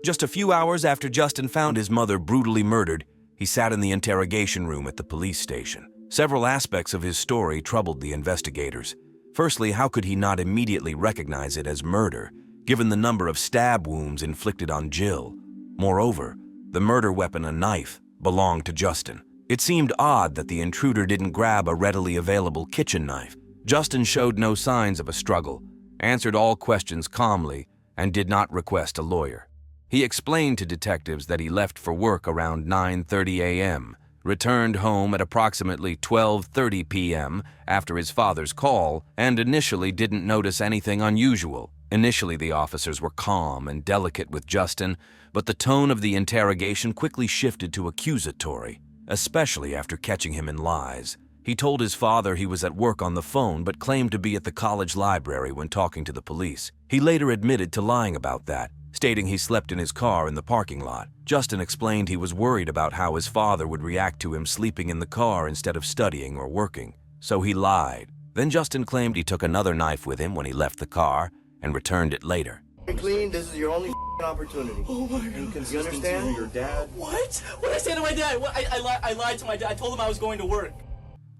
A: Just a few hours after Justin found his mother brutally murdered, he sat in the interrogation room at the police station. Several aspects of his story troubled the investigators. Firstly, how could he not immediately recognize it as murder, given the number of stab wounds inflicted on Jill? Moreover, the murder weapon, a knife, belonged to Justin. It seemed odd that the intruder didn't grab a readily available kitchen knife. Justin showed no signs of a struggle, answered all questions calmly, and did not request a lawyer. He explained to detectives that he left for work around 9:30 a.m., returned home at approximately 12:30 p.m. after his father's call, and initially didn't notice anything unusual. Initially, the officers were calm and delicate with Justin, but the tone of the interrogation quickly shifted to accusatory, especially after catching him in lies. He told his father he was at work on the phone but claimed to be at the college library when talking to the police. He later admitted to lying about that, stating he slept in his car in the parking lot. Justin explained he was worried about how his father would react to him sleeping in the car instead of studying or working, so he lied. Then Justin claimed he took another knife with him when he left the car and returned it later.
C: Clean, this is your only opportunity.
D: Oh my God.
C: You understand? Your dad.
D: What? What did I say to my dad? I lied to my dad. I told him I was going to work.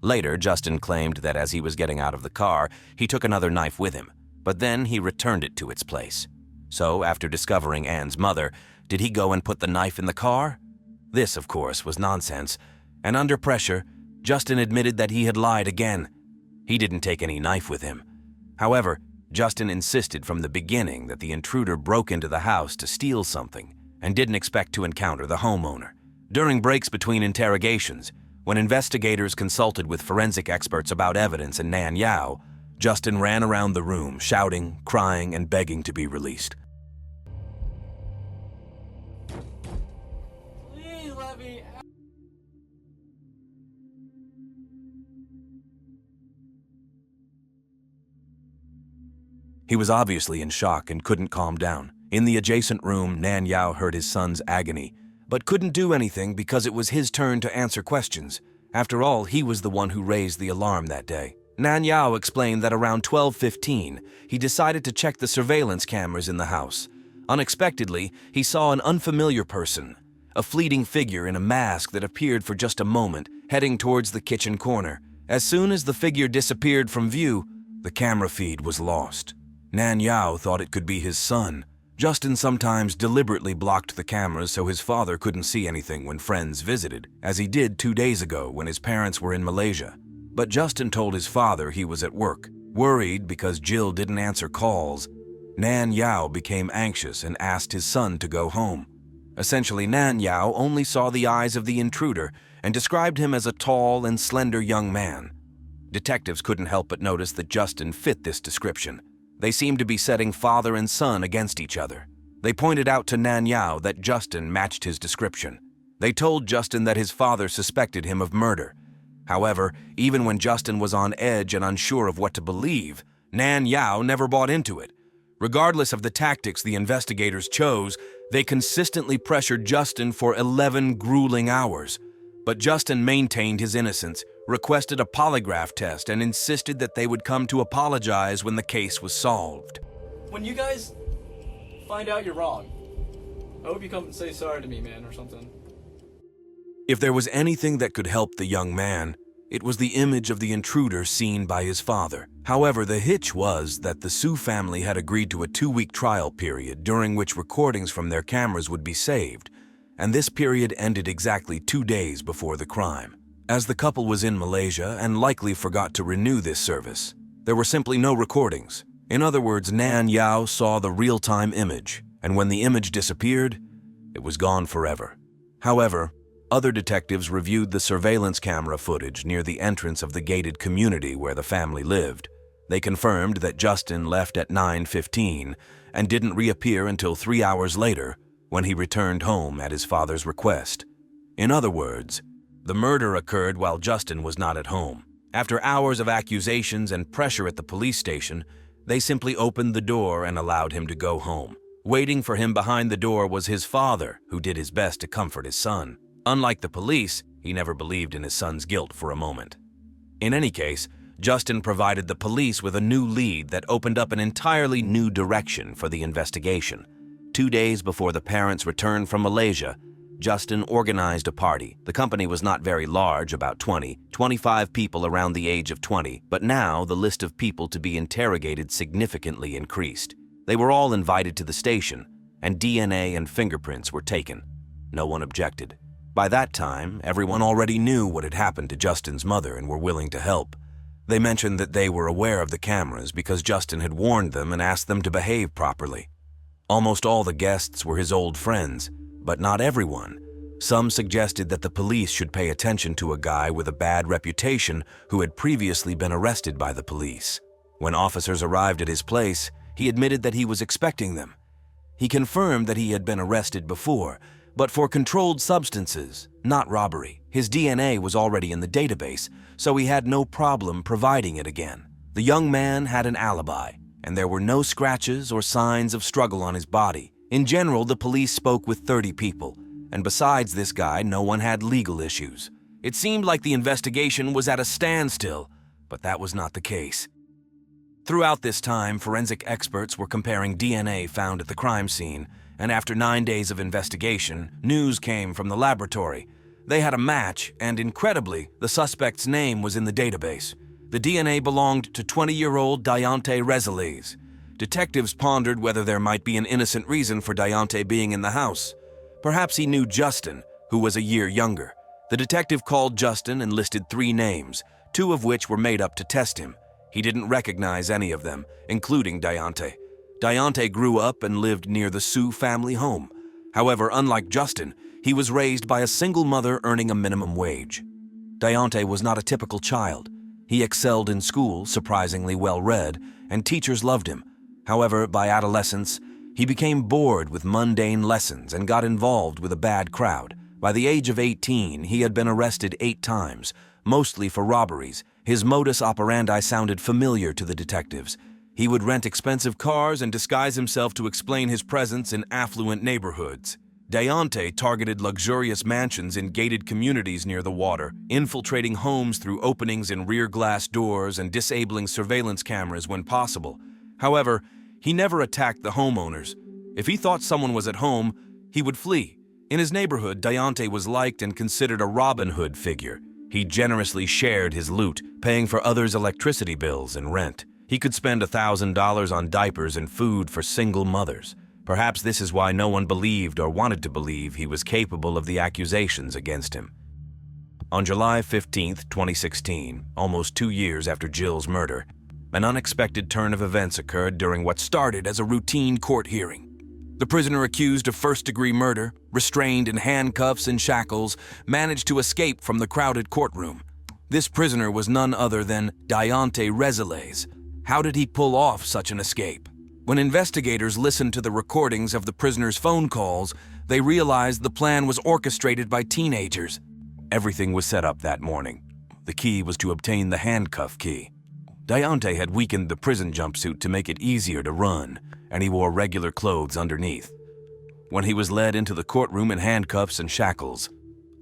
A: Later, Justin claimed that as he was getting out of the car, he took another knife with him, but then he returned it to its place. So, after discovering Anne's mother, did he go and put the knife in the car? This, of course, was nonsense, and under pressure, Justin admitted that he had lied again. He didn't take any knife with him. However, Justin insisted from the beginning that the intruder broke into the house to steal something and didn't expect to encounter the homeowner. During breaks between interrogations, when investigators consulted with forensic experts about evidence and Nan Yao, Justin ran around the room, shouting, crying, and begging to be released.
D: Please let me out.
A: He was obviously in shock and couldn't calm down. In the adjacent room, Nan Yao heard his son's agony, but couldn't do anything because it was his turn to answer questions. After all, he was the one who raised the alarm that day. Nan Yao explained that around 12:15, he decided to check the surveillance cameras in the house. Unexpectedly, he saw an unfamiliar person, a fleeting figure in a mask that appeared for just a moment, heading towards the kitchen corner. As soon as the figure disappeared from view, the camera feed was lost. Nan Yao thought it could be his son. Justin sometimes deliberately blocked the cameras so his father couldn't see anything when friends visited, as he did 2 days ago when his parents were in Malaysia. But Justin told his father he was at work. Worried because Jill didn't answer calls, Nan Yao became anxious and asked his son to go home. Essentially, Nan Yao only saw the eyes of the intruder and described him as a tall and slender young man. Detectives couldn't help but notice that Justin fit this description. They seemed to be setting father and son against each other. They pointed out to Nan Yao that Justin matched his description. They told Justin that his father suspected him of murder. However, even when Justin was on edge and unsure of what to believe, Nan Yao never bought into it. Regardless of the tactics the investigators chose, they consistently pressured Justin for 11 grueling hours. But Justin maintained his innocence, requested a polygraph test, and insisted that they would come to apologize when the case was solved.
D: When you guys find out you're wrong, I hope you come and say sorry to me, man, or something.
A: If there was anything that could help the young man, it was the image of the intruder seen by his father. However, the hitch was that the Sue family had agreed to a 2-week trial period during which recordings from their cameras would be saved, and this period ended exactly 2 days before the crime. As the couple was in Malaysia and likely forgot to renew this service, there were simply no recordings. In other words, Nan Yao saw the real-time image, and when the image disappeared, It was gone forever. However, other detectives reviewed the surveillance camera footage near the entrance of the gated community where the family lived. They confirmed that Justin left at 9:15 and didn't reappear until 3 hours later when he returned home at his father's request. In other words, the murder occurred while Justin was not at home. After hours of accusations and pressure at the police station, they simply opened the door and allowed him to go home. Waiting for him behind the door was his father, who did his best to comfort his son. Unlike the police, he never believed in his son's guilt for a moment. In any case, Justin provided the police with a new lead that opened up an entirely new direction for the investigation. 2 days before the parents returned from Malaysia, Justin organized a party. The company was not very large, about 25 people around the age of 20, but now the list of people to be interrogated significantly increased. They were all invited to the station, and DNA and fingerprints were taken. No one objected. By that time, everyone already knew what had happened to Justin's mother and were willing to help. They mentioned that they were aware of the cameras because Justin had warned them and asked them to behave properly. Almost all the guests were his old friends, but not everyone. Some suggested that the police should pay attention to a guy with a bad reputation who had previously been arrested by the police. When officers arrived at his place, he admitted that he was expecting them. He confirmed that he had been arrested before, but for controlled substances, not robbery. His DNA was already in the database, so he had no problem providing it again. The young man had an alibi, and there were no scratches or signs of struggle on his body. In general, the police spoke with 30 people, and besides this guy, no one had legal issues. It seemed like the investigation was at a standstill, but that was not the case. Throughout this time, forensic experts were comparing DNA found at the crime scene, and after 9 days of investigation, news came from the laboratory. They had a match, and incredibly, the suspect's name was in the database. The DNA belonged to 20-year-old Diante Rezeles. Detectives pondered whether there might be an innocent reason for Diante being in the house. Perhaps he knew Justin, who was a year younger. The detective called Justin and listed 3 names, 2 of which were made up to test him. He didn't recognize any of them, including Diante. Diante grew up and lived near the Sioux family home. However, unlike Justin, he was raised by a single mother earning a minimum wage. Diante was not a typical child. He excelled in school, surprisingly well-read, and teachers loved him. However, by adolescence, he became bored with mundane lessons and got involved with a bad crowd. By the age of 18, he had been arrested 8 times, mostly for robberies. His modus operandi sounded familiar to the detectives. He would rent expensive cars and disguise himself to explain his presence in affluent neighborhoods. Diante targeted luxurious mansions in gated communities near the water, infiltrating homes through openings in rear glass doors and disabling surveillance cameras when possible. However, he never attacked the homeowners. If he thought someone was at home, he would flee. In his neighborhood, Diante was liked and considered a Robin Hood figure. He generously shared his loot, paying for others' electricity bills and rent. He could spend $1,000 on diapers and food for single mothers. Perhaps this is why no one believed or wanted to believe he was capable of the accusations against him. On July 15, 2016, almost 2 years after Jill's murder, an unexpected turn of events occurred during what started as a routine court hearing. The prisoner accused of first-degree murder, restrained in handcuffs and shackles, managed to escape from the crowded courtroom. This prisoner was none other than Diante Rezeles. How did he pull off such an escape? When investigators listened to the recordings of the prisoner's phone calls, they realized the plan was orchestrated by teenagers. Everything was set up that morning. The key was to obtain the handcuff key. Diante had weakened the prison jumpsuit to make it easier to run, and he wore regular clothes underneath. When he was led into the courtroom in handcuffs and shackles,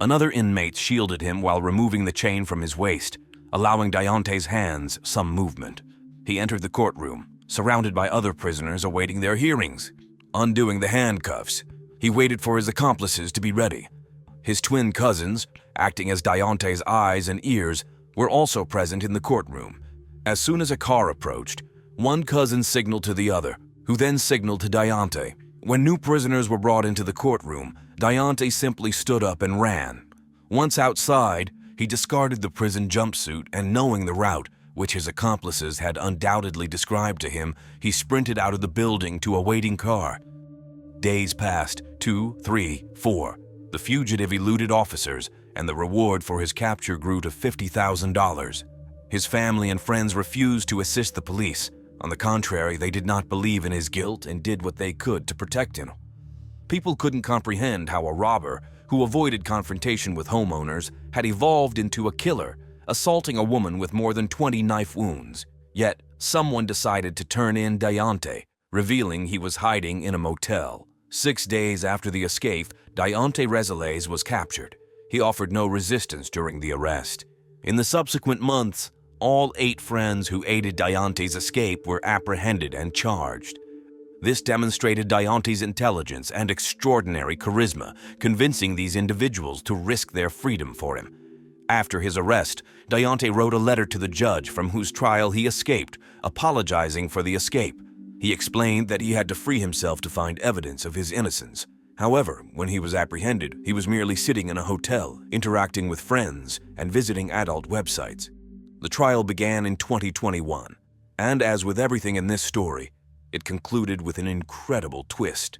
A: another inmate shielded him while removing the chain from his waist, allowing Diante's hands some movement. He entered the courtroom, surrounded by other prisoners awaiting their hearings. Undoing the handcuffs, he waited for his accomplices to be ready. His twin cousins, acting as Diante's eyes and ears, were also present in the courtroom. As soon as a car approached, one cousin signaled to the other, who then signaled to Diante. When new prisoners were brought into the courtroom, Diante simply stood up and ran. Once outside, he discarded the prison jumpsuit and, knowing the route, which his accomplices had undoubtedly described to him, he sprinted out of the building to a waiting car. Days passed, 2, 3, 4. The fugitive eluded officers, and the reward for his capture grew to $50,000. His family and friends refused to assist the police. On the contrary, they did not believe in his guilt and did what they could to protect him. People couldn't comprehend how a robber, who avoided confrontation with homeowners, had evolved into a killer, assaulting a woman with more than 20 knife wounds. Yet, someone decided to turn in Deontay, revealing he was hiding in a motel. 6 days after the escape, Deontay Rezeles was captured. He offered no resistance during the arrest. In the subsequent months, all 8 friends who aided Deontay's escape were apprehended and charged. This demonstrated Deontay's intelligence and extraordinary charisma, convincing these individuals to risk their freedom for him. After his arrest, Deontay wrote a letter to the judge from whose trial he escaped, apologizing for the escape. He explained that he had to free himself to find evidence of his innocence. However, when he was apprehended, he was merely sitting in a hotel, interacting with friends, and visiting adult websites. The trial began in 2021, and as with everything in this story, it concluded with an incredible twist.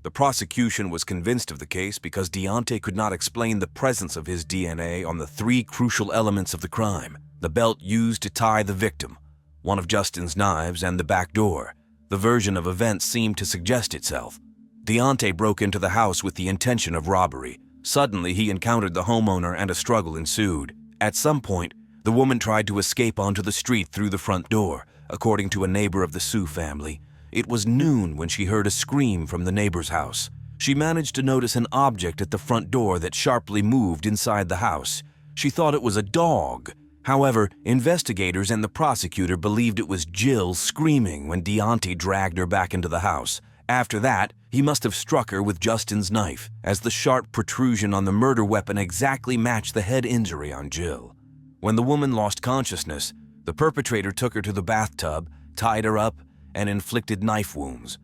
A: The prosecution was convinced of the case because Deontay could not explain the presence of his DNA on the 3 crucial elements of the crime: the belt used to tie the victim, one of Justin's knives, and the back door. The version of events seemed to suggest itself. Deontay broke into the house with the intention of robbery. Suddenly, he encountered the homeowner and a struggle ensued. At some point, the woman tried to escape onto the street through the front door, according to a neighbor of the Sue family. It was noon when she heard a scream from the neighbor's house. She managed to notice an object at the front door that sharply moved inside the house. She thought it was a dog. However, investigators and the prosecutor believed it was Jill screaming when Deontay dragged her back into the house. After that, he must have struck her with Justin's knife, as the sharp protrusion on the murder weapon exactly matched the head injury on Jill. When the woman lost consciousness, the perpetrator took her to the bathtub, tied her up, and inflicted knife wounds.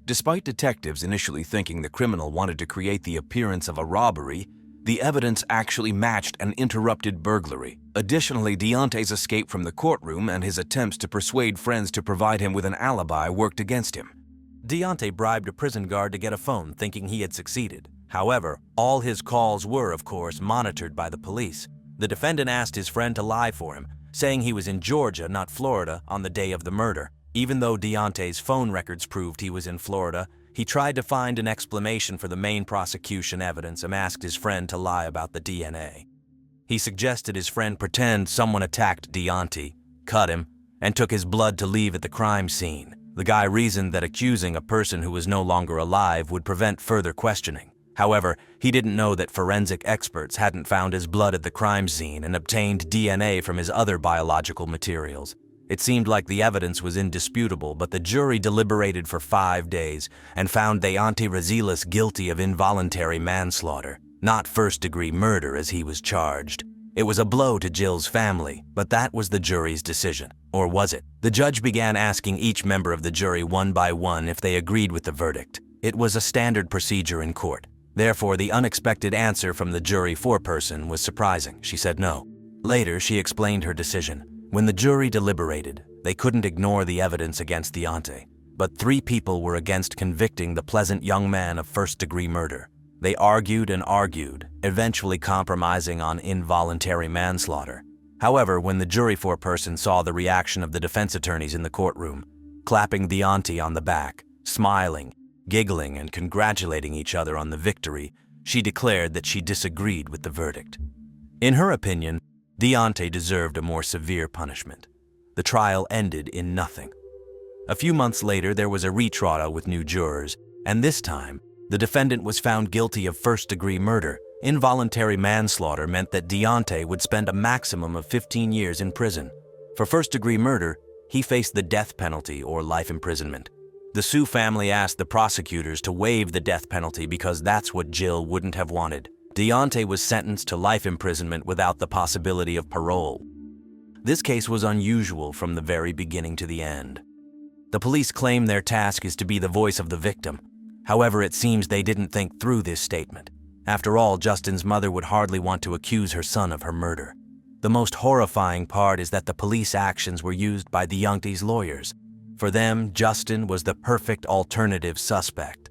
A: Despite detectives initially thinking the criminal wanted to create the appearance of a robbery, the evidence actually matched an interrupted burglary. Additionally, Deontay's escape from the courtroom and his attempts to persuade friends to provide him with an alibi worked against him.
B: Deontay bribed a prison guard to get a phone, thinking he had succeeded. However, all his calls were, of course, monitored by the police. The defendant asked his friend to lie for him, saying he was in Georgia, not Florida, on the day of the murder. Even though Deontay's phone records proved he was in Florida, he tried to find an explanation for the main prosecution evidence and asked his friend to lie about the DNA. He suggested his friend pretend someone attacked Deontay, cut him, and took his blood to leave at the crime scene. The guy reasoned that accusing a person who was no longer alive would prevent further questioning. However, he didn't know that forensic experts hadn't found his blood at the crime scene and obtained DNA from his other biological materials. It seemed like the evidence was indisputable, but the jury deliberated for 5 days and found Deontay Rezeles guilty of involuntary manslaughter, not first-degree murder as he was charged. It was a blow to Jill's family, but that was the jury's decision. Or was it? The judge began asking each member of the jury one by one if they agreed with the verdict. It was a standard procedure in court. Therefore, the unexpected answer from the jury foreperson was surprising. She said no. Later, she explained her decision. When the jury deliberated, they couldn't ignore the evidence against Deontay, but 3 people were against convicting the pleasant young man of first-degree murder. They argued and argued, eventually compromising on involuntary manslaughter. However, when the jury foreperson saw the reaction of the defense attorneys in the courtroom, clapping Deontay on the back, smiling, giggling, and congratulating each other on the victory, she declared that she disagreed with the verdict. In her opinion, Deontay deserved a more severe punishment. The trial ended in nothing. A few months later, there was a retrial with new jurors, and this time, the defendant was found guilty of first-degree murder. Involuntary manslaughter meant that Deontay would spend a maximum of 15 years in prison. For first-degree murder, he faced the death penalty or life imprisonment. The Sue family asked the prosecutors to waive the death penalty because that's what Jill wouldn't have wanted. Deontay was sentenced to life imprisonment without the possibility of parole. This case was unusual from the very beginning to the end. The police claim their task is to be the voice of the victim. However, it seems they didn't think through this statement. After all, Justin's mother would hardly want to accuse her son of her murder. The most horrifying part is that the police actions were used by Deontay's lawyers. For them, Justin was the perfect alternative suspect.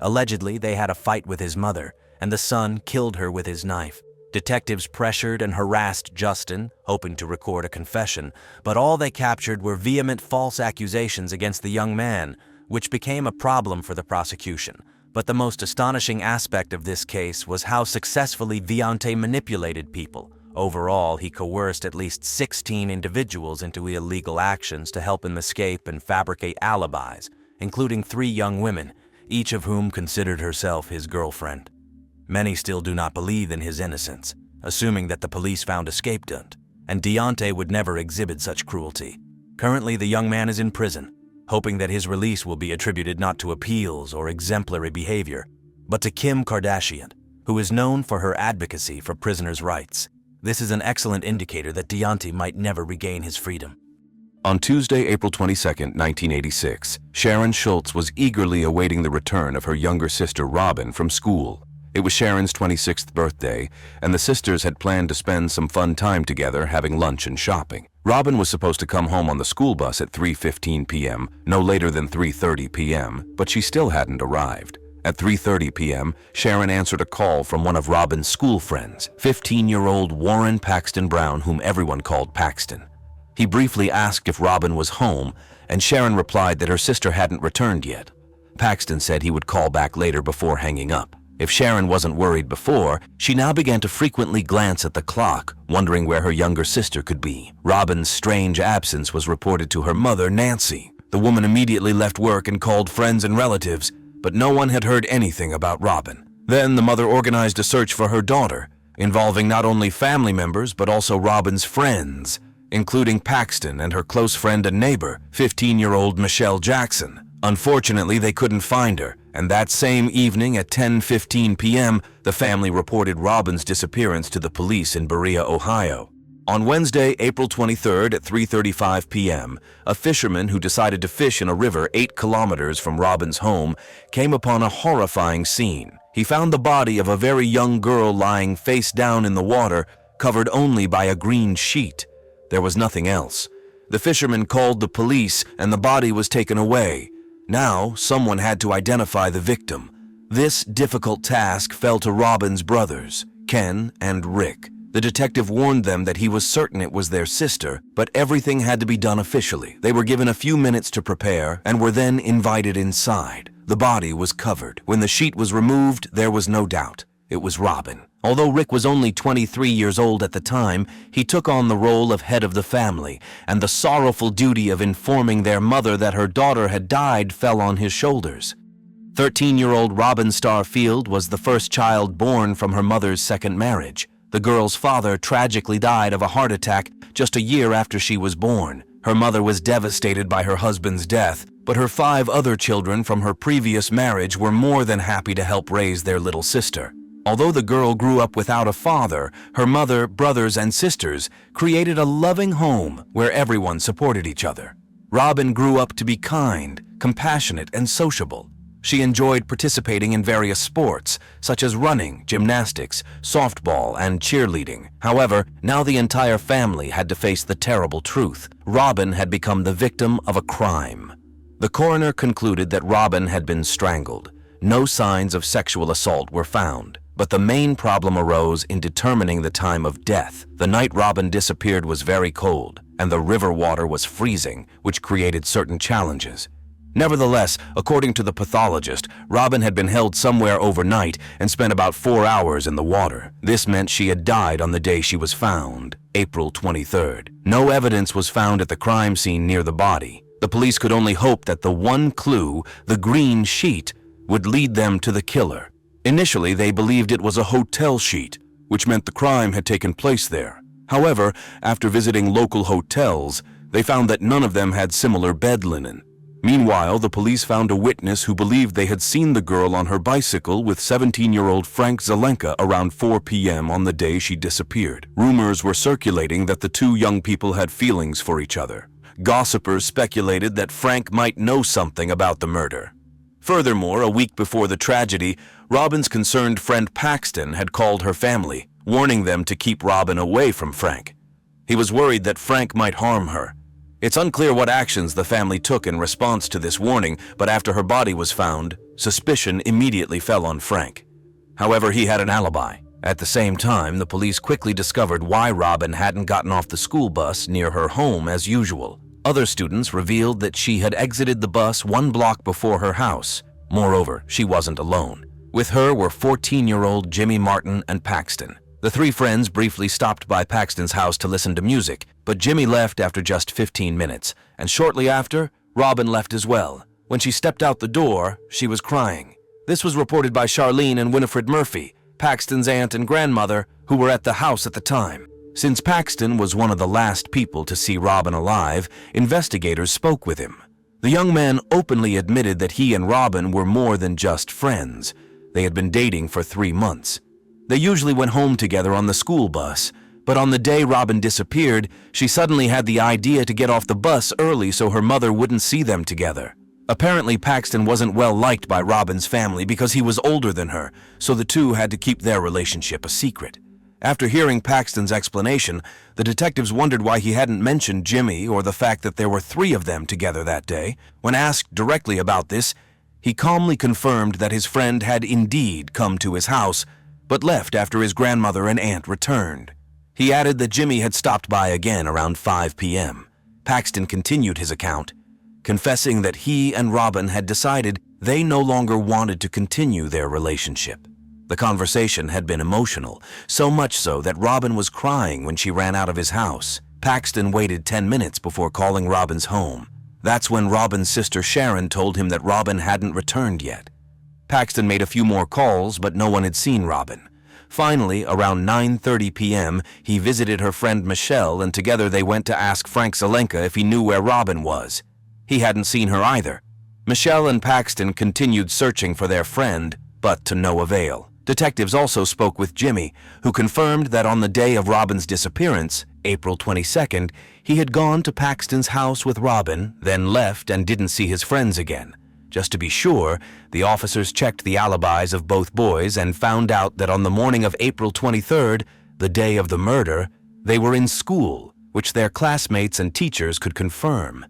B: Allegedly, they had a fight with his mother, and the son killed her with his knife. Detectives pressured and harassed Justin, hoping to record a confession, but all they captured were vehement false accusations against the young man, which became a problem for the prosecution. But the most astonishing aspect of this case was how successfully Viante manipulated people. Overall, he coerced at least 16 individuals into illegal actions to help him escape and fabricate alibis, including 3 young women, each of whom considered herself his girlfriend. Many still do not believe in his innocence, assuming that the police found a scapegoat, and Deontay would never exhibit such cruelty. Currently, the young man is in prison, hoping that his release will be attributed not to appeals or exemplary behavior, but to Kim Kardashian, who is known for her advocacy for prisoners' rights. This is an excellent indicator that Deontay might never regain his freedom.
A: On Tuesday, April 22, 1986, Sharon Schultz was eagerly awaiting the return of her younger sister Robin from school. It was Sharon's 26th birthday, and the sisters had planned to spend some fun time together having lunch and shopping. Robin was supposed to come home on the school bus at 3:15 p.m., no later than 3:30 p.m., but she still hadn't arrived. At 3:30 p.m., Sharon answered a call from one of Robin's school friends, 15-year-old Warren Paxton Brown, whom everyone called Paxton. He briefly asked if Robin was home, and Sharon replied that her sister hadn't returned yet. Paxton said he would call back later before hanging up. If Sharon wasn't worried before, she now began to frequently glance at the clock, wondering where her younger sister could be. Robin's strange absence was reported to her mother, Nancy. The woman immediately left work and called friends and relatives, but no one had heard anything about Robin. Then the mother organized a search for her daughter, involving not only family members but also Robin's friends, including Paxton and her close friend and neighbor, 15-year-old Michelle Jackson. Unfortunately, they couldn't find her, and that same evening at 10:15 p.m., the family reported Robin's disappearance to the police in Berea, Ohio. On Wednesday, April 23rd at 3:35 p.m., a fisherman who decided to fish in a river 8 kilometers from Robin's home came upon a horrifying scene. He found the body of a very young girl lying face down in the water, covered only by a green sheet. There was nothing else. The fisherman called the police, and the body was taken away. Now, someone had to identify the victim. This difficult task fell to Robin's brothers, Ken and Rick. The detective warned them that he was certain it was their sister, but everything had to be done officially. They were given a few minutes to prepare and were then invited inside. The body was covered. When the sheet was removed, there was no doubt. It was Robin. Although Rick was only 23 years old at the time, he took on the role of head of the family, and the sorrowful duty of informing their mother that her daughter had died fell on his shoulders. 13-year-old Robin Starfield was the first child born from her mother's second marriage. The girl's father tragically died of a heart attack just a year after she was born. Her mother was devastated by her husband's death, but her 5 other children from her previous marriage were more than happy to help raise their little sister. Although the girl grew up without a father, her mother, brothers, and sisters created a loving home where everyone supported each other. Robin grew up to be kind, compassionate, and sociable. She enjoyed participating in various sports, such as running, gymnastics, softball, and cheerleading. However, now the entire family had to face the terrible truth. Robin had become the victim of a crime. The coroner concluded that Robin had been strangled. No signs of sexual assault were found. But the main problem arose in determining the time of death. The night Robin disappeared was very cold, and the river water was freezing, which created certain challenges. Nevertheless, according to the pathologist, Robin had been held somewhere overnight and spent about 4 hours in the water. This meant she had died on the day she was found, April 23rd. No evidence was found at the crime scene near the body. The police could only hope that the one clue, the green sheet, would lead them to the killer. Initially, they believed it was a hotel sheet, which meant the crime had taken place there. However, after visiting local hotels, they found that none of them had similar bed linen. Meanwhile, the police found a witness who believed they had seen the girl on her bicycle with 17-year-old Frank Zelenka around 4 p.m. on the day she disappeared. Rumors were circulating that the 2 young people had feelings for each other. Gossipers speculated that Frank might know something about the murder. Furthermore, a week before the tragedy, Robin's concerned friend Paxton had called her family, warning them to keep Robin away from Frank. He was worried that Frank might harm her. It's unclear what actions the family took in response to this warning, but after her body was found, suspicion immediately fell on Frank. However, he had an alibi. At the same time, the police quickly discovered why Robin hadn't gotten off the school bus near her home as usual. Other students revealed that she had exited the bus 1 block before her house. Moreover, she wasn't alone. With her were 14-year-old Jimmy Martin and Paxton. The 3 friends briefly stopped by Paxton's house to listen to music, but Jimmy left after just 15 minutes, and shortly after, Robin left as well. When she stepped out the door, she was crying. This was reported by Charlene and Winifred Murphy, Paxton's aunt and grandmother, who were at the house at the time. Since Paxton was one of the last people to see Robin alive, investigators spoke with him. The young man openly admitted that he and Robin were more than just friends. They had been dating for 3 months. They usually went home together on the school bus, but on the day Robin disappeared, she suddenly had the idea to get off the bus early so her mother wouldn't see them together. Apparently, Paxton wasn't well liked by Robin's family because he was older than her, so the two had to keep their relationship a secret. After hearing Paxton's explanation, the detectives wondered why he hadn't mentioned Jimmy or the fact that there were 3 of them together that day. When asked directly about this, he calmly confirmed that his friend had indeed come to his house, but left after his grandmother and aunt returned. He added that Jimmy had stopped by again around 5 p.m. Paxton continued his account, confessing that he and Robin had decided they no longer wanted to continue their relationship. The conversation had been emotional, so much so that Robin was crying when she ran out of his house. Paxton waited 10 minutes before calling Robin's home. That's when Robin's sister Sharon told him that Robin hadn't returned yet. Paxton made a few more calls, but no one had seen Robin. Finally, around 9:30 p.m., he visited her friend Michelle, and together they went to ask Frank Zelenka if he knew where Robin was. He hadn't seen her either. Michelle and Paxton continued searching for their friend, but to no avail. Detectives also spoke with Jimmy, who confirmed that on the day of Robin's disappearance, April 22nd, he had gone to Paxton's house with Robin, then left and didn't see his friends again. Just to be sure, the officers checked the alibis of both boys and found out that on the morning of April 23rd, the day of the murder, they were in school, which their classmates and teachers could confirm.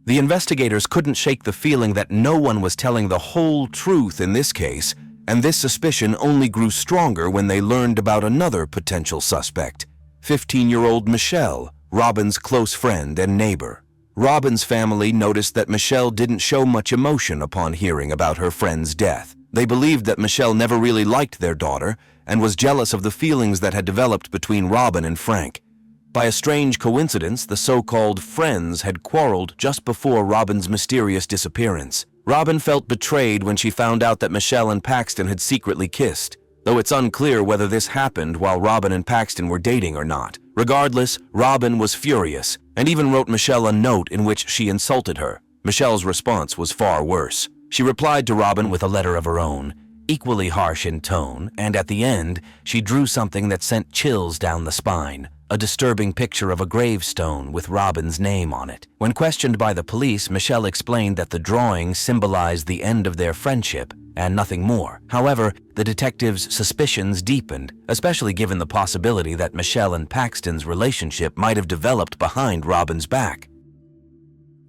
A: The investigators couldn't shake the feeling that no one was telling the whole truth in this case, and this suspicion only grew stronger when they learned about another potential suspect, 15-year-old Michelle, Robin's close friend and neighbor. Robin's family noticed that Michelle didn't show much emotion upon hearing about her friend's death. They believed that Michelle never really liked their daughter and was jealous of the feelings that had developed between Robin and Frank. By a strange coincidence, the so-called friends had quarreled just before Robin's mysterious disappearance. Robin felt betrayed when she found out that Michelle and Paxton had secretly kissed, though it's unclear whether this happened while Robin and Paxton were dating or not. Regardless, Robin was furious and even wrote Michelle a note in which she insulted her. Michelle's response was far worse. She replied to Robin with a letter of her own, equally harsh in tone, and at the end, she drew something that sent chills down the spine. A disturbing picture of a gravestone with Robin's name on it. When questioned by the police, Michelle explained that the drawing symbolized the end of their friendship and nothing more. However, the detectives' suspicions deepened, especially given the possibility that Michelle and Paxton's relationship might have developed behind Robin's back.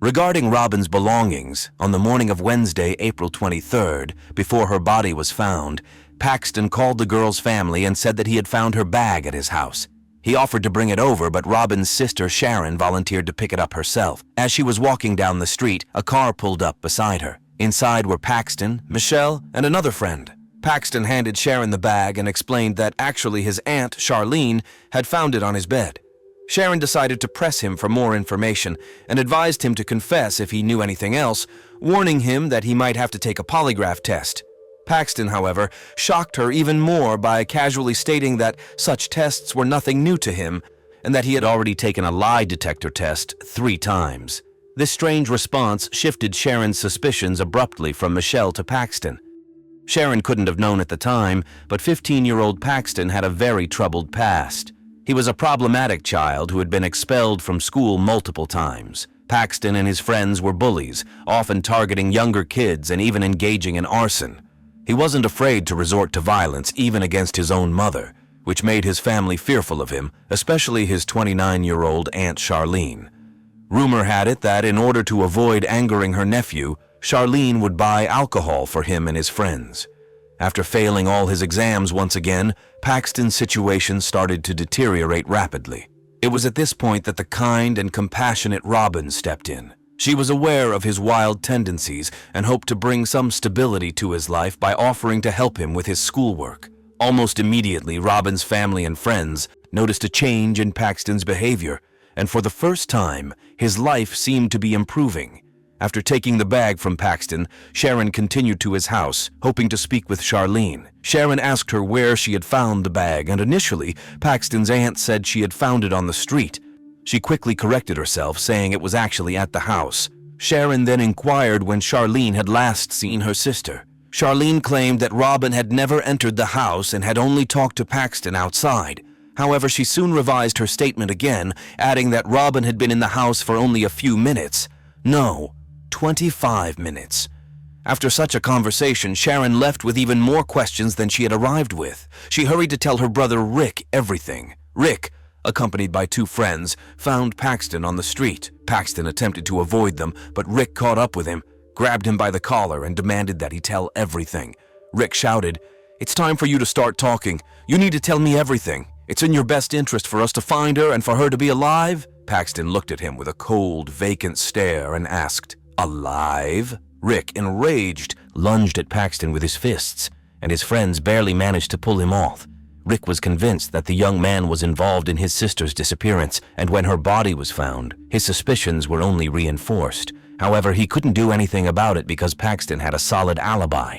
A: Regarding Robin's belongings, on the morning of Wednesday, April 23rd, before her body was found, Paxton called the girl's family and said that he had found her bag at his house. He offered to bring it over, but Robin's sister Sharon volunteered to pick it up herself. As she was walking down the street, a car pulled up beside her. Inside were Paxton, Michelle, and another friend. Paxton handed Sharon the bag and explained that actually his aunt, Charlene, had found it on his bed. Sharon decided to press him for more information and advised him to confess if he knew anything else, warning him that he might have to take a polygraph test. Paxton, however, shocked her even more by casually stating that such tests were nothing new to him and that he had already taken a lie detector test 3 times. This strange response shifted Sharon's suspicions abruptly from Michelle to Paxton. Sharon couldn't have known at the time, but 15-year-old Paxton had a very troubled past. He was a problematic child who had been expelled from school multiple times. Paxton and his friends were bullies, often targeting younger kids and even engaging in arson. He wasn't afraid to resort to violence even against his own mother, which made his family fearful of him, especially his 29-year-old Aunt Charlene. Rumor had it that in order to avoid angering her nephew, Charlene would buy alcohol for him and his friends. After failing all his exams once again, Paxton's situation started to deteriorate rapidly. It was at this point that the kind and compassionate Robin stepped in. She was aware of his wild tendencies and hoped to bring some stability to his life by offering to help him with his schoolwork. Almost immediately, Robin's family and friends noticed a change in Paxton's behavior, and for the first time, his life seemed to be improving. After taking the bag from Paxton, Sharon continued to his house, hoping to speak with Charlene. Sharon asked her where she had found the bag, and initially, Paxton's aunt said she had found it on the street. She quickly corrected herself, saying it was actually at the house. Sharon then inquired when Charlene had last seen her sister. Charlene claimed that Robin had never entered the house and had only talked to Paxton outside. However, she soon revised her statement again, adding that Robin had been in the house for only a few minutes. No, 25 minutes. After such a conversation, Sharon left with even more questions than she had arrived with. She hurried to tell her brother Rick everything. Rick, accompanied by two friends, found Paxton on the street. Paxton attempted to avoid them, but Rick caught up with him, grabbed him by the collar, and demanded that he tell everything. Rick shouted, "It's time for you to start talking. You need to tell me everything. It's in your best interest for us to find her and for her to be alive." Paxton looked at him with a cold, vacant stare and asked, "Alive?" Rick, enraged, lunged at Paxton with his fists, and his friends barely managed to pull him off. Rick was convinced that the young man was involved in his sister's disappearance, and when her body was found, his suspicions were only reinforced. However, he couldn't do anything about it because Paxton had a solid alibi.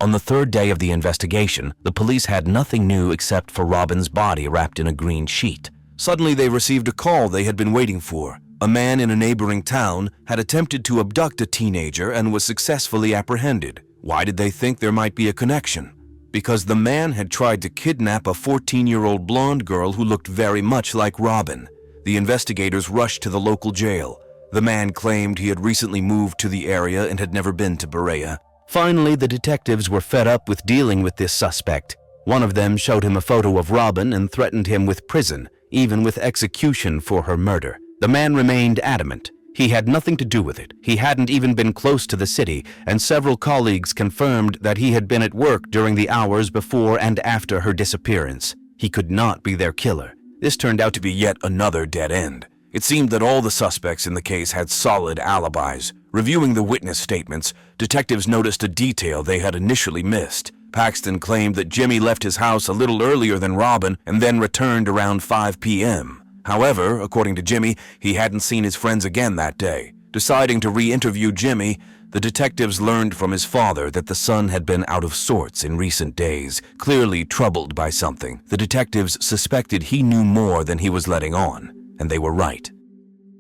A: On the third day of the investigation, the police had nothing new except for Robin's body wrapped in a green sheet. Suddenly, they received a call they had been waiting for. A man in a neighboring town had attempted to abduct a teenager and was successfully apprehended. Why did they think there might be a connection? Because the man had tried to kidnap a 14-year-old blonde girl who looked very much like Robin. The investigators rushed to the local jail. The man claimed he had recently moved to the area and had never been to Berea. Finally, the detectives were fed up with dealing with this suspect. One of them showed him a photo of Robin and threatened him with prison, even with execution for her murder. The man remained adamant. He had nothing to do with it. He hadn't even been close to the city, and several colleagues confirmed that he had been at work during the hours before and after her disappearance. He could not be their killer. This turned out to be yet another dead end. It seemed that all the suspects in the case had solid alibis. Reviewing the witness statements, detectives noticed a detail they had initially missed. Paxton claimed that Jimmy left his house a little earlier than Robin and then returned around 5 p.m. However, according to Jimmy, he hadn't seen his friends again that day. Deciding to re-interview Jimmy, the detectives learned from his father that the son had been out of sorts in recent days, clearly troubled by something. The detectives suspected he knew more than he was letting on, and they were right.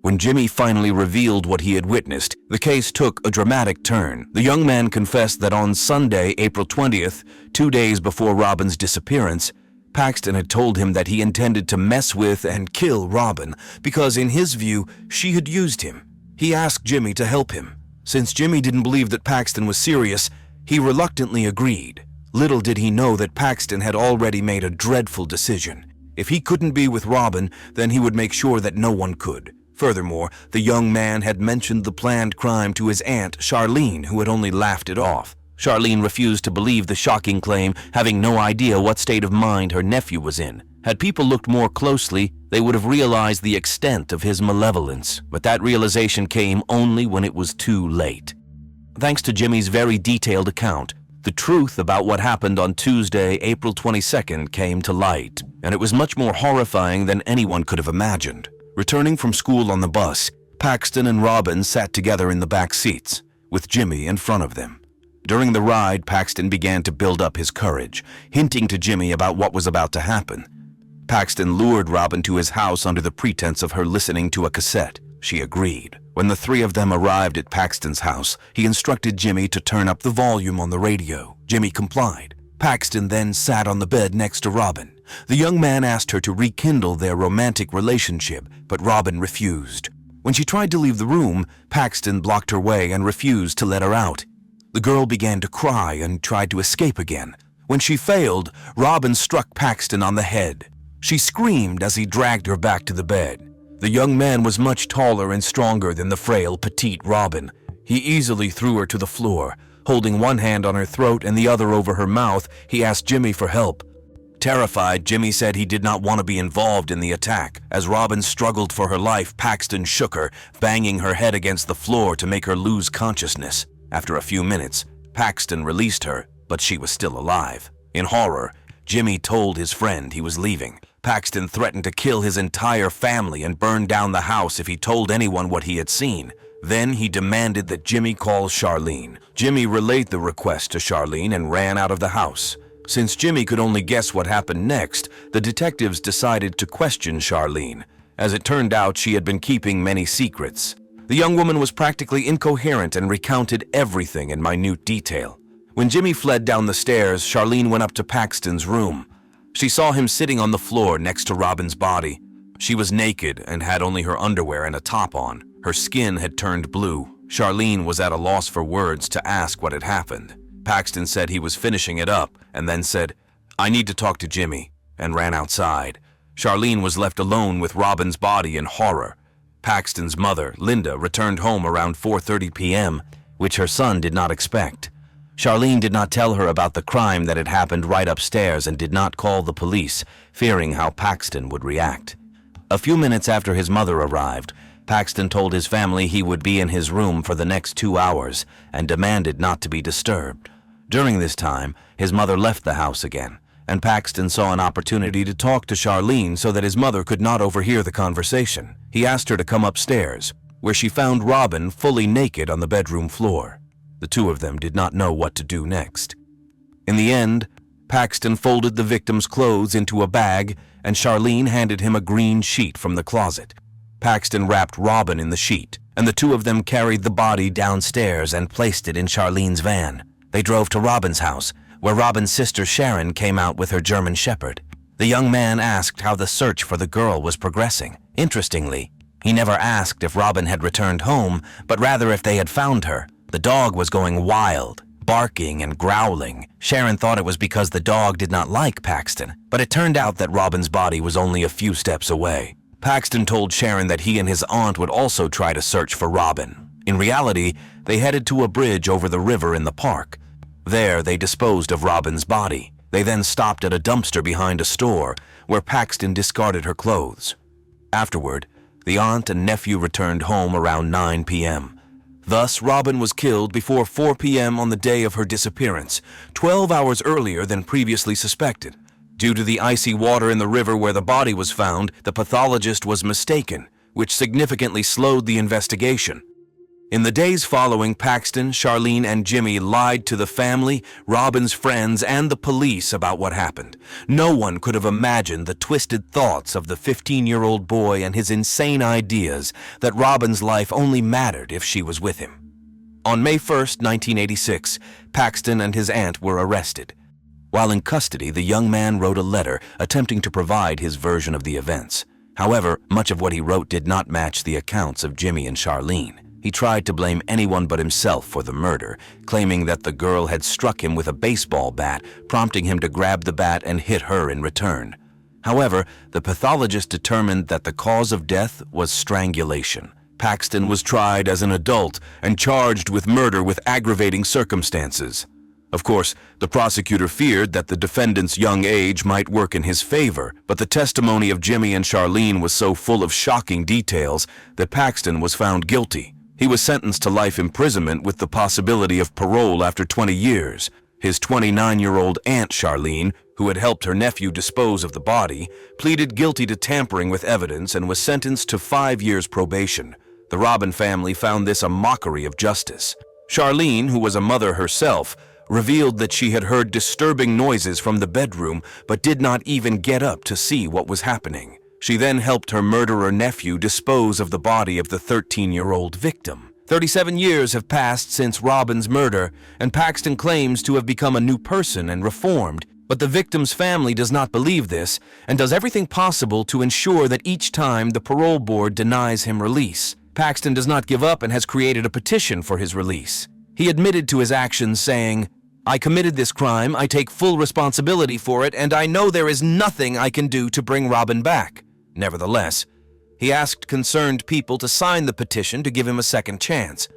A: When Jimmy finally revealed what he had witnessed, the case took a dramatic turn. The young man confessed that on Sunday, April 20th, 2 days before Robin's disappearance, Paxton had told him that he intended to mess with and kill Robin because, in his view, she had used him. He asked Jimmy to help him. Since Jimmy didn't believe that Paxton was serious, he reluctantly agreed. Little did he know that Paxton had already made a dreadful decision. If he couldn't be with Robin, then he would make sure that no one could. Furthermore, the young man had mentioned the planned crime to his aunt, Charlene, who had only laughed it off. Charlene refused to believe the shocking claim, having no idea what state of mind her nephew was in. Had people looked more closely, they would have realized the extent of his malevolence, but that realization came only when it was too late. Thanks to Jimmy's very detailed account, the truth about what happened on Tuesday, April 22nd came to light, and it was much more horrifying than anyone could have imagined. Returning from school on the bus, Paxton and Robin sat together in the back seats, with Jimmy in front of them. During the ride, Paxton began to build up his courage, hinting to Jimmy about what was about to happen. Paxton lured Robin to his house under the pretense of her listening to a cassette. She agreed. When the three of them arrived at Paxton's house, he instructed Jimmy to turn up the volume on the radio. Jimmy complied. Paxton then sat on the bed next to Robin. The young man asked her to rekindle their romantic relationship, but Robin refused. When she tried to leave the room, Paxton blocked her way and refused to let her out. The girl began to cry and tried to escape again. When she failed, Robin struck Paxton on the head. She screamed as he dragged her back to the bed. The young man was much taller and stronger than the frail, petite Robin. He easily threw her to the floor. Holding one hand on her throat and the other over her mouth, he asked Jimmy for help. Terrified, Jimmy said he did not want to be involved in the attack. As Robin struggled for her life, Paxton shook her, banging her head against the floor to make her lose consciousness. After a few minutes, Paxton released her, but she was still alive. In horror, Jimmy told his friend he was leaving. Paxton threatened to kill his entire family and burn down the house if he told anyone what he had seen. Then he demanded that Jimmy call Charlene. Jimmy relayed the request to Charlene and ran out of the house. Since Jimmy could only guess what happened next, the detectives decided to question Charlene. As it turned out, she had been keeping many secrets. The young woman was practically incoherent and recounted everything in minute detail. When Jimmy fled down the stairs, Charlene went up to Paxton's room. She saw him sitting on the floor next to Robin's body. She was naked and had only her underwear and a top on. Her skin had turned blue. Charlene was at a loss for words to ask what had happened. Paxton said he was finishing it up and then said, "I need to talk to Jimmy," and ran outside. Charlene was left alone with Robin's body in horror. Paxton's mother, Linda, returned home around 4:30 p.m., which her son did not expect. Charlene did not tell her about the crime that had happened right upstairs and did not call the police, fearing how Paxton would react. A few minutes after his mother arrived, Paxton told his family he would be in his room for the next 2 hours and demanded not to be disturbed. During this time, his mother left the house again, and Paxton saw an opportunity to talk to Charlene so that his mother could not overhear the conversation. He asked her to come upstairs, where she found Robin fully naked on the bedroom floor. The two of them did not know what to do next. In the end, Paxton folded the victim's clothes into a bag, and Charlene handed him a green sheet from the closet. Paxton wrapped Robin in the sheet, and the two of them carried the body downstairs and placed it in Charlene's van. They drove to Robin's house, where Robin's sister Sharon came out with her German Shepherd. The young man asked how the search for the girl was progressing. Interestingly, he never asked if Robin had returned home, but rather if they had found her. The dog was going wild, barking and growling. Sharon thought it was because the dog did not like Paxton, but it turned out that Robin's body was only a few steps away. Paxton told Sharon that he and his aunt would also try to search for Robin. In reality, they headed to a bridge over the river in the park. There, they disposed of Robin's body. They then stopped at a dumpster behind a store, where Paxton discarded her clothes. Afterward, the aunt and nephew returned home around 9 p.m. Thus, Robin was killed before 4 p.m. on the day of her disappearance, 12 hours earlier than previously suspected. Due to the icy water in the river where the body was found, the pathologist was mistaken, which significantly slowed the investigation. In the days following, Paxton, Charlene, and Jimmy lied to the family, Robin's friends, and the police about what happened. No one could have imagined the twisted thoughts of the 15-year-old boy and his insane ideas that Robin's life only mattered if she was with him. On May 1st, 1986, Paxton and his aunt were arrested. While in custody, the young man wrote a letter attempting to provide his version of the events. However, much of what he wrote did not match the accounts of Jimmy and Charlene. He tried to blame anyone but himself for the murder, claiming that the girl had struck him with a baseball bat, prompting him to grab the bat and hit her in return. However, the pathologist determined that the cause of death was strangulation. Paxton was tried as an adult and charged with murder with aggravating circumstances. Of course, the prosecutor feared that the defendant's young age might work in his favor, but the testimony of Jimmy and Charlene was so full of shocking details that Paxton was found guilty. He was sentenced to life imprisonment with the possibility of parole after 20 years. His 29-year-old aunt Charlene, who had helped her nephew dispose of the body, pleaded guilty to tampering with evidence and was sentenced to 5 years probation. The Robin family found this a mockery of justice. Charlene, who was a mother herself, revealed that she had heard disturbing noises from the bedroom but did not even get up to see what was happening. She then helped her murderer nephew dispose of the body of the 13-year-old victim. 37 years have passed since Robin's murder, and Paxton claims to have become a new person and reformed, but the victim's family does not believe this and does everything possible to ensure that each time the parole board denies him release. Paxton does not give up and has created a petition for his release. He admitted to his actions, saying, "I committed this crime, I take full responsibility for it, and I know there is nothing I can do to bring Robin back." Nevertheless,
B: He asked concerned people to sign the petition to give him a second chance.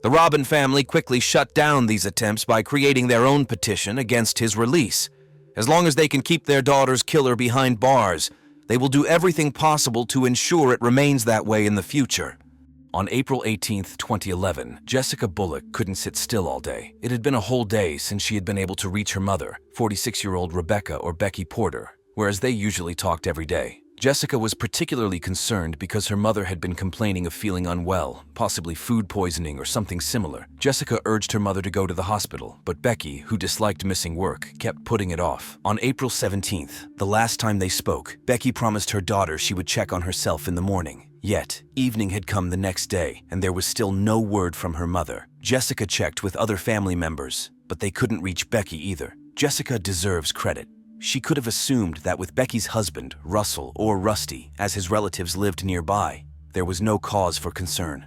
B: The Robin family quickly shut down these attempts by creating their own petition against his release. As long as they can keep their daughter's killer behind bars, they will do everything possible to ensure it remains that way in the future. On April 18, 2011, Jessica Bullock couldn't sit still all day. It had been a whole day since she had been able to reach her mother, 46-year-old Rebecca or Becky Porter, whereas they usually talked every day. Jessica was particularly concerned because her mother had been complaining of feeling unwell, possibly food poisoning or something similar. Jessica urged her mother to go to the hospital, but Becky, who disliked missing work, kept putting it off. On April 17th, the last time they spoke, Becky promised her daughter she would check on herself in the morning. Yet, evening had come the next day, and there was still no word from her mother. Jessica checked with other family members, but they couldn't reach Becky either. Jessica deserves credit. She could have assumed that with Becky's husband, Russell, or Rusty, as his relatives lived nearby, there was no cause for concern.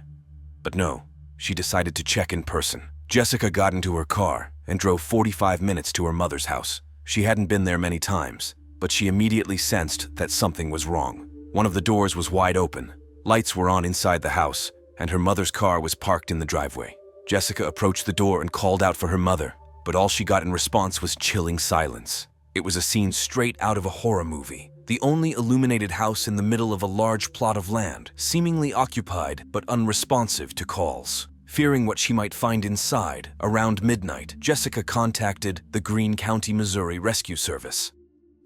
B: But no, she decided to check in person. Jessica got into her car and drove 45 minutes to her mother's house. She hadn't been there many times, but she immediately sensed that something was wrong. One of the doors was wide open. Lights were on inside the house, and her mother's car was parked in the driveway. Jessica approached the door and called out for her mother, but all she got in response was chilling silence. It was a scene straight out of a horror movie. The only illuminated house in the middle of a large plot of land, seemingly occupied but unresponsive to calls. Fearing what she might find inside, around midnight, Jessica contacted the Greene County, Missouri Rescue Service.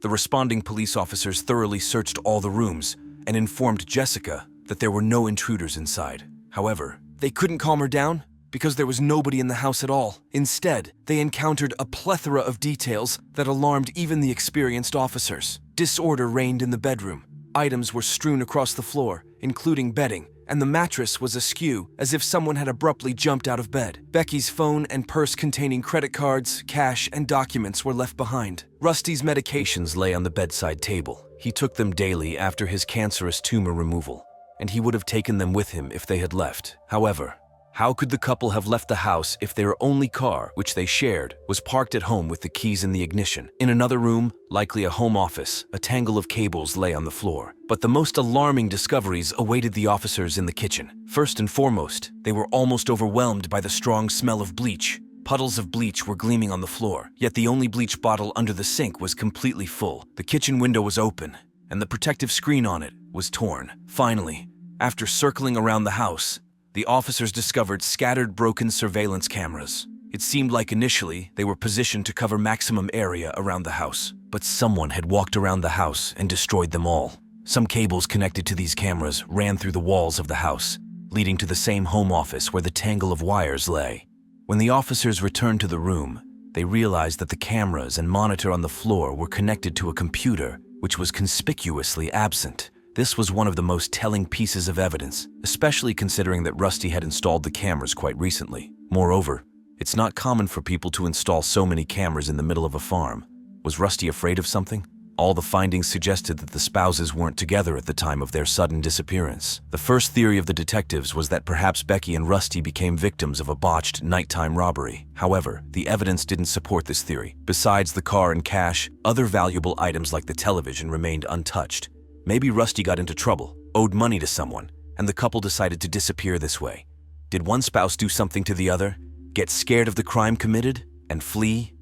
B: The responding police officers thoroughly searched all the rooms and informed Jessica that there were no intruders inside. However, they couldn't calm her down because there was nobody in the house at all. Instead, they encountered a plethora of details that alarmed even the experienced officers. Disorder reigned in the bedroom. Items were strewn across the floor, including bedding, and the mattress was askew, as if someone had abruptly jumped out of bed. Becky's phone and purse containing credit cards, cash, and documents were left behind. Rusty's medications lay on the bedside table. He took them daily after his cancerous tumor removal, and he would have taken them with him if they had left. However, how could the couple have left the house if their only car, which they shared, was parked at home with the keys in the ignition? In another room, likely a home office, a tangle of cables lay on the floor. But the most alarming discoveries awaited the officers in the kitchen. First and foremost, they were almost overwhelmed by the strong smell of bleach. Puddles of bleach were gleaming on the floor, yet the only bleach bottle under the sink was completely full. The kitchen window was open, and the protective screen on it was torn. Finally, after circling around the house, the officers discovered scattered broken surveillance cameras. It seemed like initially they were positioned to cover maximum area around the house, but someone had walked around the house and destroyed them all. Some cables connected to these cameras ran through the walls of the house, leading to the same home office where the tangle of wires lay. When the officers returned to the room, they realized that the cameras and monitor on the floor were connected to a computer, which was conspicuously absent. This was one of the most telling pieces of evidence, especially considering that Rusty had installed the cameras quite recently. Moreover, it's not common for people to install so many cameras in the middle of a farm. Was Rusty afraid of something? All the findings suggested that the spouses weren't together at the time of their sudden disappearance. The first theory of the detectives was that perhaps Becky and Rusty became victims of a botched nighttime robbery. However, the evidence didn't support this theory. Besides the car and cash, other valuable items like the television remained untouched. Maybe Rusty got into trouble, owed money to someone, and the couple decided to disappear this way. Did one spouse do something to the other, get scared of the crime committed, and flee?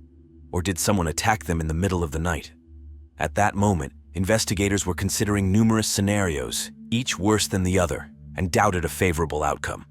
B: Or did someone attack them in the middle of the night? At that moment, investigators were considering numerous scenarios, each worse than the other, and doubted a favorable outcome.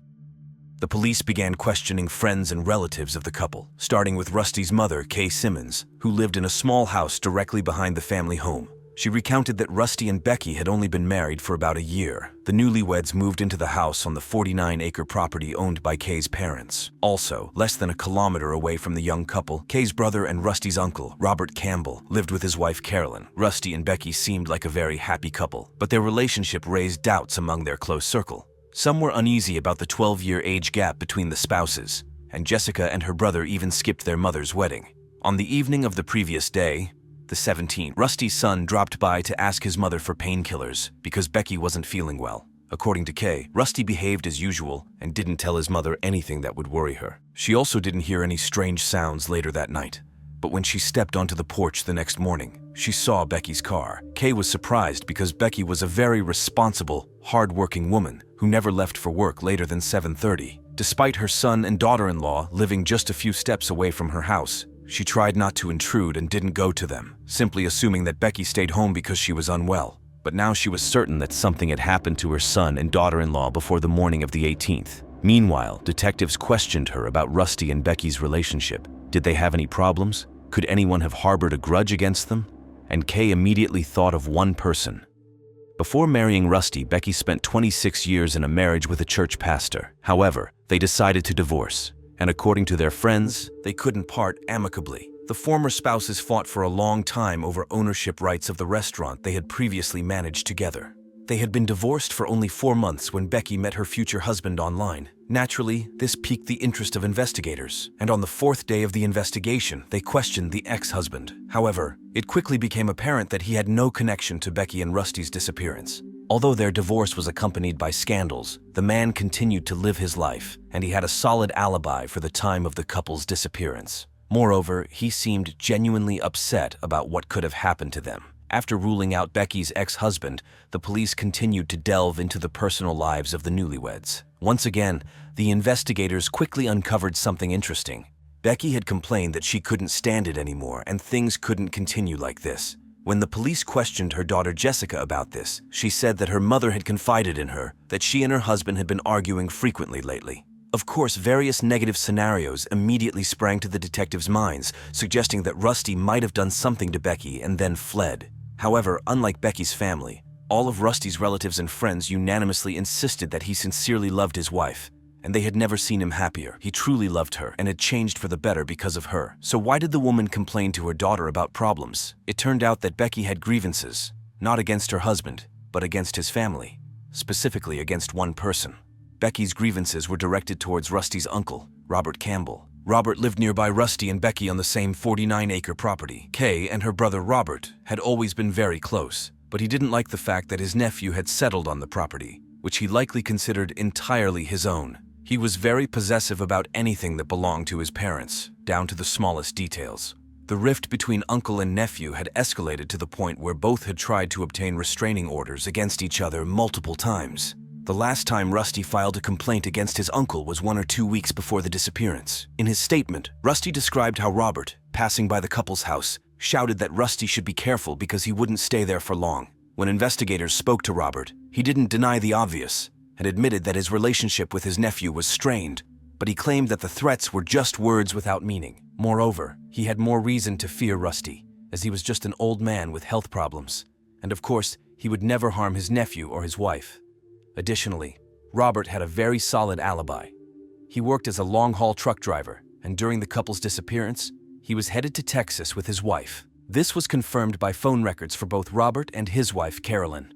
B: The police began questioning friends and relatives of the couple, starting with Rusty's mother, Kay Simmons, who lived in a small house directly behind the family home. She recounted that Rusty and Becky had only been married for about a year. The newlyweds moved into the house on the 49-acre property owned by Kay's parents. Also, less than a kilometer away from the young couple, Kay's brother and Rusty's uncle, Robert Campbell, lived with his wife Carolyn. Rusty and Becky seemed like a very happy couple, but their relationship raised doubts among their close circle. Some were uneasy about the 12-year age gap between the spouses, and Jessica and her brother even skipped their mother's wedding. On the evening of the previous day, the 17th, Rusty's son dropped by to ask his mother for painkillers because Becky wasn't feeling well. According to Kay, Rusty behaved as usual and didn't tell his mother anything that would worry her. She also didn't hear any strange sounds later that night.
A: but when she stepped onto the porch the next morning, she saw Becky's car. Kay was surprised because Becky was a very responsible, hard-working woman who never left for work later than 7:30. Despite her son and daughter-in-law living just a few steps away from her house, she tried not to intrude and didn't go to them, simply assuming that Becky stayed home because she was unwell. But now she was certain that something had happened to her son and daughter-in-law before the morning of the 18th. Meanwhile, detectives questioned her about Rusty and Becky's relationship. Did they have any problems? Could anyone have harbored a grudge against them? And Kay immediately thought of one person. Before marrying Rusty, Becky spent 26 years in a marriage with a church pastor. However, they decided to divorce, and according to their friends, they couldn't part amicably. The former spouses fought for a long time over ownership rights of the restaurant they had previously managed together. They had been divorced for only 4 months when Becky met her future husband online. Naturally, this piqued the interest of investigators, and on the 4th day of the investigation, they questioned the ex-husband. However, it quickly became apparent that he had no connection to Becky and Rusty's disappearance. Although their divorce was accompanied by scandals, the man continued to live his life, and he had a solid alibi for the time of the couple's disappearance. Moreover, he seemed genuinely upset about what could have happened to them. After ruling out Becky's ex-husband, the police continued to delve into the personal lives of the newlyweds. Once again, the investigators quickly uncovered something interesting. Becky had complained that she couldn't stand it anymore and things couldn't continue like this. When the police questioned her daughter Jessica about this, she said that her mother had confided in her that she and her husband had been arguing frequently lately. Of course, various negative scenarios immediately sprang to the detectives' minds, suggesting that Rusty might have done something to Becky and then fled. However, unlike Becky's family, all of Rusty's relatives and friends unanimously insisted that he sincerely loved his wife, and they had never seen him happier. He truly loved her and had changed for the better because of her. So why did the woman complain to her daughter about problems? It turned out that Becky had grievances, not against her husband, but against his family, specifically against one person. Becky's grievances were directed towards Rusty's uncle, Robert Campbell. Robert lived nearby Rusty and Becky on the same 49-acre property. Kay and her brother Robert had always been very close, but he didn't like the fact that his nephew had settled on the property, which he likely considered entirely his own. He was very possessive about anything that belonged to his parents, down to the smallest details. The rift between uncle and nephew had escalated to the point where both had tried to obtain restraining orders against each other multiple times. The last time Rusty filed a complaint against his uncle was 1 or 2 weeks before the disappearance. In his statement, Rusty described how Robert, passing by the couple's house, shouted that Rusty should be careful because he wouldn't stay there for long. When investigators spoke to Robert, he didn't deny the obvious and admitted that his relationship with his nephew was strained, but he claimed that the threats were just words without meaning. Moreover, he had more reason to fear Rusty, as he was just an old man with health problems, and of course, he would never harm his nephew or his wife. Additionally, Robert had a very solid alibi. He worked as a long-haul truck driver, and during the couple's disappearance, he was headed to Texas with his wife. This was confirmed by phone records for both Robert and his wife, Carolyn.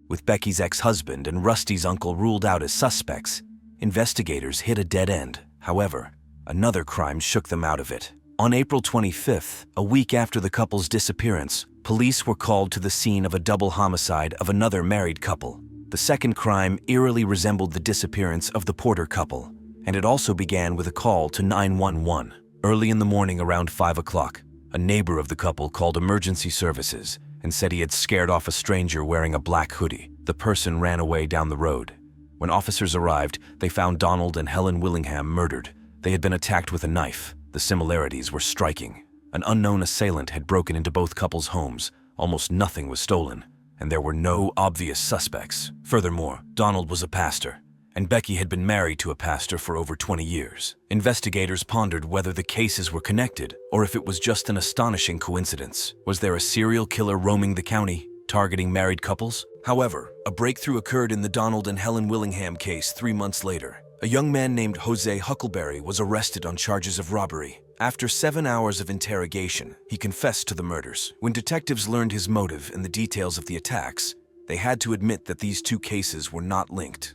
A: With Becky's ex-husband and Rusty's uncle ruled out as suspects, investigators hit a dead end. However, another crime shook them out of it. On April 25th, a week after the couple's disappearance, police were called to the scene of a double homicide of another married couple. The second crime eerily resembled the disappearance of the Porter couple, and it also began with a call to 911. Early in the morning around 5 o'clock, a neighbor of the couple called emergency services and said he had scared off a stranger wearing a black hoodie. The person ran away down the road. When officers arrived, they found Donald and Helen Willingham murdered. They had been attacked with a knife. The similarities were striking. An unknown assailant had broken into both couples' homes. Almost nothing was stolen, and there were no obvious suspects. Furthermore, Donald was a pastor, and Becky had been married to a pastor for over 20 years. Investigators pondered whether the cases were connected, or if it was just an astonishing coincidence. Was there a serial killer roaming the county, targeting married couples? However, a breakthrough occurred in the Donald and Helen Willingham case 3 months later. A young man named Jose Huckleberry was arrested on charges of robbery. After 7 hours of interrogation, he confessed to the murders. When detectives learned his motive and the details of the attacks, they had to admit that these two cases were not linked.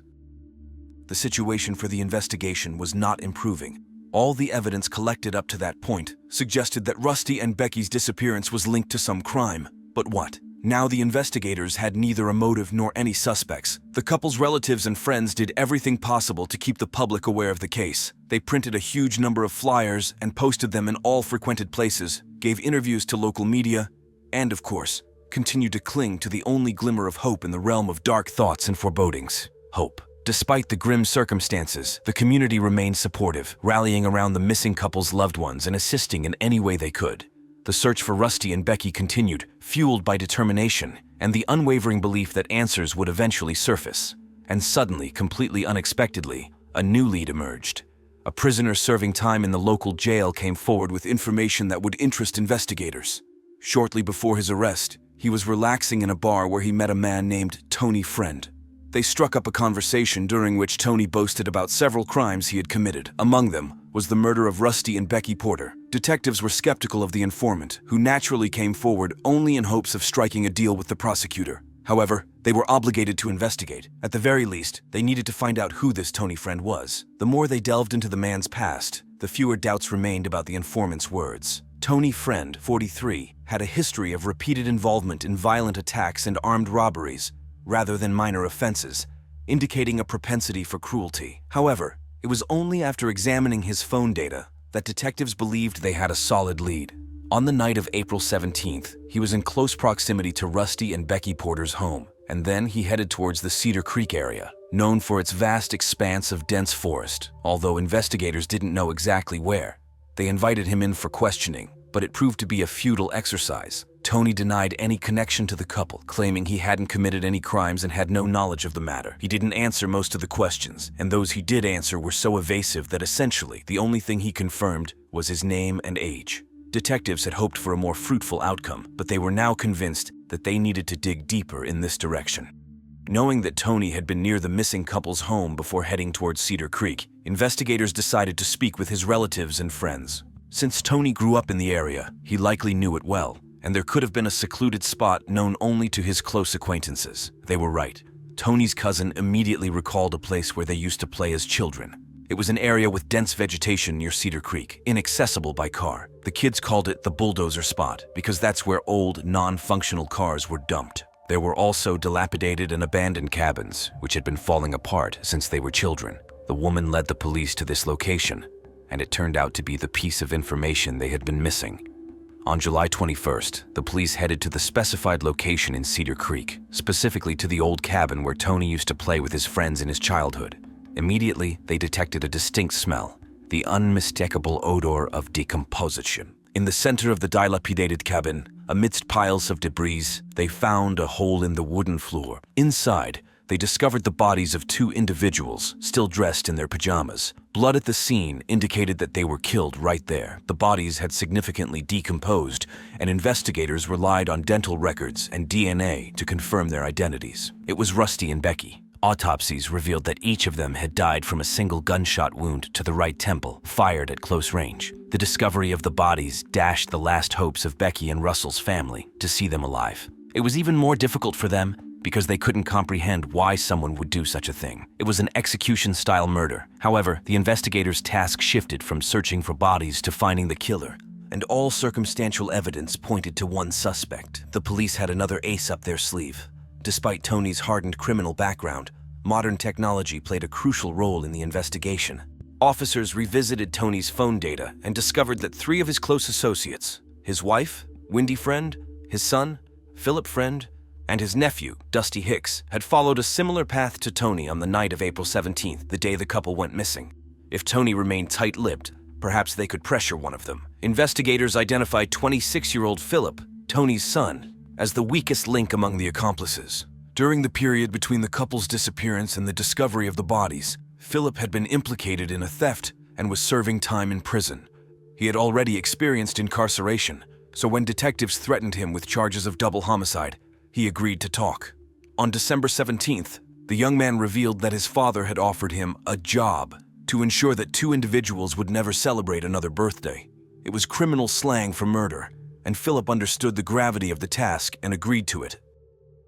A: The situation for the investigation was not improving. All the evidence collected up to that point suggested that Rusty and Becky's disappearance was linked to some crime. But what? Now the investigators had neither a motive nor any suspects. The couple's relatives and friends did everything possible to keep the public aware of the case. They printed a huge number of flyers and posted them in all frequented places, gave interviews to local media, and, of course, continued to cling to the only glimmer of hope in the realm of dark thoughts and forebodings. Hope. Despite the grim circumstances, the community remained supportive, rallying around the missing couple's loved ones and assisting in any way they could. The search for Rusty and Becky continued, fueled by determination and the unwavering belief that answers would eventually surface. And suddenly, completely unexpectedly, a new lead emerged. A prisoner serving time in the local jail came forward with information that would interest investigators. Shortly before his arrest, he was relaxing in a bar where he met a man named Tony Friend. They struck up a conversation during which Tony boasted about several crimes he had committed. Among them was the murder of Rusty and Becky Porter. Detectives were skeptical of the informant, who naturally came forward only in hopes of striking a deal with the prosecutor. However, they were obligated to investigate. At the very least, they needed to find out who this Tony Friend was. The more they delved into the man's past, the fewer doubts remained about the informant's words. Tony Friend, 43, had a history of repeated involvement in violent attacks and armed robberies, rather than minor offenses, indicating a propensity for cruelty. However, it was only after examining his phone data that detectives believed they had a solid lead. On the night of April 17th, he was in close proximity to Rusty and Becky Porter's home, and then he headed towards the Cedar Creek area, known for its vast expanse of dense forest, although investigators didn't know exactly where. They invited him in for questioning, but it proved to be a futile exercise. Tony denied any connection to the couple, claiming he hadn't committed any crimes and had no knowledge of the matter. He didn't answer most of the questions, and those he did answer were so evasive that essentially the only thing he confirmed was his name and age. Detectives had hoped for a more fruitful outcome, but they were now convinced that they needed to dig deeper in this direction. Knowing that Tony had been near the missing couple's home before heading towards Cedar Creek, investigators decided to speak with his relatives and friends. Since Tony grew up in the area, he likely knew it well, and there could have been a secluded spot known only to his close acquaintances. They were right. Tony's cousin immediately recalled a place where they used to play as children. It was an area with dense vegetation near Cedar Creek, inaccessible by car. The kids called it the bulldozer spot because that's where old, non-functional cars were dumped. There were also dilapidated and abandoned cabins, which had been falling apart since they were children. The woman led the police to this location, and it turned out to be the piece of information they had been missing. On July 21st, the police headed to the specified location in Cedar Creek, specifically to the old cabin where Tony used to play with his friends in his childhood. Immediately, they detected a distinct smell, the unmistakable odor of decomposition. In the center of the dilapidated cabin, amidst piles of debris, they found a hole in the wooden floor. Inside, they discovered the bodies of two individuals, still dressed in their pajamas. Blood at the scene indicated that they were killed right there. The bodies had significantly decomposed, and investigators relied on dental records and DNA to confirm their identities. It was Rusty and Becky. Autopsies revealed that each of them had died from a single gunshot wound to the right temple, fired at close range. The discovery of the bodies dashed the last hopes of Becky and Russell's family to see them alive. It was even more difficult for them because they couldn't comprehend why someone would do such a thing. It was an execution-style murder. However, the investigators' task shifted from searching for bodies to finding the killer, and all circumstantial evidence pointed to one suspect. The police had another ace up their sleeve. Despite Tony's hardened criminal background, modern technology played a crucial role in the investigation. Officers revisited Tony's phone data and discovered that 3 of his close associates, his wife, Wendy Friend, his son, Philip Friend, and his nephew, Dusty Hicks, had followed a similar path to Tony on the night of April 17th, the day the couple went missing. If Tony remained tight-lipped, perhaps they could pressure one of them. Investigators identified 26-year-old Philip, Tony's son, as the weakest link among the accomplices. During the period between the couple's disappearance and the discovery of the bodies, Philip had been implicated in a theft and was serving time in prison. He had already experienced incarceration, so when detectives threatened him with charges of double homicide, he agreed to talk. On December 17th, the young man revealed that his father had offered him a job to ensure that 2 individuals would never celebrate another birthday. It was criminal slang for murder, and Philip understood the gravity of the task and agreed to it.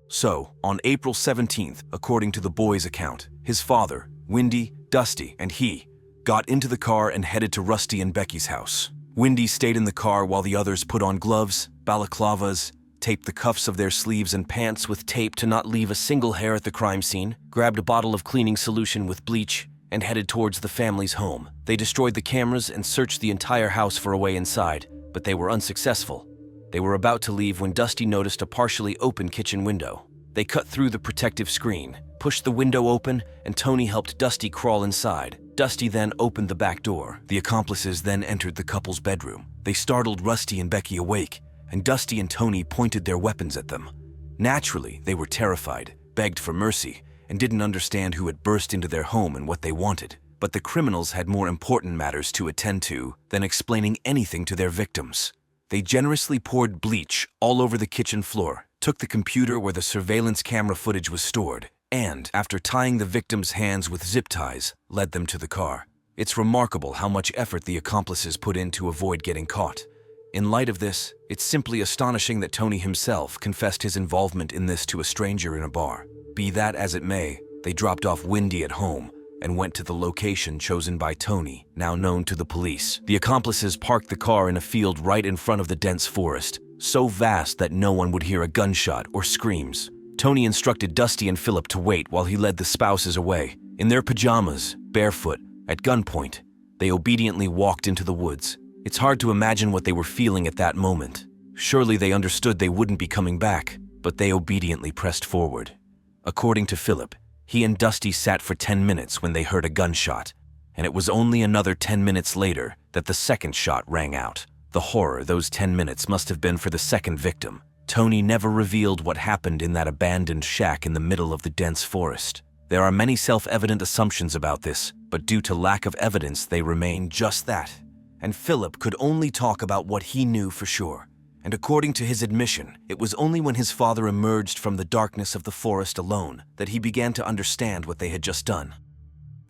A: So, on April 17th, according to the boy's account, his father, Wendy, Dusty, and he got into the car and headed to Rusty and Becky's house. Wendy stayed in the car while the others put on gloves, balaclavas, taped the cuffs of their sleeves and pants with tape to not leave a single hair at the crime scene, grabbed a bottle of cleaning solution with bleach, and headed towards the family's home. They destroyed the cameras and searched the entire house for a way inside, but they were unsuccessful. They were about to leave when Dusty noticed a partially open kitchen window. They cut through the protective screen, pushed the window open, and Tony helped Dusty crawl inside. Dusty then opened the back door. The accomplices then entered the couple's bedroom. They startled Rusty and Becky awake, and Dusty and Tony pointed their weapons at them. Naturally, they were terrified, begged for mercy, and didn't understand who had burst into their home and what they wanted. But the criminals had more important matters to attend to than explaining anything to their victims. They generously poured bleach all over the kitchen floor, took the computer where the surveillance camera footage was stored, and, after tying the victims' hands with zip ties, led them to the car. It's remarkable how much effort the accomplices put in to avoid getting caught. In light of this, it's simply astonishing that Tony himself confessed his involvement in this to a stranger in a bar. Be that as it may, they dropped off Wendy at home and went to the location chosen by Tony, now known to the police. The accomplices parked the car in a field right in front of the dense forest, so vast that no one would hear a gunshot or screams. Tony instructed Dusty and Philip to wait while he led the spouses away. In their pajamas, barefoot, at gunpoint, they obediently walked into the woods. It's hard to imagine what they were feeling at that moment. Surely they understood they wouldn't be coming back, but they obediently pressed forward. According to Philip, he and Dusty sat for 10 minutes when they heard a gunshot, and it was only another 10 minutes later that the second shot rang out. The horror those 10 minutes must have been for the second victim. Tony never revealed what happened in that abandoned shack in the middle of the dense forest. There are many self-evident assumptions about this, but due to lack of evidence, they remain just that. And Philip could only talk about what he knew for sure. And according to his admission, it was only when his father emerged from the darkness of the forest alone that he began to understand what they had just done.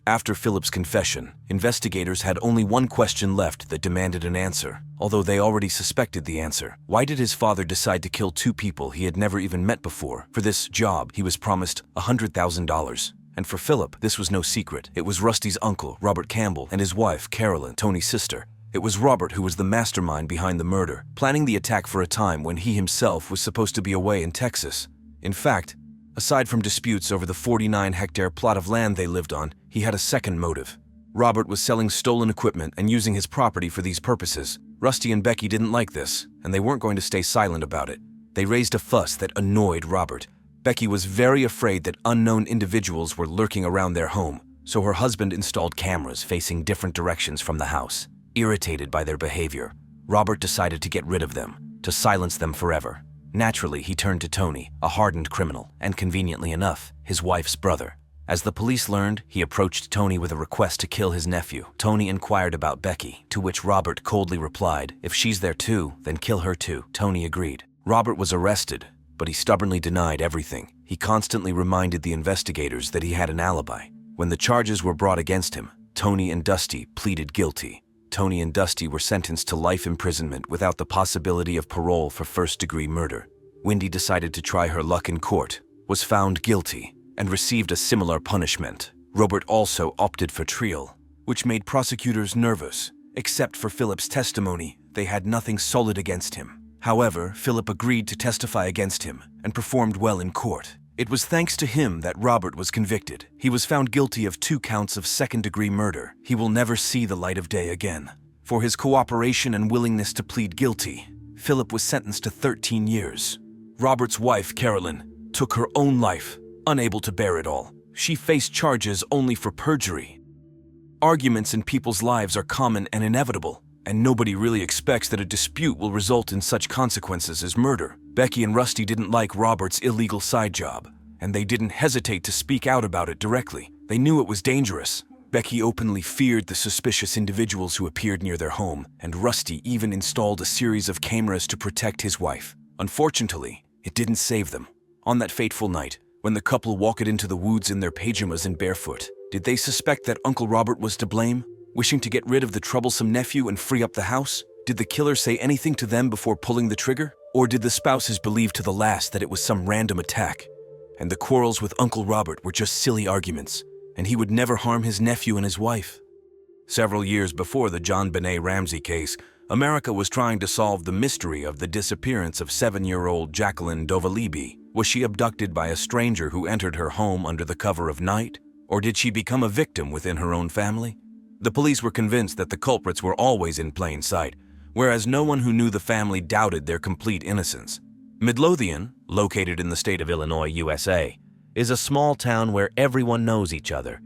A: After Philip's confession, investigators had only one question left that demanded an answer, although they already suspected the answer. Why did his father decide to kill two people he had never even met before? For this job, he was promised $100,000. And for Philip, this was no secret. It was Rusty's uncle, Robert Campbell, and his wife, Carolyn, Tony's sister. It was Robert who was the mastermind behind the murder, planning the attack for a time when he himself was supposed to be away in Texas. In fact, aside from disputes over the 49-hectare plot of land they lived on, he had a second motive. Robert was selling stolen equipment and using his property for these purposes. Rusty and Becky didn't like this, and they weren't going to stay silent about it. They raised a fuss that annoyed Robert. Becky was very afraid that unknown individuals were lurking around their home, so her husband installed cameras facing different directions from the house. Irritated by their behavior, Robert decided to get rid of them, to silence them forever. Naturally, he turned to Tony, a hardened criminal, and conveniently enough, his wife's brother. As the police learned, he approached Tony with a request to kill his nephew. Tony inquired about Becky, to which Robert coldly replied, "If she's there too, then kill her too." Tony agreed. Robert was arrested, but he stubbornly denied everything. He constantly reminded the investigators that he had an alibi. When the charges were brought against him, Tony and Dusty pleaded guilty. Tony and Dusty were sentenced to life imprisonment without the possibility of parole for first-degree murder. Wendy decided to try her luck in court, was found guilty, and received a similar punishment. Robert also opted for trial, which made prosecutors nervous. Except for Philip's testimony, they had nothing solid against him. However, Philip agreed to testify against him and performed well in court. It was thanks to him that Robert was convicted. He was found guilty of 2 counts of second-degree murder. He will never see the light of day again. For his cooperation and willingness to plead guilty, Philip was sentenced to 13 years. Robert's wife, Carolyn, took her own life, unable to bear it all. She faced charges only for perjury. Arguments in people's lives are common and inevitable, and nobody really expects that a dispute will result in such consequences as murder. Becky and Rusty didn't like Robert's illegal side job, and they didn't hesitate to speak out about it directly. They knew it was dangerous. Becky openly feared the suspicious individuals who appeared near their home, and Rusty even installed a series of cameras to protect his wife. Unfortunately, it didn't save them. On that fateful night, when the couple walked into the woods in their pajamas and barefoot, did they suspect that Uncle Robert was to blame, wishing to get rid of the troublesome nephew and free up the house? Did the killer say anything to them before pulling the trigger? Or did the spouses believe to the last that it was some random attack, and the quarrels with Uncle Robert were just silly arguments, and he would never harm his nephew and his wife? Several years before the John Benet Ramsey case, America was trying to solve the mystery of the disappearance of 7-year-old Jacqueline Dovalibi. Was she abducted by a stranger who entered her home under the cover of night? Or did she become a victim within her own family? The police were convinced that the culprits were always in plain sight, whereas no one who knew the family doubted their complete innocence. Midlothian, located in the state of Illinois, USA, is a small town where everyone knows each other.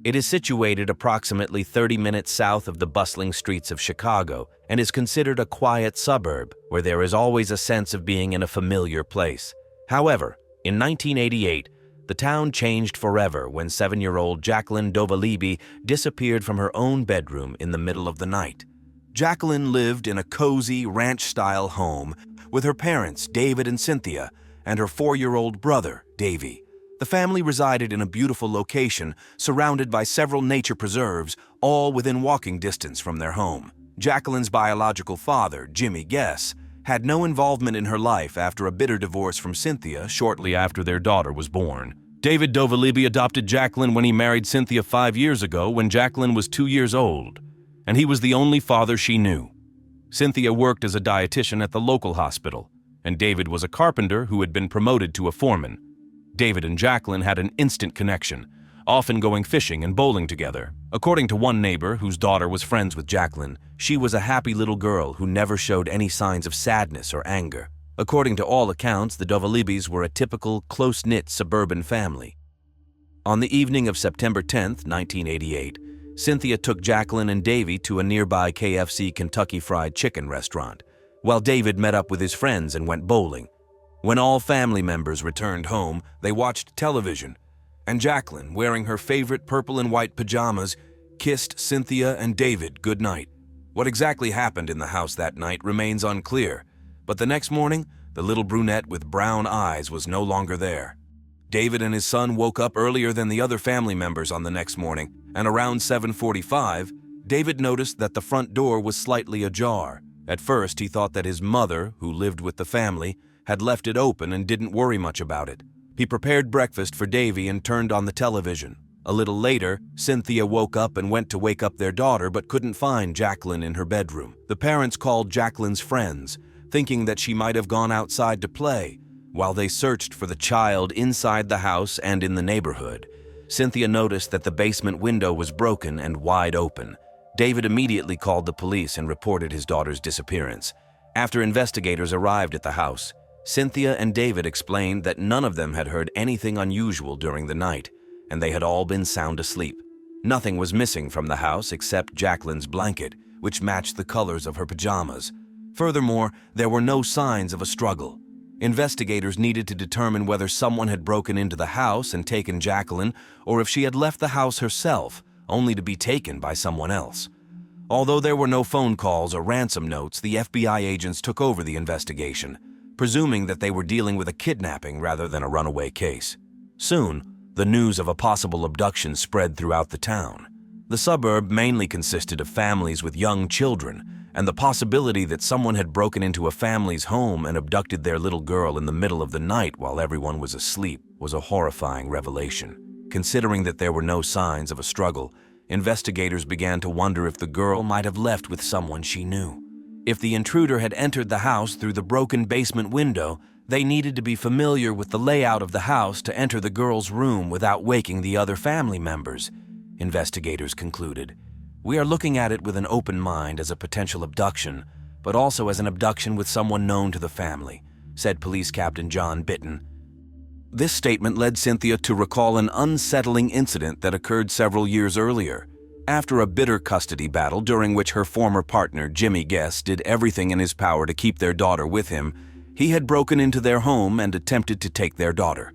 A: It is situated approximately 30 minutes south of the bustling streets of Chicago and is considered a quiet suburb where there is always a sense of being in a familiar place. However, in 1988, the town changed forever when 7-year-old Jacqueline Dovalibi disappeared from her own bedroom in the middle of the night. Jacqueline lived in a cozy, ranch-style home with her parents, David and Cynthia, and her 4-year-old brother, Davy. The family resided in a beautiful location surrounded by several nature preserves, all within walking distance from their home. Jacqueline's biological father, Jimmy Guess, had no involvement in her life after a bitter divorce from Cynthia shortly after their daughter was born. David Dovalibi adopted Jacqueline when he married Cynthia 5 years ago when Jacqueline was 2 years old, and he was the only father she knew. Cynthia worked as a dietitian at the local hospital, and David was a carpenter who had been promoted to a foreman. David and Jacqueline had an instant connection, often going fishing and bowling together. According to one neighbor whose daughter was friends with Jacqueline, she was a happy little girl who never showed any signs of sadness or anger. According to all accounts, the Dovalibis were a typical, close-knit suburban family. On the evening of September 10, 1988, Cynthia took Jacqueline and Davy to a nearby KFC Kentucky Fried Chicken restaurant, while David met up with his friends and went bowling. When all family members returned home, they watched television, and Jacqueline, wearing her favorite purple and white pajamas, kissed Cynthia and David goodnight. What exactly happened in the house that night remains unclear, but the next morning, the little brunette with brown eyes was no longer there. David and his son woke up earlier than the other family members on the next morning, and around 7:45, David noticed that the front door was slightly ajar. At first, he thought that his mother, who lived with the family, had left it open and didn't worry much about it. He prepared breakfast for Davy and turned on the television. A little later, Cynthia woke up and went to wake up their daughter but couldn't find Jacqueline in her bedroom. The parents called Jacqueline's friends, thinking that she might have gone outside to play. While they searched for the child inside the house and in the neighborhood, Cynthia noticed that the basement window was broken and wide open. David immediately called the police and reported his daughter's disappearance. After investigators arrived at the house, Cynthia and David explained that none of them had heard anything unusual during the night, and they had all been sound asleep. Nothing was missing from the house except Jacqueline's blanket, which matched the colors of her pajamas. Furthermore, there were no signs of a struggle. Investigators needed to determine whether someone had broken into the house and taken Jacqueline, or if she had left the house herself, only to be taken by someone else. Although there were no phone calls or ransom notes, the FBI agents took over the investigation, presuming that they were dealing with a kidnapping rather than a runaway case. Soon, the news of a possible abduction spread throughout the town. The suburb mainly consisted of families with young children, and the possibility that someone had broken into a family's home and abducted their little girl in the middle of the night while everyone was asleep was a horrifying revelation. Considering that there were no signs of a struggle, investigators began to wonder if the girl might have left with someone she knew. If the intruder had entered the house through the broken basement window, they needed to be familiar with the layout of the house to enter the girl's room without waking the other family members, investigators concluded. We are looking at it with an open mind as a potential abduction, but also as an abduction with someone known to the family, said Police Captain John Bitton. This statement led Cynthia to recall an unsettling incident that occurred several years earlier. After a bitter custody battle during which her former partner, Jimmy Guess, did everything in his power to keep their daughter with him, he had broken into their home and attempted to take their daughter.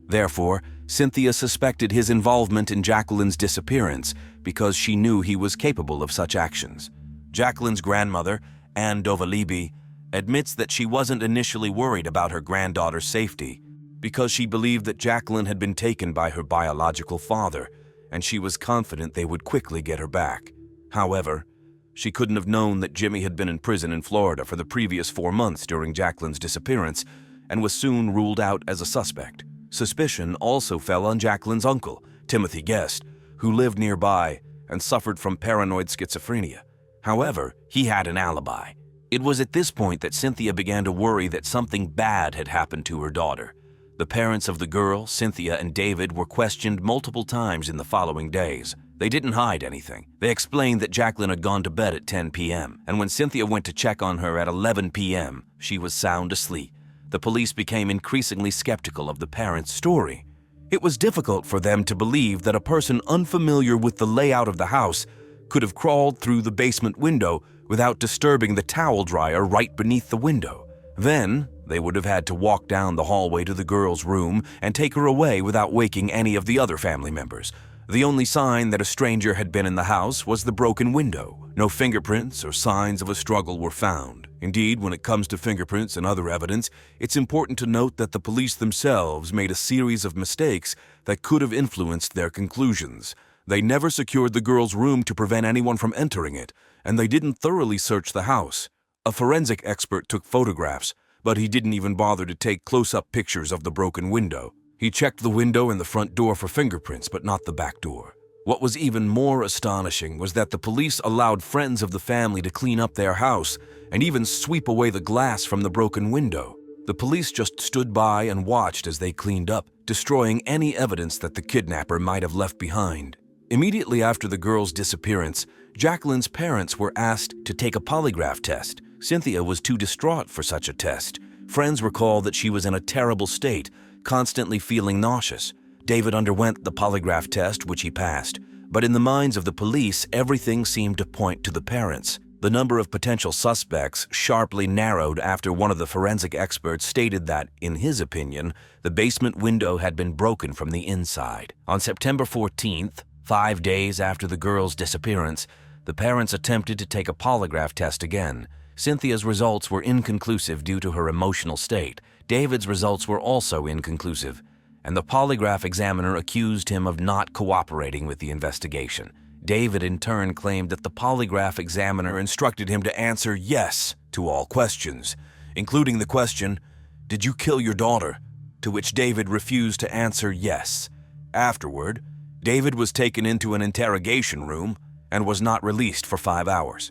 A: Therefore, Cynthia suspected his involvement in Jacqueline's disappearance because she knew he was capable of such actions. Jacqueline's grandmother, Anne Dovalibi, admits that she wasn't initially worried about her granddaughter's safety because she believed that Jacqueline had been taken by her biological father, and she was confident they would quickly get her back. However, she couldn't have known that Jimmy had been in prison in Florida for the previous 4 months during Jacqueline's disappearance and was soon ruled out as a suspect. Suspicion also fell on Jacqueline's uncle, Timothy Guest, who lived nearby and suffered from paranoid schizophrenia. However, he had an alibi. It was at this point that Cynthia began to worry that something bad had happened to her daughter. The parents of the girl, Cynthia and David, were questioned multiple times in the following days. They didn't hide anything. They explained that Jacqueline had gone to bed at 10 p.m., and when Cynthia went to check on her at 11 p.m., she was sound asleep. The police became increasingly skeptical of the parents' story. It was difficult for them to believe that a person unfamiliar with the layout of the house could have crawled through the basement window without disturbing the towel dryer right beneath the window. Then, they would have had to walk down the hallway to the girl's room and take her away without waking any of the other family members. The only sign that a stranger had been in the house was the broken window. No fingerprints or signs of a struggle were found. Indeed, when it comes to fingerprints and other evidence, it's important to note that the police themselves made a series of mistakes that could have influenced their conclusions. They never secured the girl's room to prevent anyone from entering it, and they didn't thoroughly search the house. A forensic expert took photographs, but he didn't even bother to take close-up pictures of the broken window. He checked the window and the front door for fingerprints, but not the back door. What was even more astonishing was that the police allowed friends of the family to clean up their house and even sweep away the glass from the broken window. The police just stood by and watched as they cleaned up, destroying any evidence that the kidnapper might have left behind. Immediately after the girl's disappearance, Jacqueline's parents were asked to take a polygraph test. Cynthia was too distraught for such a test. Friends recall that she was in a terrible state, constantly feeling nauseous. David underwent the polygraph test, which he passed. But in the minds of the police, everything seemed to point to the parents. The number of potential suspects sharply narrowed after one of the forensic experts stated that, in his opinion, the basement window had been broken from the inside. On September 14th, 5 days after the girl's disappearance, the parents attempted to take a polygraph test again. Cynthia's results were inconclusive due to her emotional state. David's results were also inconclusive, and the polygraph examiner accused him of not cooperating with the investigation. David in turn claimed that the polygraph examiner instructed him to answer yes to all questions, including the question, "Did you kill your daughter?" to which David refused to answer yes. Afterward, David was taken into an interrogation room and was not released for 5 hours.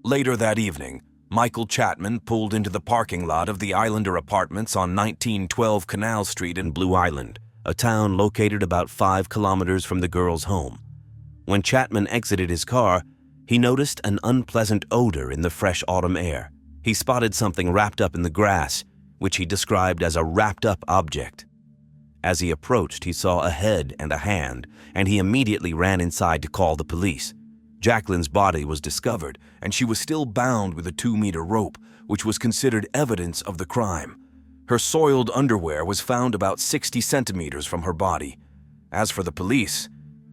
A: Later that evening, Michael Chapman pulled into the parking lot of the Islander Apartments on 1912 Canal Street in Blue Island, a town located about 5 kilometers from the girl's home. When Chapman exited his car, he noticed an unpleasant odor in the fresh autumn air. He spotted something wrapped up in the grass, which he described as a wrapped-up object. As he approached, he saw a head and a hand, and he immediately ran inside to call the police. Jacqueline's body was discovered, and she was still bound with a 2-meter rope, which was considered evidence of the crime. Her soiled underwear was found about 60 centimeters from her body. As for the police,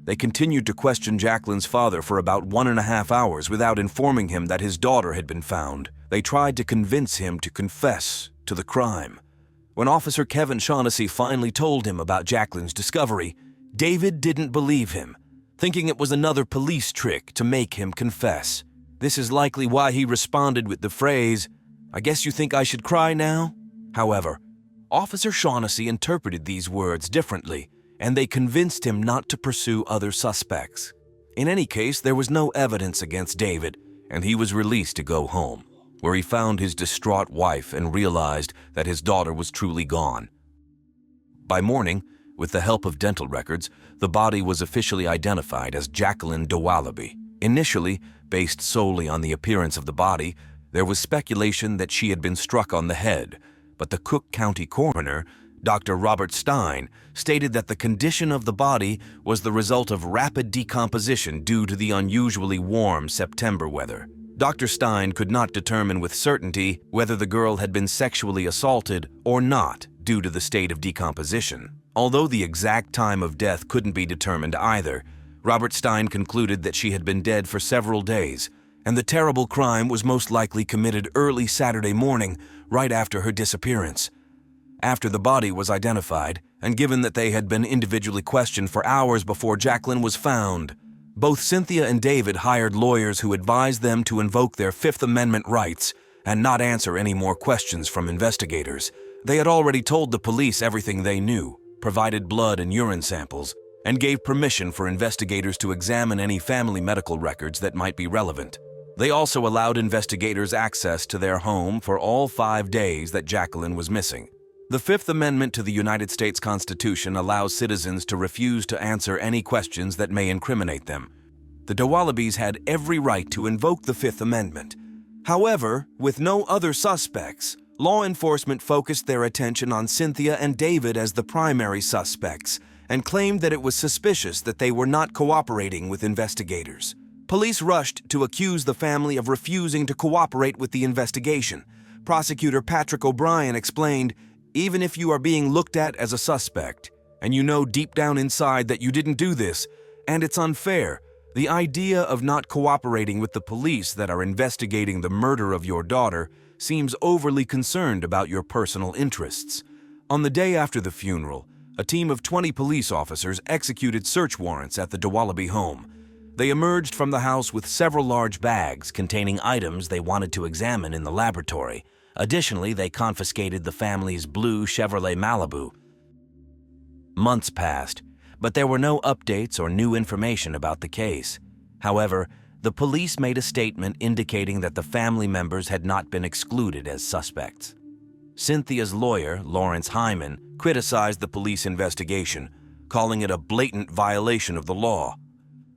A: they continued to question Jacqueline's father for about 1.5 hours without informing him that his daughter had been found. They tried to convince him to confess to the crime. When Officer Kevin Shaughnessy finally told him about Jacqueline's discovery, David didn't believe him, thinking it was another police trick to make him confess. This is likely why he responded with the phrase, "I guess you think I should cry now?" However, Officer Shaughnessy interpreted these words differently, and they convinced him not to pursue other suspects. In any case, there was no evidence against David, and he was released to go home, where he found his distraught wife and realized that his daughter was truly gone. By morning, with the help of dental records, the body was officially identified as Jacqueline de Wallaby. Initially, based solely on the appearance of the body, there was speculation that she had been struck on the head, but the Cook County coroner, Dr. Robert Stein, stated that the condition of the body was the result of rapid decomposition due to the unusually warm September weather. Dr. Stein could not determine with certainty whether the girl had been sexually assaulted or not due to the state of decomposition. Although the exact time of death couldn't be determined either, Robert Stein concluded that she had been dead for several days, and the terrible crime was most likely committed early Saturday morning, right after her disappearance. After the body was identified, and given that they had been individually questioned for hours before Jacqueline was found, both Cynthia and David hired lawyers who advised them to invoke their Fifth Amendment rights and not answer any more questions from investigators. They had already told the police everything they knew, provided blood and urine samples, and gave permission for investigators to examine any family medical records that might be relevant. They also allowed investigators access to their home for all 5 days that Jacqueline was missing. The Fifth Amendment to the United States Constitution allows citizens to refuse to answer any questions that may incriminate them. The Dowalibis had every right to invoke the Fifth Amendment. However, with no other suspects, law enforcement focused their attention on Cynthia and David as the primary suspects and claimed that it was suspicious that they were not cooperating with investigators. Police rushed to accuse the family of refusing to cooperate with the investigation. Prosecutor Patrick O'Brien explained, "Even if you are being looked at as a suspect, and you know deep down inside that you didn't do this, and it's unfair, the idea of not cooperating with the police that are investigating the murder of your daughter seems overly concerned about your personal interests." On the day after the funeral, a team of 20 police officers executed search warrants at the Dowalibi home. They emerged from the house with several large bags containing items they wanted to examine in the laboratory. Additionally, they confiscated the family's blue Chevrolet Malibu. Months passed, but there were no updates or new information about the case. However, the police made a statement indicating that the family members had not been excluded as suspects. Cynthia's lawyer, Lawrence Hyman, criticized the police investigation, calling it a blatant violation of the law.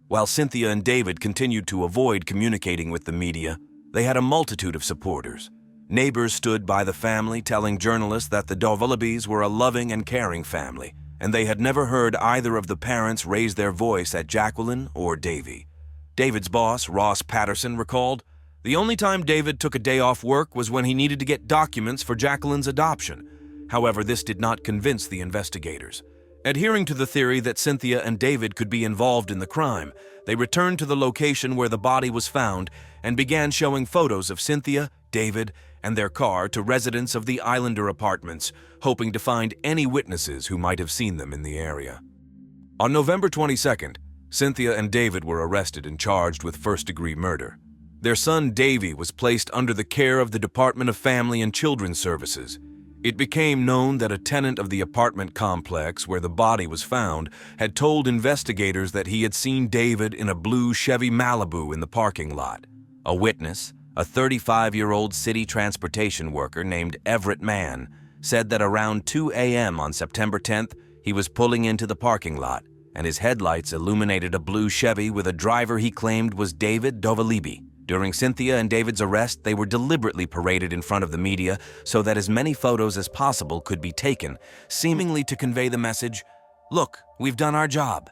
A: While Cynthia and David continued to avoid communicating with the media, they had a multitude of supporters. Neighbors stood by the family, telling journalists that the Dowalibis were a loving and caring family, and they had never heard either of the parents raise their voice at Jacqueline or Davy. David's boss, Ross Patterson, recalled, "The only time David took a day off work was when he needed to get documents for Jacqueline's adoption. However, this did not convince the investigators. Adhering to the theory that Cynthia and David could be involved in the crime, they returned to the location where the body was found and began showing photos of Cynthia, David, and their car to residents of the Islander apartments, hoping to find any witnesses who might have seen them in the area. On November 22nd, Cynthia and David were arrested and charged with first-degree murder. Their son Davy was placed under the care of the Department of Family and Children's Services. It became known that a tenant of the apartment complex where the body was found had told investigators that he had seen David in a blue Chevy Malibu in the parking lot. A witness, a 35-year-old city transportation worker named Everett Mann, said that around 2 a.m. on September 10th, he was pulling into the parking lot, and his headlights illuminated a blue Chevy with a driver he claimed was David Dowalibi. During Cynthia and David's arrest, they were deliberately paraded in front of the media so that as many photos as possible could be taken, seemingly to convey the message, "Look, we've done our job."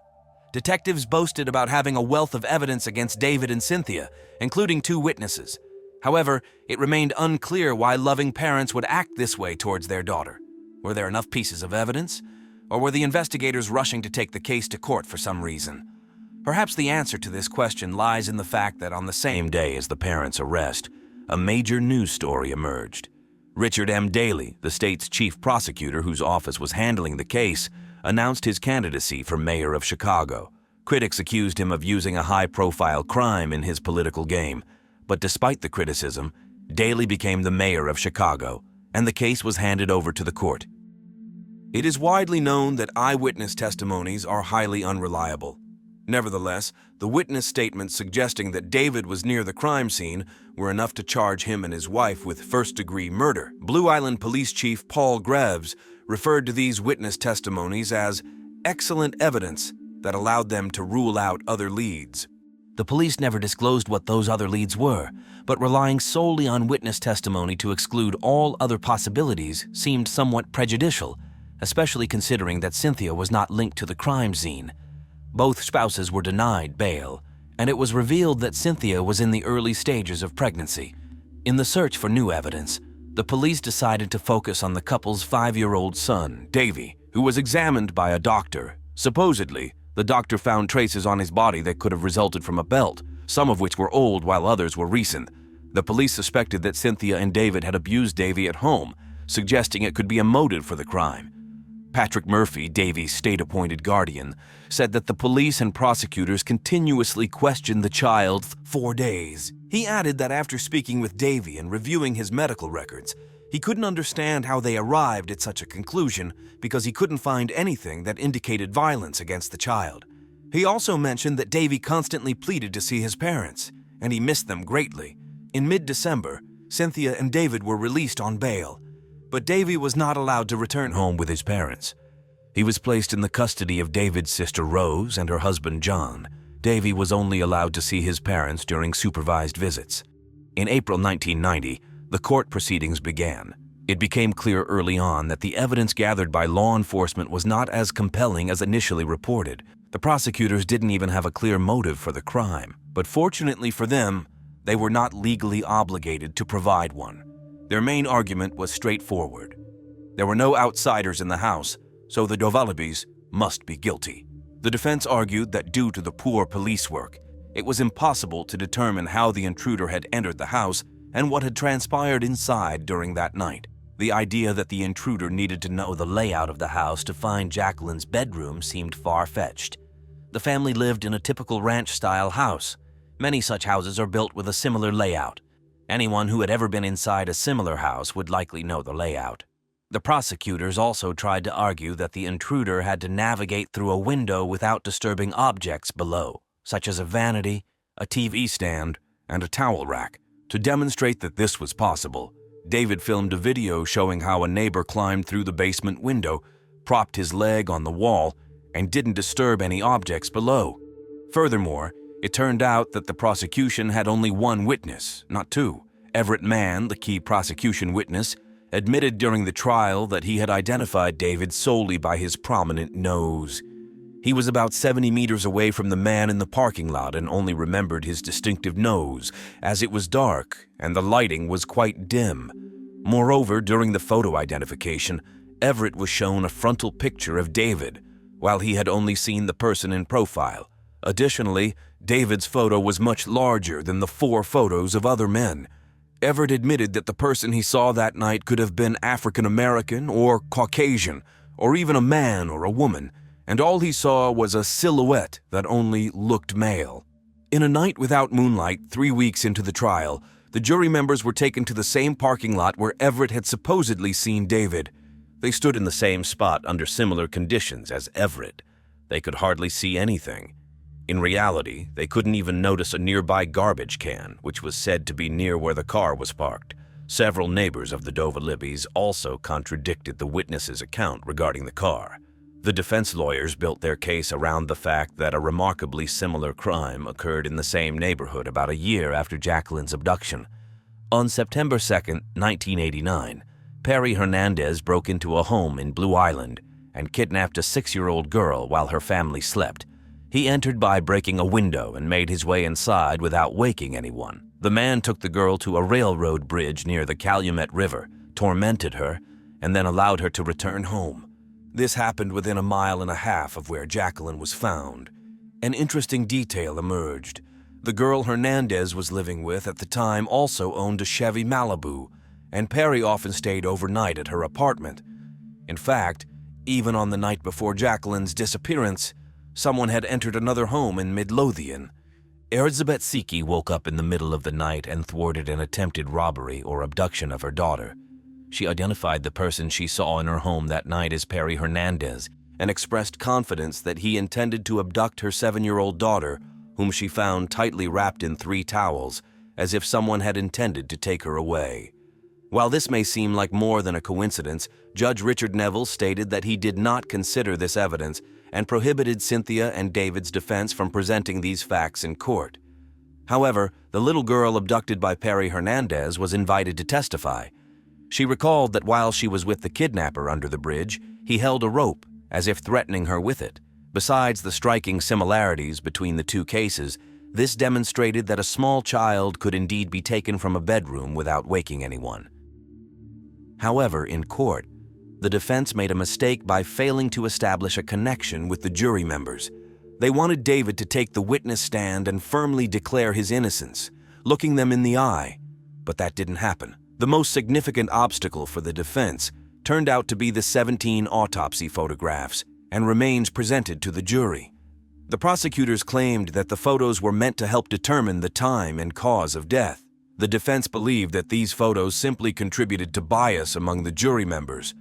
A: Detectives boasted about having a wealth of evidence against David and Cynthia, including 2 witnesses. However, it remained unclear why loving parents would act this way towards their daughter. Were there enough pieces of evidence? Or were the investigators rushing to take the case to court for some reason? Perhaps the answer to this question lies in the fact that on the same day as the parents' arrest, a major news story emerged. Richard M. Daley, the state's chief prosecutor whose office was handling the case, announced his candidacy for mayor of Chicago. Critics accused him of using a high-profile crime in his political game, but despite the criticism, Daley became the mayor of Chicago, and the case was handed over to the court. It is widely known that eyewitness testimonies are highly unreliable. Nevertheless, the witness statements suggesting that David was near the crime scene were enough to charge him and his wife with first-degree murder. Blue Island Police Chief Paul Greaves referred to these witness testimonies as excellent evidence that allowed them to rule out other leads.
B: The police never disclosed what those other leads were, but relying solely on witness testimony to exclude all other possibilities seemed somewhat prejudicial, especially considering that Cynthia was not linked to the crime scene. Both spouses were denied bail, and it was revealed that Cynthia was in the early stages of pregnancy. In the search for new evidence, the police decided to focus on the couple's 5-year-old son, Davy, who was examined by a doctor. Supposedly, the doctor found traces on his body that could have resulted from a belt, some of which were old while others were recent. The police suspected that Cynthia and David had abused Davy at home, suggesting it could be a motive for the crime. Patrick Murphy, Davy's state-appointed guardian, said that the police and prosecutors continuously questioned the child for days. He added that after speaking with Davy and reviewing his medical records, he couldn't understand how they arrived at such a conclusion because he couldn't find anything that indicated violence against the child. He also mentioned that Davy constantly pleaded to see his parents.
A: and he missed them greatly. In mid-December, Cynthia and David were released on bail, but Davy was not allowed to return home with his parents. He was placed in the custody of David's sister Rose and her husband John. Davy was only allowed to see his parents during supervised visits. In April 1990, the court proceedings began. It became clear early on that the evidence gathered by law enforcement was not as compelling as initially reported. The prosecutors didn't even have a clear motive for the crime, but fortunately for them, they were not legally obligated to provide one. Their main argument was straightforward. There were no outsiders in the house, so the alibis must be guilty. The defense argued that due to the poor police work, it was impossible to determine how the intruder had entered the house and what had transpired inside during that night. The idea that the intruder needed to know the layout of the house to find Jacqueline's bedroom seemed far-fetched. The family lived in a typical ranch-style house. Many such houses are built with a similar layout. Anyone who had ever been inside a similar house would likely know the layout. The prosecutors also tried to argue that the intruder had to navigate through a window without disturbing objects below, such as a vanity, a TV stand, and a towel rack. To demonstrate that this was possible, David filmed a video showing how a neighbor climbed through the basement window, propped his leg on the wall, and didn't disturb any objects below. Furthermore, it turned out that the prosecution had only one witness, not two. Everett Mann, the key prosecution witness, admitted during the trial that he had identified David solely by his prominent nose. He was about 70 meters away from the man in the parking lot and only remembered his distinctive nose, as it was dark and the lighting was quite dim. Moreover, during the photo identification, Everett was shown a frontal picture of David, while he had only seen the person in profile. Additionally, David's photo was much larger than the 4 photos of other men. Everett admitted that the person he saw that night could have been African American or Caucasian, or even a man or a woman, and all he saw was a silhouette that only looked male. In a night without moonlight, 3 weeks into the trial, the jury members were taken to the same parking lot where Everett had supposedly seen David. They stood in the same spot under similar conditions as Everett. They could hardly see anything. In reality, they couldn't even notice a nearby garbage can, which was said to be near where the car was parked. Several neighbors of the alibis also contradicted the witness's account regarding the car. The defense lawyers built their case around the fact that a remarkably similar crime occurred in the same neighborhood about a year after Jacqueline's abduction. On September 2, 1989, Perry Hernandez broke into a home in Blue Island and kidnapped a 6-year-old girl while her family slept. He entered by breaking a window and made his way inside without waking anyone. The man took the girl to a railroad bridge near the Calumet River, tormented her, and then allowed her to return home. This happened within 1.5 miles of where Jacqueline was found. An interesting detail emerged. The girl Hernandez was living with at the time also owned a Chevy Malibu, and Perry often stayed overnight at her apartment. In fact, even on the night before Jacqueline's disappearance, someone had entered another home in Midlothian. Elizabeth Siki woke up in the middle of the night and thwarted an attempted robbery or abduction of her daughter. She identified the person she saw in her home that night as Perry Hernandez and expressed confidence that he intended to abduct her 7-year-old daughter, whom she found tightly wrapped in 3 towels, as if someone had intended to take her away. While this may seem like more than a coincidence, Judge Richard Neville stated that he did not consider this evidence and prohibited Cynthia and David's defense from presenting these facts in court. However, the little girl abducted by Perry Hernandez was invited to testify. She recalled that while she was with the kidnapper under the bridge, he held a rope, as if threatening her with it. Besides the striking similarities between the 2 cases, this demonstrated that a small child could indeed be taken from a bedroom without waking anyone. However, in court, the defense made a mistake by failing to establish a connection with the jury members. They wanted David to take the witness stand and firmly declare his innocence, looking them in the eye, but that didn't happen. The most significant obstacle for the defense turned out to be the 17 autopsy photographs and remains presented to the jury. The prosecutors claimed that the photos were meant to help determine the time and cause of death. The defense believed that these photos simply contributed to bias among the jury members.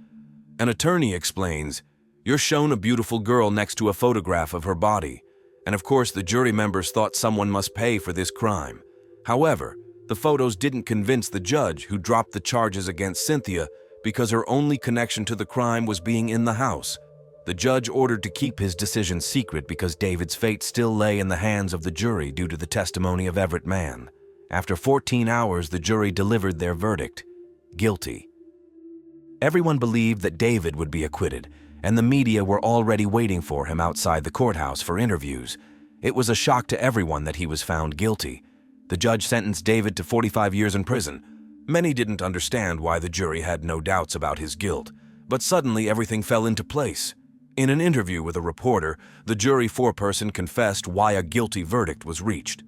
A: An attorney explains, "You're shown a beautiful girl next to a photograph of her body, and of course the jury members thought someone must pay for this crime. However, the photos didn't convince the judge, who dropped the charges against Cynthia because her only connection to the crime was being in the house. The judge ordered to keep his decision secret because David's fate still lay in the hands of the jury due to the testimony of Everett Mann. After 14 hours, the jury delivered their verdict: guilty. Everyone believed that David would be acquitted, and the media were already waiting for him outside the courthouse for interviews. It was a shock to everyone that he was found guilty. The judge sentenced David to 45 years in prison. Many didn't understand why the jury had no doubts about his guilt, but suddenly everything fell into place. In an interview with a reporter, the jury foreperson confessed why a guilty verdict was reached.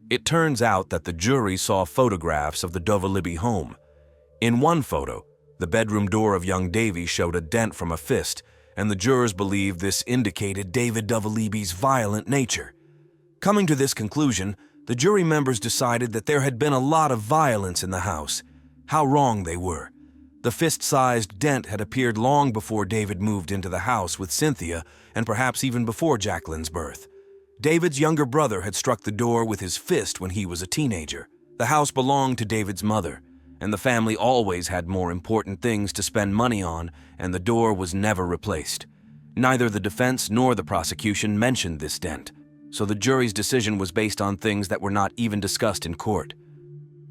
A: It turns out that the jury saw photographs of the Dovalibi home. In one photo, the bedroom door of young Davy showed a dent from a fist, and the jurors believed this indicated David Dovalibi's violent nature. Coming to this conclusion, the jury members decided that there had been a lot of violence in the house. How wrong they were. The fist-sized dent had appeared long before David moved into the house with Cynthia, and perhaps even before Jacqueline's birth. David's younger brother had struck the door with his fist when he was a teenager. The house belonged to David's mother, and the family always had more important things to spend money on, and the door was never replaced. Neither the defense nor the prosecution mentioned this dent, so the jury's decision was based on things that were not even discussed in court.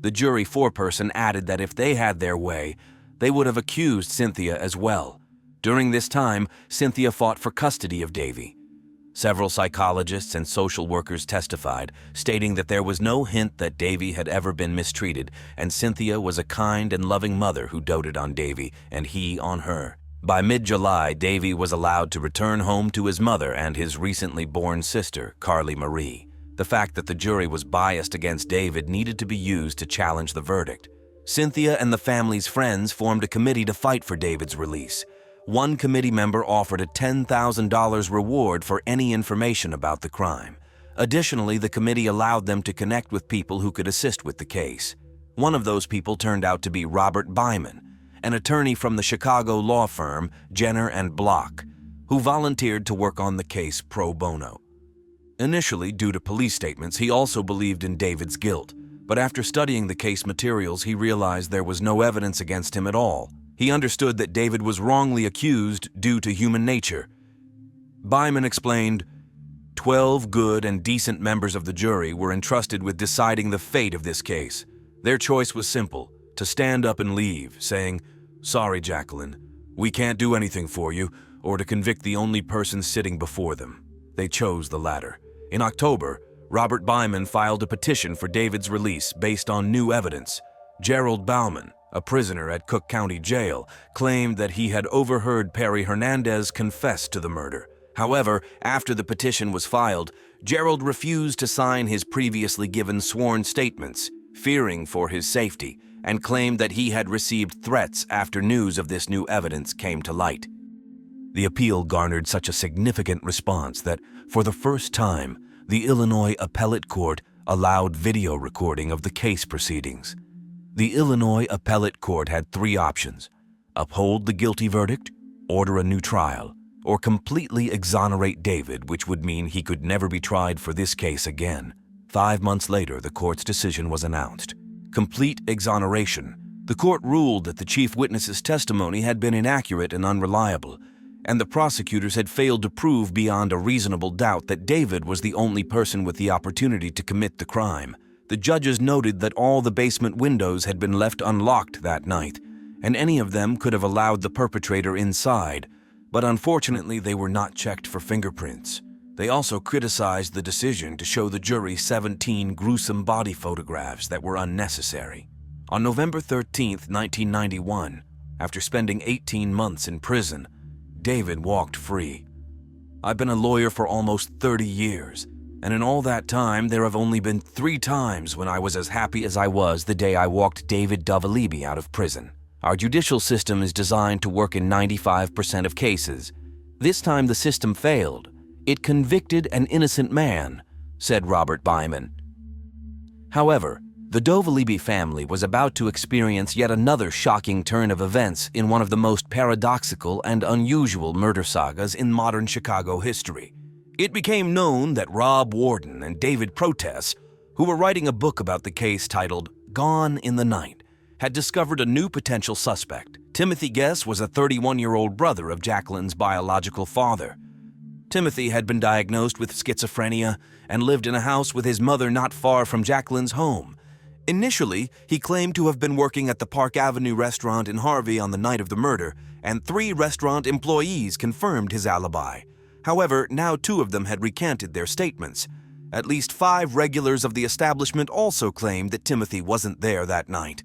A: The jury foreperson added that if they had their way, they would have accused Cynthia as well. During this time, Cynthia fought for custody of Davy. Several psychologists and social workers testified, stating that there was no hint that Davy had ever been mistreated, and Cynthia was a kind and loving mother who doted on Davy, and he on her. By mid-July, Davy was allowed to return home to his mother and his recently born sister, Carly Marie. The fact that the jury was biased against David needed to be used to challenge the verdict. Cynthia and the family's friends formed a committee to fight for David's release. One committee member offered a $10,000 reward for any information about the crime. Additionally, the committee allowed them to connect with people who could assist with the case. One of those people turned out to be Robert Byman, an attorney from the Chicago law firm Jenner and Block, who volunteered to work on the case pro bono. Initially, due to police statements, he also believed in David's guilt, but after studying the case materials, he realized there was no evidence against him at all. He understood that David was wrongly accused due to human nature. Byman explained, 12 good and decent members of the jury were entrusted with deciding the fate of this case. Their choice was simple, to stand up and leave, saying, "Sorry, Jacqueline, we can't do anything for you," or to convict the only person sitting before them. They chose the latter. In October, Robert Byman filed a petition for David's release based on new evidence. Gerald Bauman, a prisoner at Cook County Jail, claimed that he had overheard Perry Hernandez confess to the murder. However, after the petition was filed, Gerald refused to sign his previously given sworn statements, fearing for his safety, and claimed that he had received threats after news of this new evidence came to light. The appeal garnered such a significant response that, for the first time, the Illinois Appellate Court allowed video recording of the case proceedings. The Illinois Appellate Court had three options: uphold the guilty verdict, order a new trial, or completely exonerate David, which would mean he could never be tried for this case again. 5 months later, the court's decision was announced. Complete exoneration. The court ruled that the chief witness's testimony had been inaccurate and unreliable, and the prosecutors had failed to prove beyond a reasonable doubt that David was the only person with the opportunity to commit the crime. The judges noted that all the basement windows had been left unlocked that night, and any of them could have allowed the perpetrator inside, but unfortunately they were not checked for fingerprints. They also criticized the decision to show the jury 17 gruesome body photographs that were unnecessary. On November 13, 1991, after spending 18 months in prison, David walked free. I've been a lawyer for almost 30 years, and in all that time, there have only been 3 times when I was as happy as I was the day I walked David Dovalibi out of prison. Our judicial system is designed to work in 95% of cases. This time the system failed. It convicted an innocent man, said Robert Byman. However, the Dovalibi family was about to experience yet another shocking turn of events in one of the most paradoxical and unusual murder sagas in modern Chicago history. It became known that Rob Warden and David Protess who were writing a book about the case titled Gone in the Night, had discovered a new potential suspect. Timothy Guess was a 31-year-old brother of Jacqueline's biological father. Timothy had been diagnosed with schizophrenia and lived in a house with his mother not far from Jacqueline's home. Initially, he claimed to have been working at the Park Avenue restaurant in Harvey on the night of the murder, and 3 restaurant employees confirmed his alibi. However, now 2 of them had recanted their statements. At least 5 regulars of the establishment also claimed that Timothy wasn't there that night.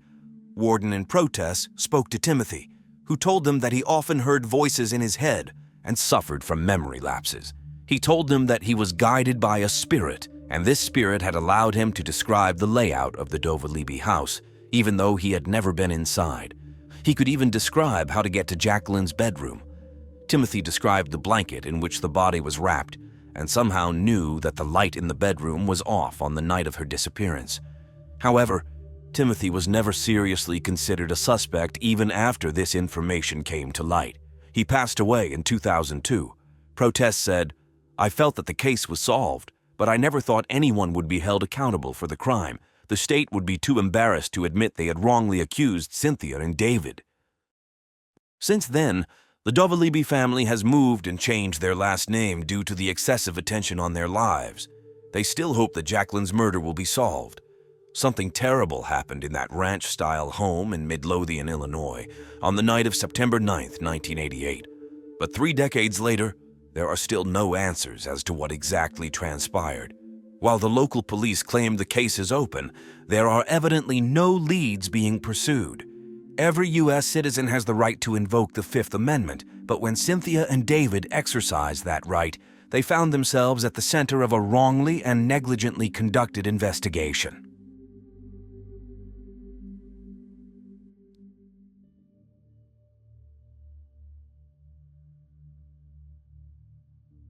A: Warden in protest spoke to Timothy, who told them that he often heard voices in his head and suffered from memory lapses. He told them that he was guided by a spirit, and this spirit had allowed him to describe the layout of the Dovalibi house, even though he had never been inside. He could even describe how to get to Jacqueline's bedroom. Timothy described the blanket in which the body was wrapped, and somehow knew that the light in the bedroom was off on the night of her disappearance. However, Timothy was never seriously considered a suspect even after this information came to light. He passed away in 2002. Protest said, "I felt that the case was solved, but I never thought anyone would be held accountable for the crime. The state would be too embarrassed to admit they had wrongly accused Cynthia and David." Since then, the Dovalibi family has moved and changed their last name due to the excessive attention on their lives. They still hope that Jacqueline's murder will be solved. Something terrible happened in that ranch-style home in Midlothian, Illinois, on the night of September 9th, 1988. But 3 decades later, there are still no answers as to what exactly transpired. While the local police claim the case is open, there are evidently no leads being pursued. Every U.S. citizen has the right to invoke the Fifth Amendment, but when Cynthia and David exercised that right, they found themselves at the center of a wrongly and negligently conducted investigation.